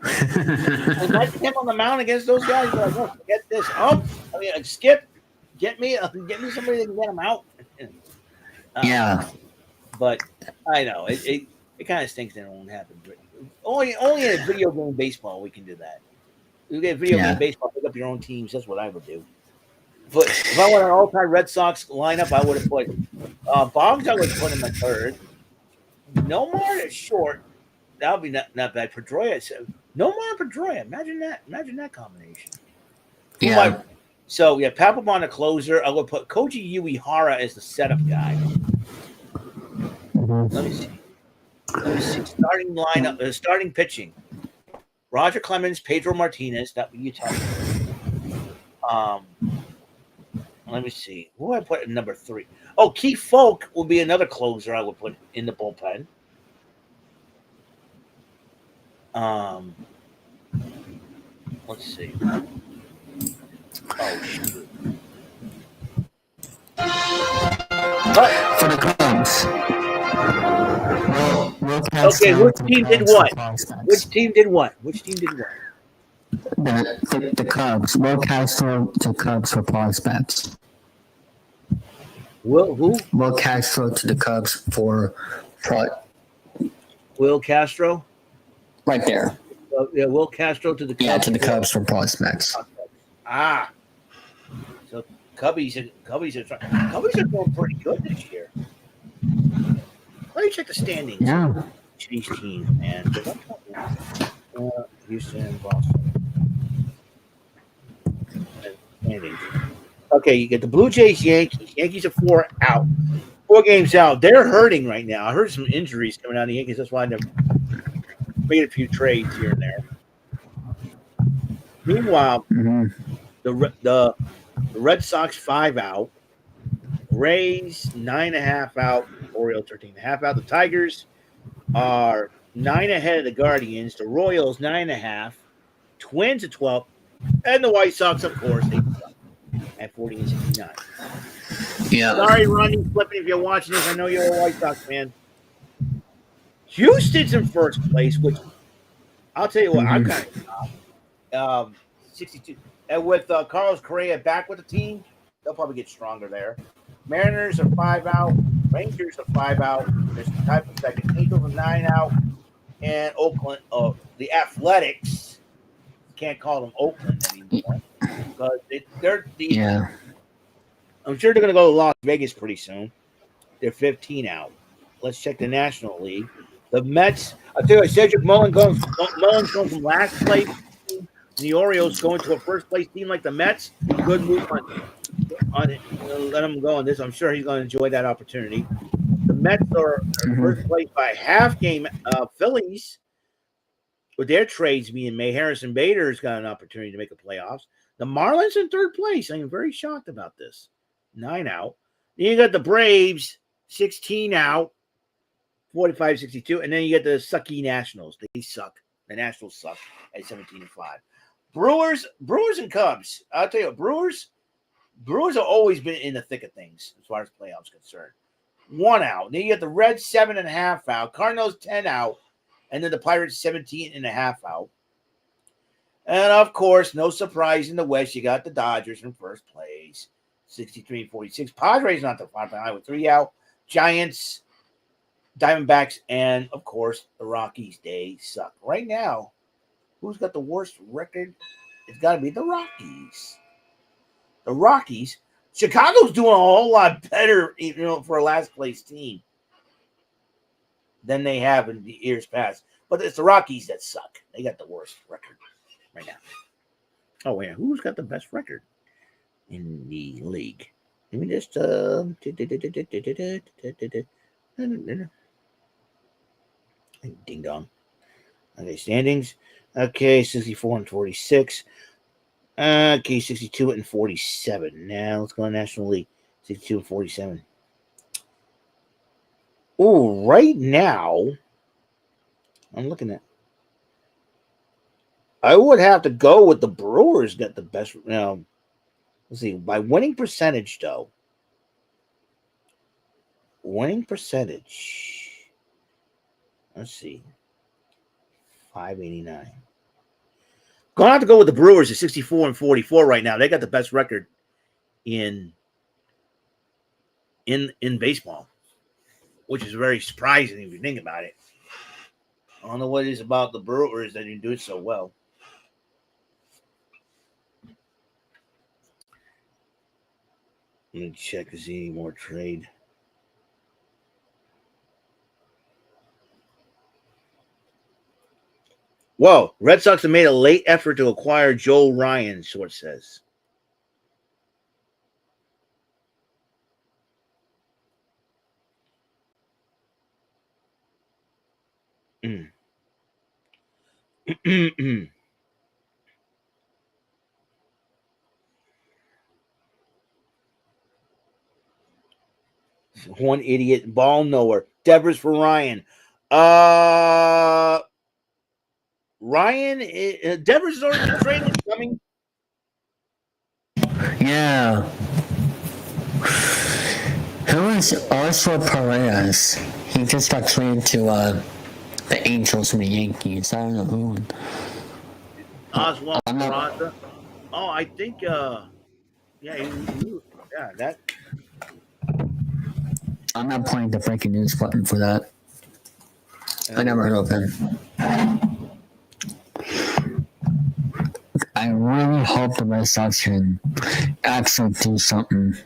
Imagine him on the mound against those guys. Like, oh, forget this. Skip. Get me somebody that can get him out.
Yeah.
But I know it kind of stinks that it won't happen. Only in a video game baseball we can do that. You get video game baseball, pick up your own teams. That's what I would do. But if I want an all-time Red Sox lineup, I would have put Boggs. I would put him at third. No more at short. That would be not bad. Pedroia. No more Pedroia. Imagine that. Imagine that combination.
Yeah.
So Papelbon a closer. I would put Koji Uehara as the setup guy. Let me see. Starting lineup. Starting pitching. Roger Clemens, Pedro Martinez. That you tell me. Let me see. Who I put at number 3? Oh, Keith Folk will be another closer I would put in the bullpen. Let's see. Oh, shoot.
For the Cubs. Will
Okay,
Castro
which
to the
team did
Cubs for
what?
prospects.
Which team did what? Which team did what?
The Cubs. Will Castro to Cubs for prospects.
Who?
Will Castro to the Cubs for
Will Castro?
right there.
Yeah, Will Castro to the Cubs.
Yeah, to the Cubs for prospects.
Ah. So Cubbies are doing pretty good this year. Let me check the standings.
Yeah.
These teams, man. Houston, Boston. Standings. Okay, you get the Blue Jays, Yankees. Yankees are 4 out. 4 games out. They're hurting right now. I heard some injuries coming out of the Yankees. That's why they've made a few trades here and there. Meanwhile, the Red Sox 5 out. Rays 9.5 out. Orioles 13.5 out. The Tigers are 9 ahead of the Guardians. The Royals 9.5. Twins at 12. And the White Sox, of course, at 40 and 69.
Yeah.
Sorry, Ronnie Flippin, if you're watching this. I know you're a White Sox fan. Houston's in first place, which I'll tell you what, I'm kind of 62. And with Carlos Correa back with the team, they'll probably get stronger there. Mariners are 5 out. Rangers are 5 out. There's a type of second. Angels are 9 out. And Oakland, the Athletics, can't call them Oakland anymore. Because they're the.
Yeah.
I'm sure they're going to go to Las Vegas pretty soon. They're 15 out. Let's check the National League. The Mets. I'll tell you what, Cedric Mullins going from last place. The Orioles going to a first place team like the Mets. Good move on it. Let him go on this. I'm sure he's going to enjoy that opportunity. The Mets are in first place by half game. Phillies, with their trades being made, Harrison Bader's got an opportunity to make the playoffs. The Marlins in third place. I'm very shocked about this. 9 out. Then you got the Braves, 16 out, 45-62. And then you get the sucky Nationals. They suck. The Nationals suck at 17-5. Brewers and Cubs. I'll tell you what, Brewers have always been in the thick of things as far as playoffs concerned. 1 out. Then you get the Reds 7.5 out. Cardinals 10 out. And then the Pirates 17.5 out. And of course, no surprise in the West, you got the Dodgers in first place, 63-46. Padres not the far behind with 3 out. Giants, Diamondbacks, and of course the Rockies. They suck right now. Who's got the worst record? It's got to be the Rockies. The Rockies. Chicago's doing a whole lot better, for a last place team than they have in the years past. But it's the Rockies that suck. They got the worst record right now. Oh, yeah. Who's got the best record in the league? Let me just ding dong. Okay, standings. Okay, 64-46. Okay, 62-47. Now let's go to National League. 62-47. Oh, right now, I'm looking at. I would have to go with the Brewers get the best. Let's see. By winning percentage, though. Winning percentage. Let's see. 589. Gonna have to go with the Brewers at 64-44 right now. They got the best record in baseball, which is very surprising if you think about it. I don't know what it is about the Brewers that you do it so well. Let me check to see any more trade. Whoa, Red Sox have made a late effort to acquire Joe Ryan, so it says. One idiot ball knower. Devers for Ryan. Ryan, Devers already been traded. Coming.
Yeah. Who is Oswald Perez? He just got traded to the Angels and the Yankees. I don't know who.
Oswald
I'm not-
Peraza. Oh, I think. Yeah, that.
I'm not playing the breaking news button for that. I never heard of him. I really hope the Red Sox can actually do something.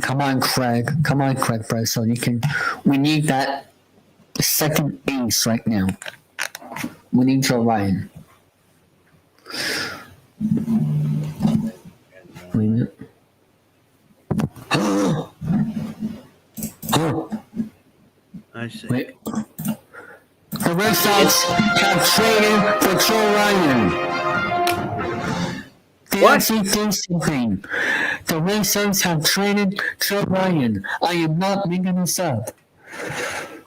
Come on, Craig Breslow. We need that second ace right now. We need Joe Ryan. Wait a minute.
I see.
Wait. The Red Sox have traded for Joe Ryan. They actually did something. The Red Sox have traded Joe Ryan. I am not making this up.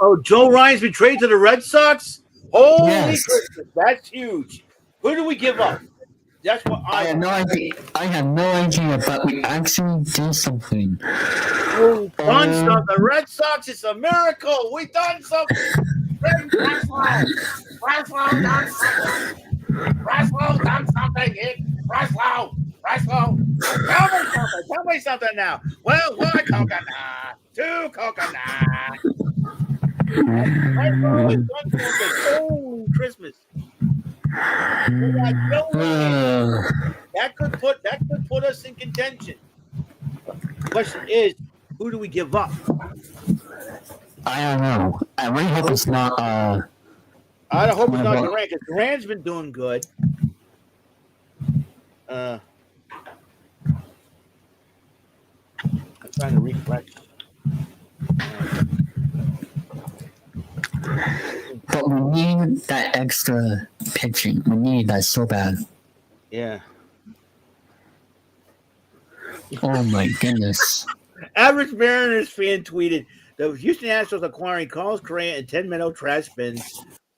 Oh, Joe Ryan's been traded to the Red Sox? Holy
Yes.
Christmas, that's huge. Who do we give up? That's what
I have no idea. But we actually did something.
We've done something. The Red Sox, it's a miracle. We done something. Breslow done something. Breslow done something. Breslow. Tell me something now. Well, 1 coconut, 2 coconut. Breslow has done something. Holy Christmas. That could put us in contention. The question is, who do we give up?
I don't know. I really hope it's not.
I hope it's not Duran, because Duran's been doing good. I'm trying to refresh.
But we need that extra pitching. We need that so bad.
Yeah.
Oh my goodness.
Average Mariners fan tweeted the Houston Astros acquiring Carlos Correa and 10 Minnow trash bins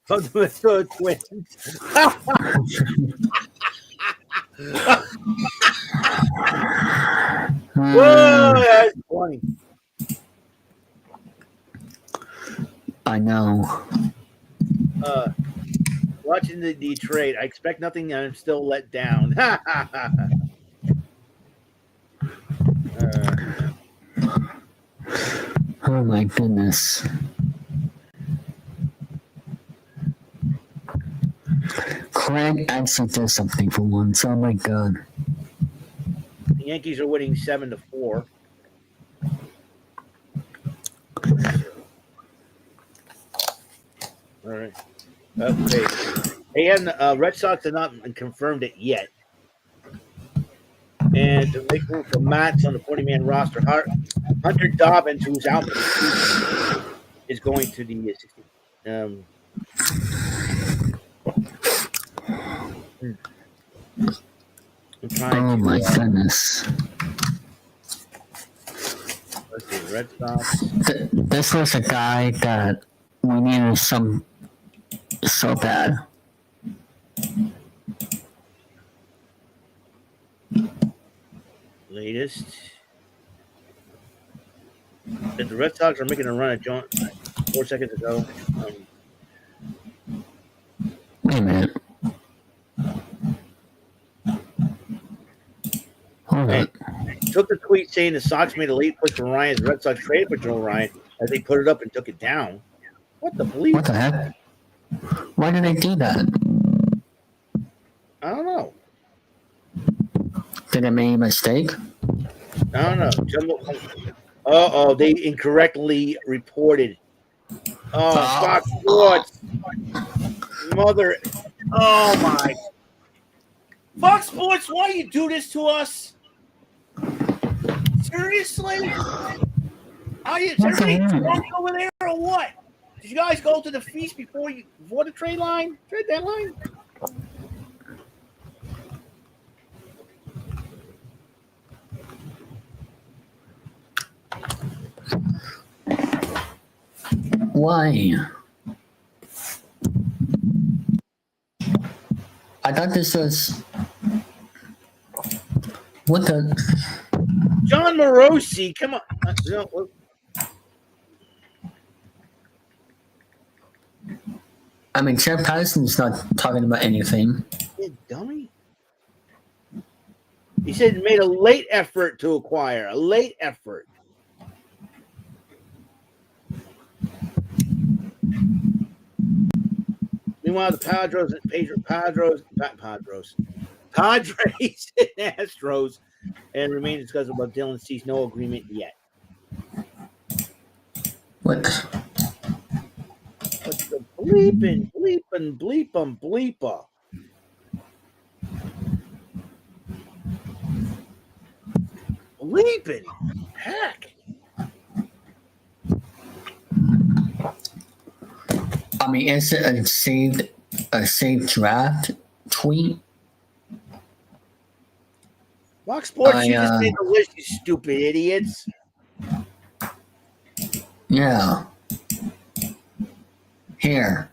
from the Minnesota Twins. Whoa, that's funny.
I know.
Watching the trade, I expect nothing. I'm still let down.
Oh my goodness. Craig actually did something for once. Oh my god.
The Yankees are winning 7-4. All right. Okay. And Red Sox have not confirmed it yet. And to make room for Matt's on the 40-man roster, Hunter Dobbins, who's out for the season, is going to the 60.
Oh my goodness.
Let's see, Red Sox.
This was a guy that we needed so bad.
Latest. That the Red Sox are making a run at John 4 seconds ago.
Wait a minute. Hold on.
Took the tweet saying the Sox made a late push for Ryan. The Red Sox traded for Joe Ryan as they put it up and took it down. What the bleep?
What the heck? Why did they do that?
I don't know.
Did I make a mistake?
I don't know. They incorrectly reported. Fox Sports. Mother. Oh, my. Fox Sports, why do you do this to us? Seriously? Are you everybody drunk over there or what? Did you guys go to the feast before the trade deadline?
why. I thought this was. What the?
John Morosi, come on.
I mean, Jeff Patterson's not talking about anything.
You dummy. He said made a late effort to acquire. A late effort. Meanwhile, the Padres and Astros and remain discussing about Dylan sees no agreement yet.
What?
What's the bleeping, bleeper? Bleeping. Heck.
I mean, is it a saved draft tweet?
Fox Sports, you just made the list, you stupid idiots.
Yeah. Here.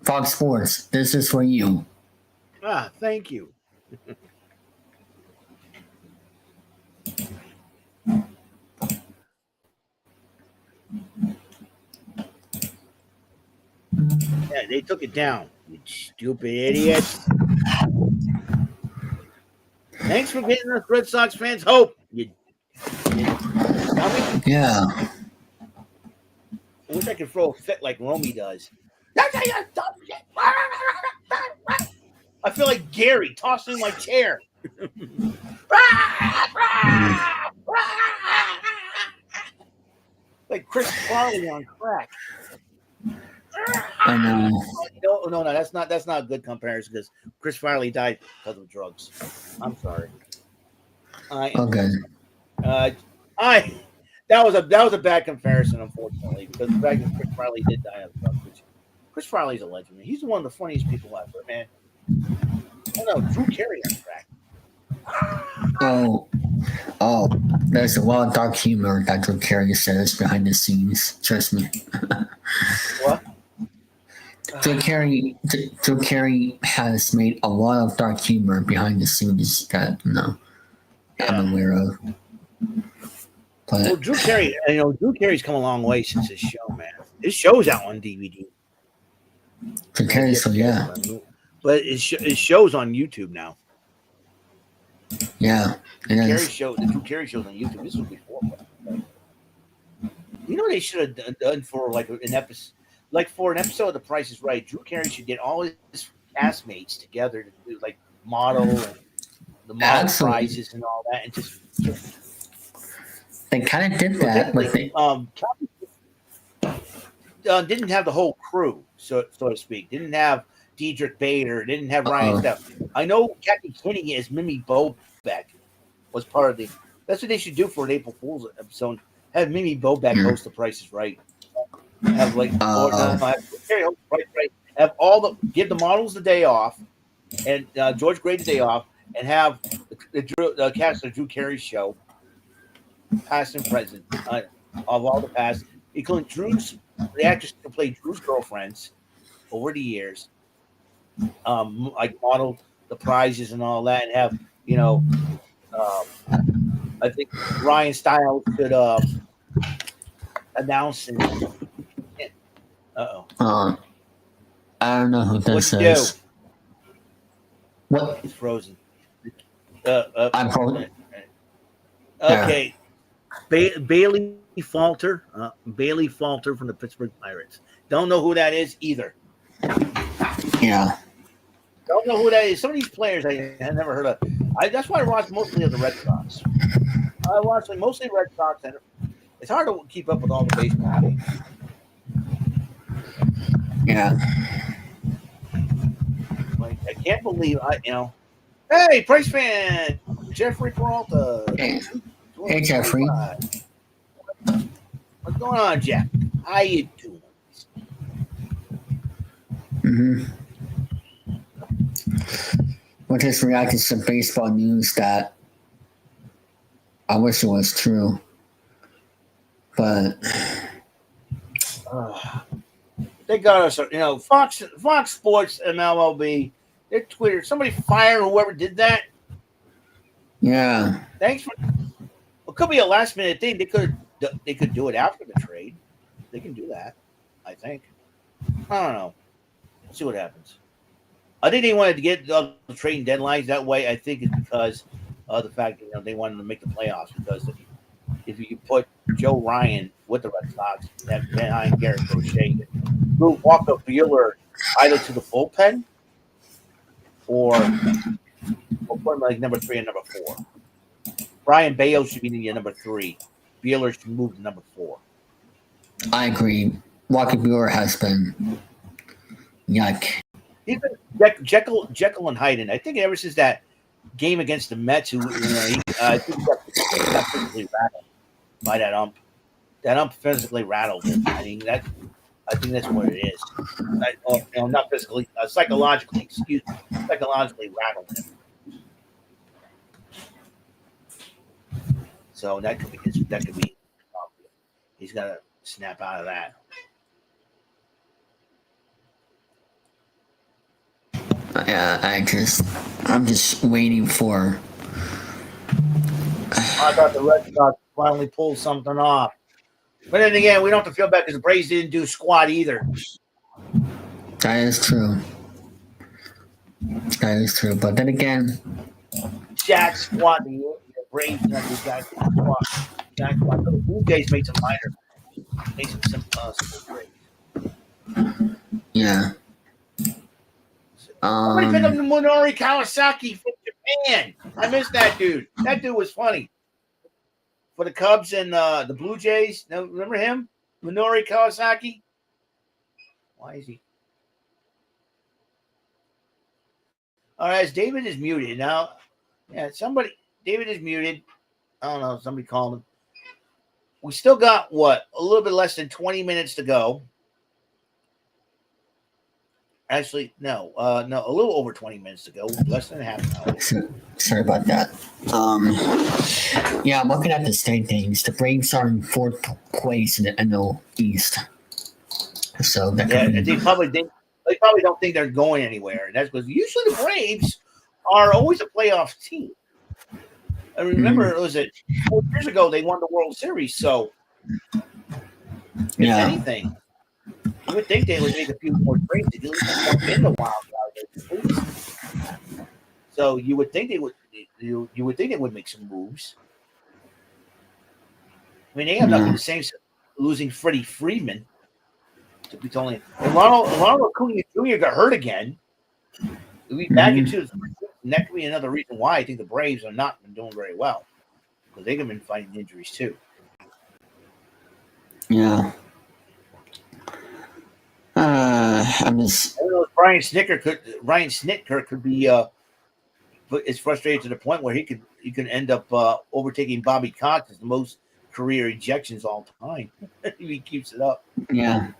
Fox Sports, this is for you.
Ah, thank you. Yeah, they took it down. You stupid idiots. Thanks for getting us Red Sox fans hope. You dummy.
Yeah.
I wish I could throw a fit like Romy does. I feel like Gary tossing my chair. Like Chris Farley on crack.
I know.
No, that's not a good comparison because Chris Farley died because of drugs. I'm sorry.
Okay.
That was a bad comparison, unfortunately, because the fact that Chris Farley did die of drugs. Chris Farley's a legend. He's one of the funniest people ever, man. Oh no, Drew Carey on crack.
Oh, there's a lot of dark humor that Drew Carey says behind the scenes. Trust me.
What?
Drew Carey has made a lot of dark humor behind the scenes that I'm aware of. But
Well, Drew Carey, Drew Carey's come a long way since his show, man. His show's out on DVD.
Drew Carey, so yeah,
but his show's on YouTube now.
yeah, it
The
is.
Drew Carey show's on YouTube. This was before. You know what they should have done for like an episode, of The Price is Right. Drew Carey should get all his castmates together to do like model and the model
Absolutely.
prizes and all that, and just
They kind of did that, but they,
didn't have the whole crew, so to speak. Didn't have Diedrich Bader. Didn't have Ryan Stuff. I know Kathy Kinney as Mimi Bobek was part of the. That's what they should do for an April Fool's episode. Have Mimi Bobek host The Price is Right. Have like have give the models the day off, and George Gray the day off, and have the cast of Drew Carey's show, past and present, of all the past, including the actress who played Drew's girlfriends over the years, like model the prizes and all that, and have I think Ryan Stiles could announce and.
I don't know who this
What'd you
is.
do?
What?
He's frozen.
I'm frozen.
Okay. Bailey Falter. Bailey Falter from the Pittsburgh Pirates. Don't know who that is either.
Yeah.
Don't know who that is. Some of these players I never heard of. That's why I watch mostly of the Red Sox. I watch mostly Red Sox, and it's hard to keep up with all the baseball games.
Yeah.
Like, I can't believe Hey, Price fan, Jeffrey Peralta.
Hey, Jeffrey.
What's going on, Jeff? How you doing?
We're just reacting to some baseball news that I wish it was true, but
They got us. You know, Fox Sports and MLB. Their Twitter. Somebody fire whoever did that.
Yeah.
Thanks for. It could be a last minute thing. They could do it after the trade. They can do that. I think. I don't know. We'll see what happens. I think they wanted to get the trading deadlines that way. I think it's because of the fact that they wanted to make the playoffs. Because if you put Joe Ryan with the Red Sox, that behind Garrett Crochet, move Walker Buehler either to the bullpen or put him like number 3 and number 4. Brian Bayo should be the number 3. Buehler should move to number 4.
I agree. Walker Buehler has been yuck.
He's been Jekyll and Hyde. I think ever since that game against the Mets, I think he got physically rattled by that ump. That ump physically rattled him. I think that's what it is. Not physically, psychologically. Excuse me, psychologically rattled him. So that could be. He's got to snap out of that.
I'm just waiting for.
I thought the Red Sox finally pulled something off. But then again, we don't have to feel bad because the Braves didn't do squat either.
That is true. But then again,
Jack squat, the Braves didn't do Jack squat. Jack squat. The Blue Jays made some simple trades.
yeah.
Somebody pick up Munori Kawasaki from Japan. I missed that dude. That dude was funny. For the Cubs and the Blue Jays. Now, remember him? Munori Kawasaki? Why is he? All right, David is muted. Now, David is muted. I don't know. Somebody called him. We still got, a little bit less than 20 minutes to go. Actually, no, a little over 20 minutes to go, less than half an hour.
Sorry about that. I'm looking at the standings. The Braves are in 4th place in the NL East. So that
they probably don't think they're going anywhere, and that's because usually the Braves are always a playoff team. I remember it was 4 years ago they won the World Series, so if anything. You would think they would make a few more trades to at least jump in the wild card. So you would think they would. You would think they would make some moves. I mean, they have nothing to say except losing Freddie Freeman. To be totally, Ronald Acuna Jr. got hurt again. He'll be back into his. And that could be another reason why I think the Braves are not been doing very well because they've been fighting injuries too.
Yeah. I'm just.
I don't know if Ryan Snitker could be is frustrated to the point where he could end up overtaking Bobby Cox as the most career ejections all time if he keeps it up.
Yeah.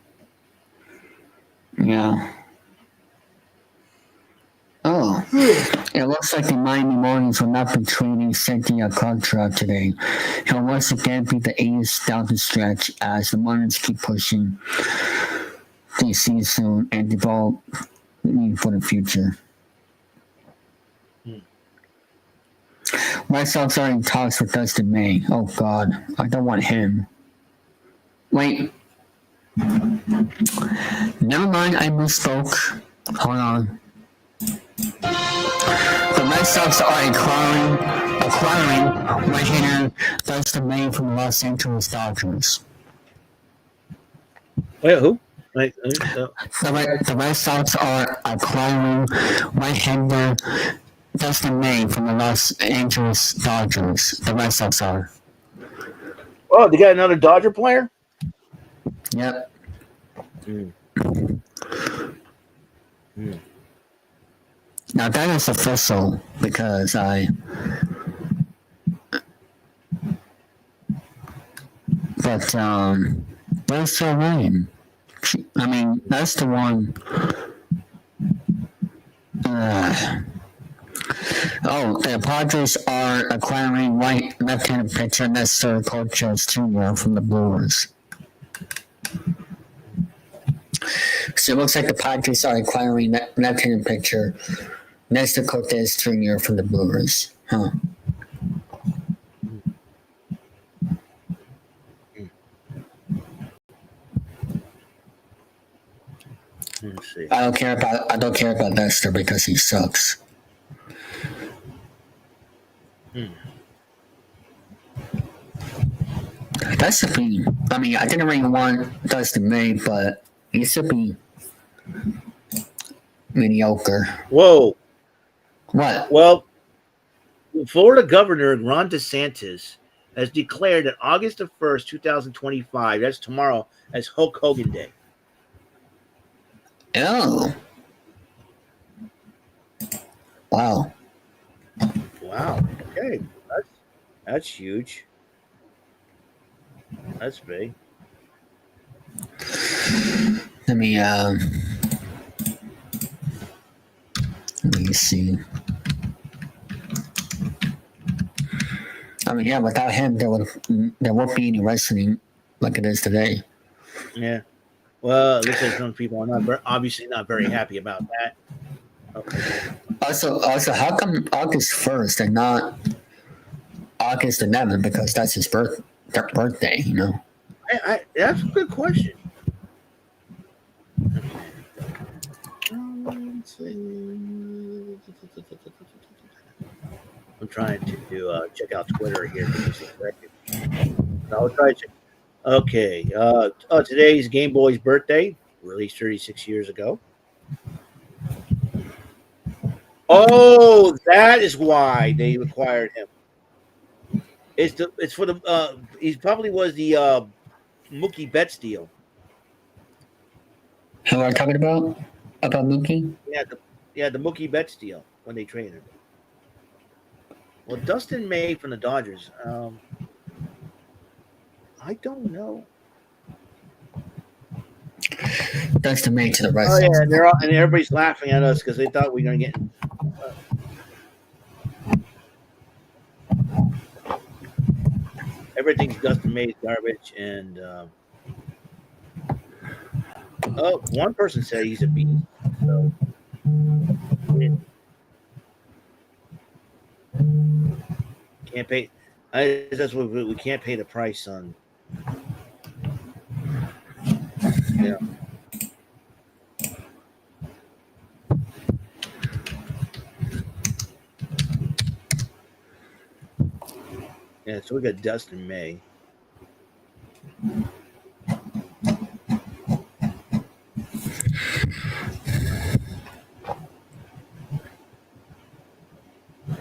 Oh, it looks like the Miami Marlins will not be trading Cynthia Contra today. He'll once again beat the A's down the stretch as the Marlins keep pushing the season and develop for the future. Red Sox are in talks with Dustin May. Oh God, I don't want him. Wait. Never mind, I misspoke. Hold on. The Red Sox are acquiring right-hander Dustin May from the Los Angeles Dodgers.
Wait, who?
The Red Sox are acquiring right-hander Dustin May from the Los Angeles Dodgers. The Red Sox are.
Oh, they got another Dodger player?
Yep. Now that is official because where's Joe Ryan? I mean, that's the one. The Padres are acquiring left-handed pitcher Nestor Cortez Jr. from the Brewers. So it looks like the Padres are acquiring left-handed pitcher Nestor Cortez Jr. from the Brewers. Huh.
Let's see.
I don't care about Nestor because he sucks. That should be. I mean, I didn't really want Dustin May, but he should be mediocre.
Whoa.
What?
Well, Florida Governor Ron DeSantis has declared that August the 1st, 2025, that's tomorrow, as Hulk Hogan Day.
Oh. Wow.
Wow. Okay. That's huge. That's big.
Let me see. I mean, yeah, without him, there won't be any wrestling like it is today.
Yeah. Well, it looks like some people are obviously not very happy about that. Okay.
Also, how come August 1st and not August 11th? Because that's his birthday, you know.
That's a good question. I'm trying to check out Twitter here. I'll try to check. Okay. Today's Game Boy's birthday, released 36 years ago. Oh, that is why they acquired him. It's for the he probably was the Mookie Betts deal.
Who are you talking about? About Mookie?
Yeah, the Mookie Betts deal when they traded him. Well, Dustin May from the Dodgers. I don't know.
Dustin May to the Red
Oh
Sox.
yeah, and everybody's laughing at us because they thought we were going to get. Everything's Dustin May's garbage, and one person said he's a beast. So can't pay. That's what we can't pay the price on. Yeah. Yeah, so we got Dustin May.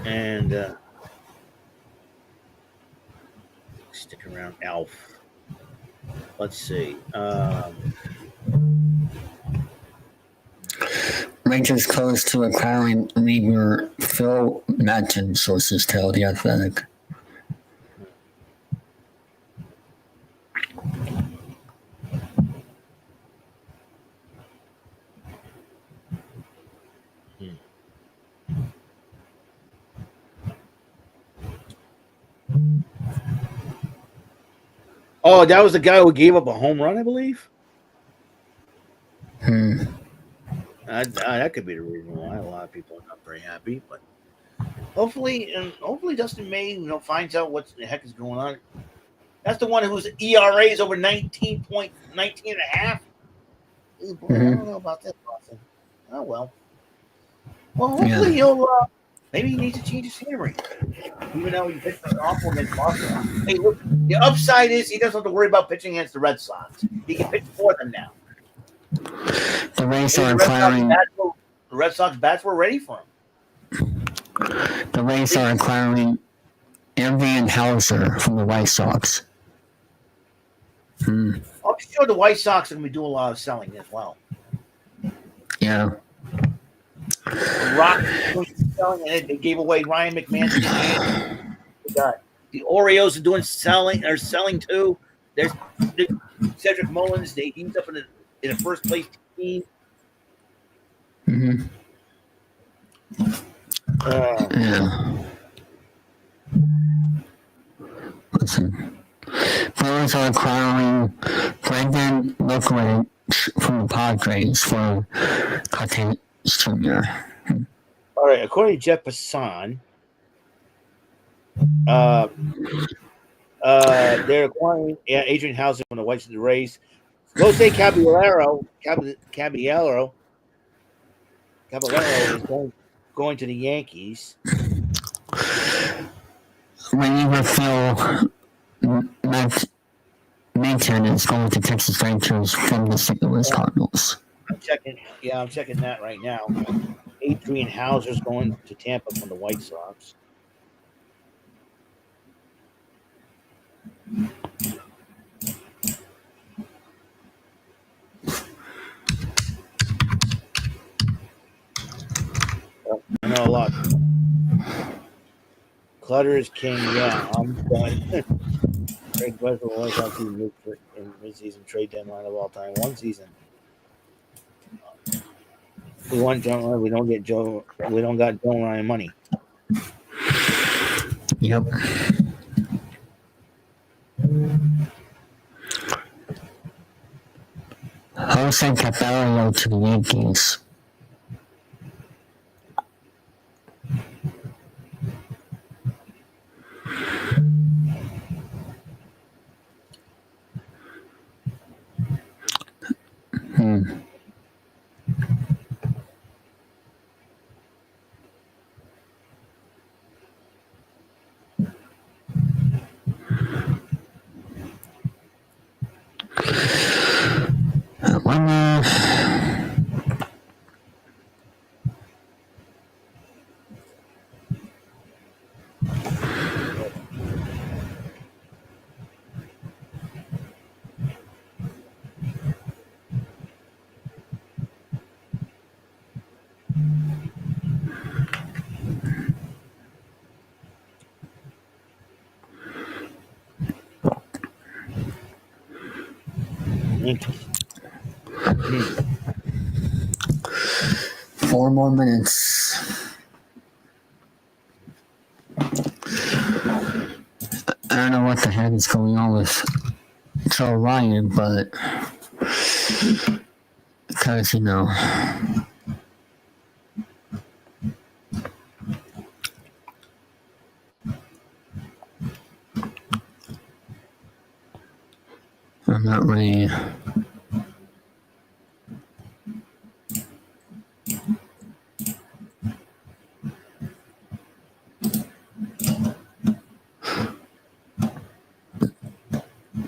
And stick around, Alf. Let's see.
Rangers close to acquiring reliever Phil Maton, sources tell The Athletic.
Oh, that was the guy who gave up a home run, I believe. That could be the reason why a lot of people are not very happy. But hopefully Dustin May, finds out what the heck is going on. That's the one whose ERA is over 19 and a half. Boy, I don't know about that person. Oh well. Well, hopefully he'll. Maybe he needs to change his scenery. Even though he pitched an awful against Boston. Hey, look, the upside is he doesn't have to worry about pitching against the Red Sox. He can pitch for them now.
The Rays are acquiring.
The Red Sox bats were ready for him.
The Rays are acquiring Evan Hauser from the White Sox.
I'm sure the White Sox are going to be doing a lot of selling as well.
Yeah.
The Rockies selling, and they gave away Ryan McMahon. The Orioles are selling too. There's Cedric Mullins. He's up in a first place team.
Yeah. Listen. Players are acquiring Brendan from the Padres for Cartagena Jr.
All right, according to Jeff Passan, they're acquiring Adrian Houser from the White Sox Rays. Jose Caballero is going to the Yankees.
Reliever Phil Manton is going to Texas Rangers from the St. Louis Cardinals.
I'm checking that right now. Adrian Houser's going to Tampa from the White Sox. I know a lot. Clutter is king. Yeah, I'm going. Craig Breslow was out to move in mid-season trade deadline of all time. One season. We want John Ryan. We don't get Joe. We don't got Joe Ryan money.
Yep. Jose Caballero to the Yankees. Four more minutes. I don't know what the heck is going on with Joe Ryan, but because, you know, I'm not really.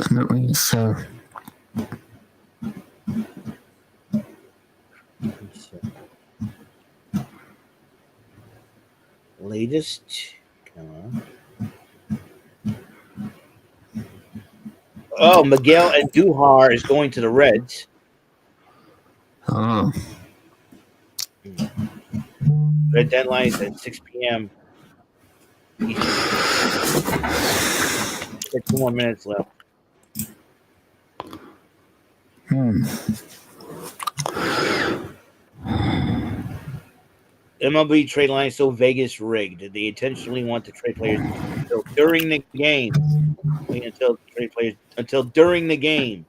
I'm not really sure.
Latest. Come on. Oh, Miguel Andujar is going to the Reds.
Oh.
Red deadline is at 6 p.m. Eastern. 2 more minutes left. MLB trade line is so Vegas rigged. Did they intentionally want to trade players until during the game? Until during the game.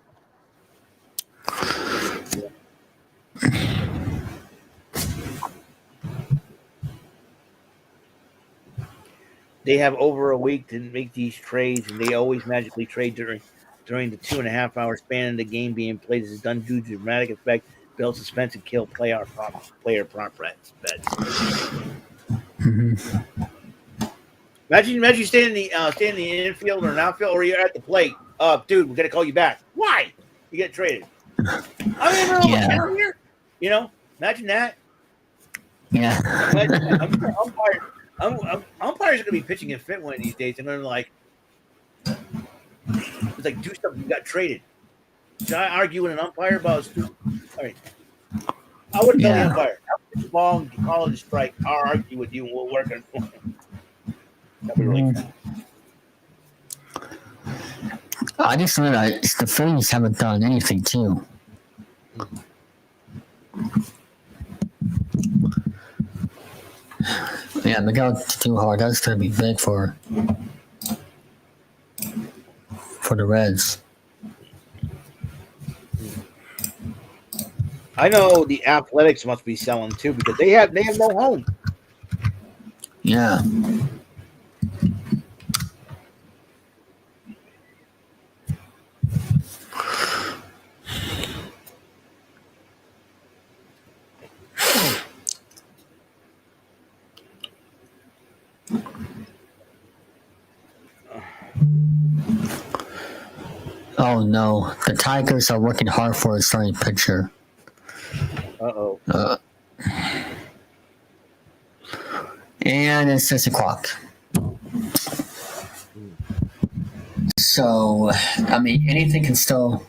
They have over a week to make these trades, and they always magically trade during the 2.5-hour span of the game being played. This is done due to dramatic effect, build suspense, and kill player prop bets. Imagine standing in the infield or an outfield, or you're at the plate. Dude, we got to call you back. Why? You get traded. I'm in the middle of a count here. You know, imagine that.
Yeah.
Umpires are going to be pitching in fit one of these days. They're going to it's like, do something. You got traded. Should I argue with an umpire about stupid? All right. I wouldn't tell the umpire. I'll long, call it a strike. I'll argue with you and we'll work on it. That'd be really fun.
I just realized the Phillies haven't done anything, too. Yeah, Miguel Andujar, that's going to be big for the Reds.
I know the Athletics must be selling too because they have no home.
Yeah. Oh no, the Tigers are working hard for a starting pitcher.
Uh-oh.
And it's 6 o'clock. So, I mean, anything can still.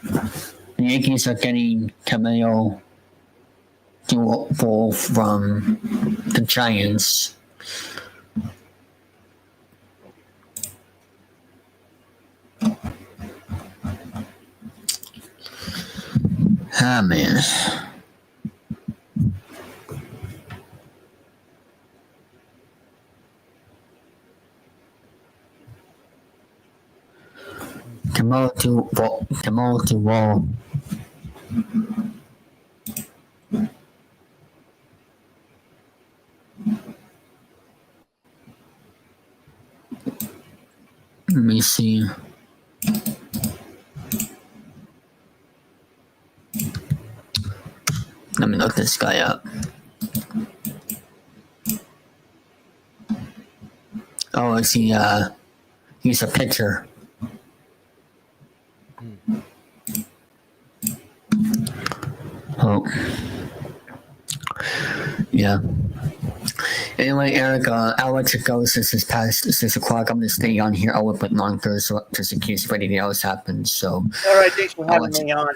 The Yankees are getting Camilo Duval from the Giants. Ah, man. Camilo Duval. Let me see. Let me look this guy up. Oh, I see. He's a pitcher. Oh, yeah. Anyway, Eric, I'll let you go since it's past 6 o'clock. I'm gonna stay on here. I'll whip it longer so just in case anything else happens. So,
All right, thanks for having me on.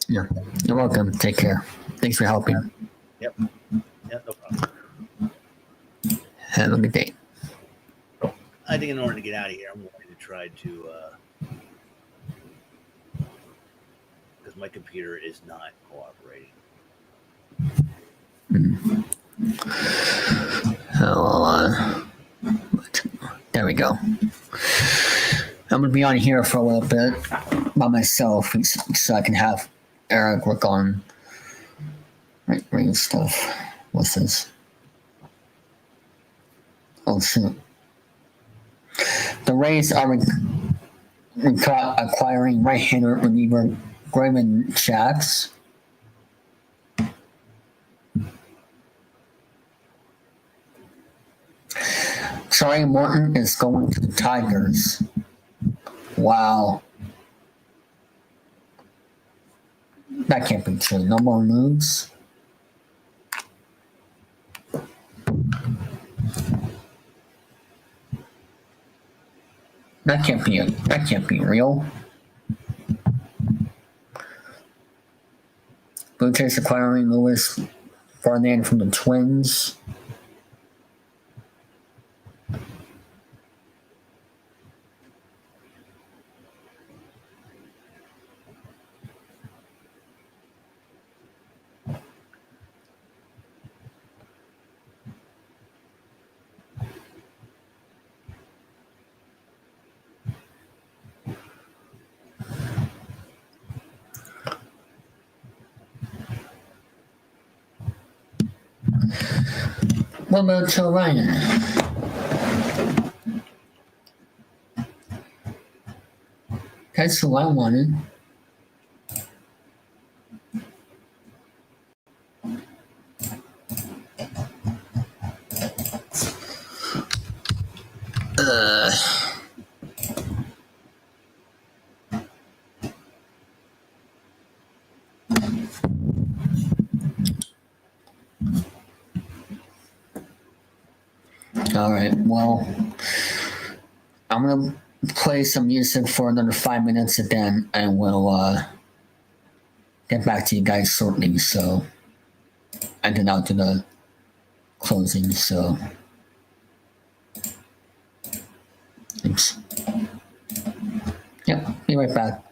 yeah, you're welcome. Take care. Thanks for helping.
Yep. Yeah, no problem.
Have a good day.
I think in order to get out of here, I'm going to try to, because my computer is not cooperating.
There we go. I'm gonna be on here for a little bit by myself so I can have Eric work on ring stuff. What's this? Oh shoot. The Rays are acquiring right-hander reliever Grayman Shacks. Charlie Morton is going to the Tigers. Wow. That can't be true. No more moves. That can't be real. Blue Jays acquiring Louis Ferdinand from the Twins. What about Joe Ryan? That's who I wanted. All right. Well, I'm gonna play some music for another 5 minutes, and then I will get back to you guys shortly. So, and then I'll do the closing. So, thanks. Yep. Be right back.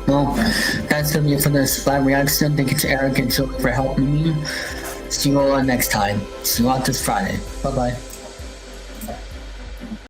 Well, that's gonna be it for this live reaction. Thank you to Eric and Joey for helping me. See you all next time. See you all this Friday. Bye bye.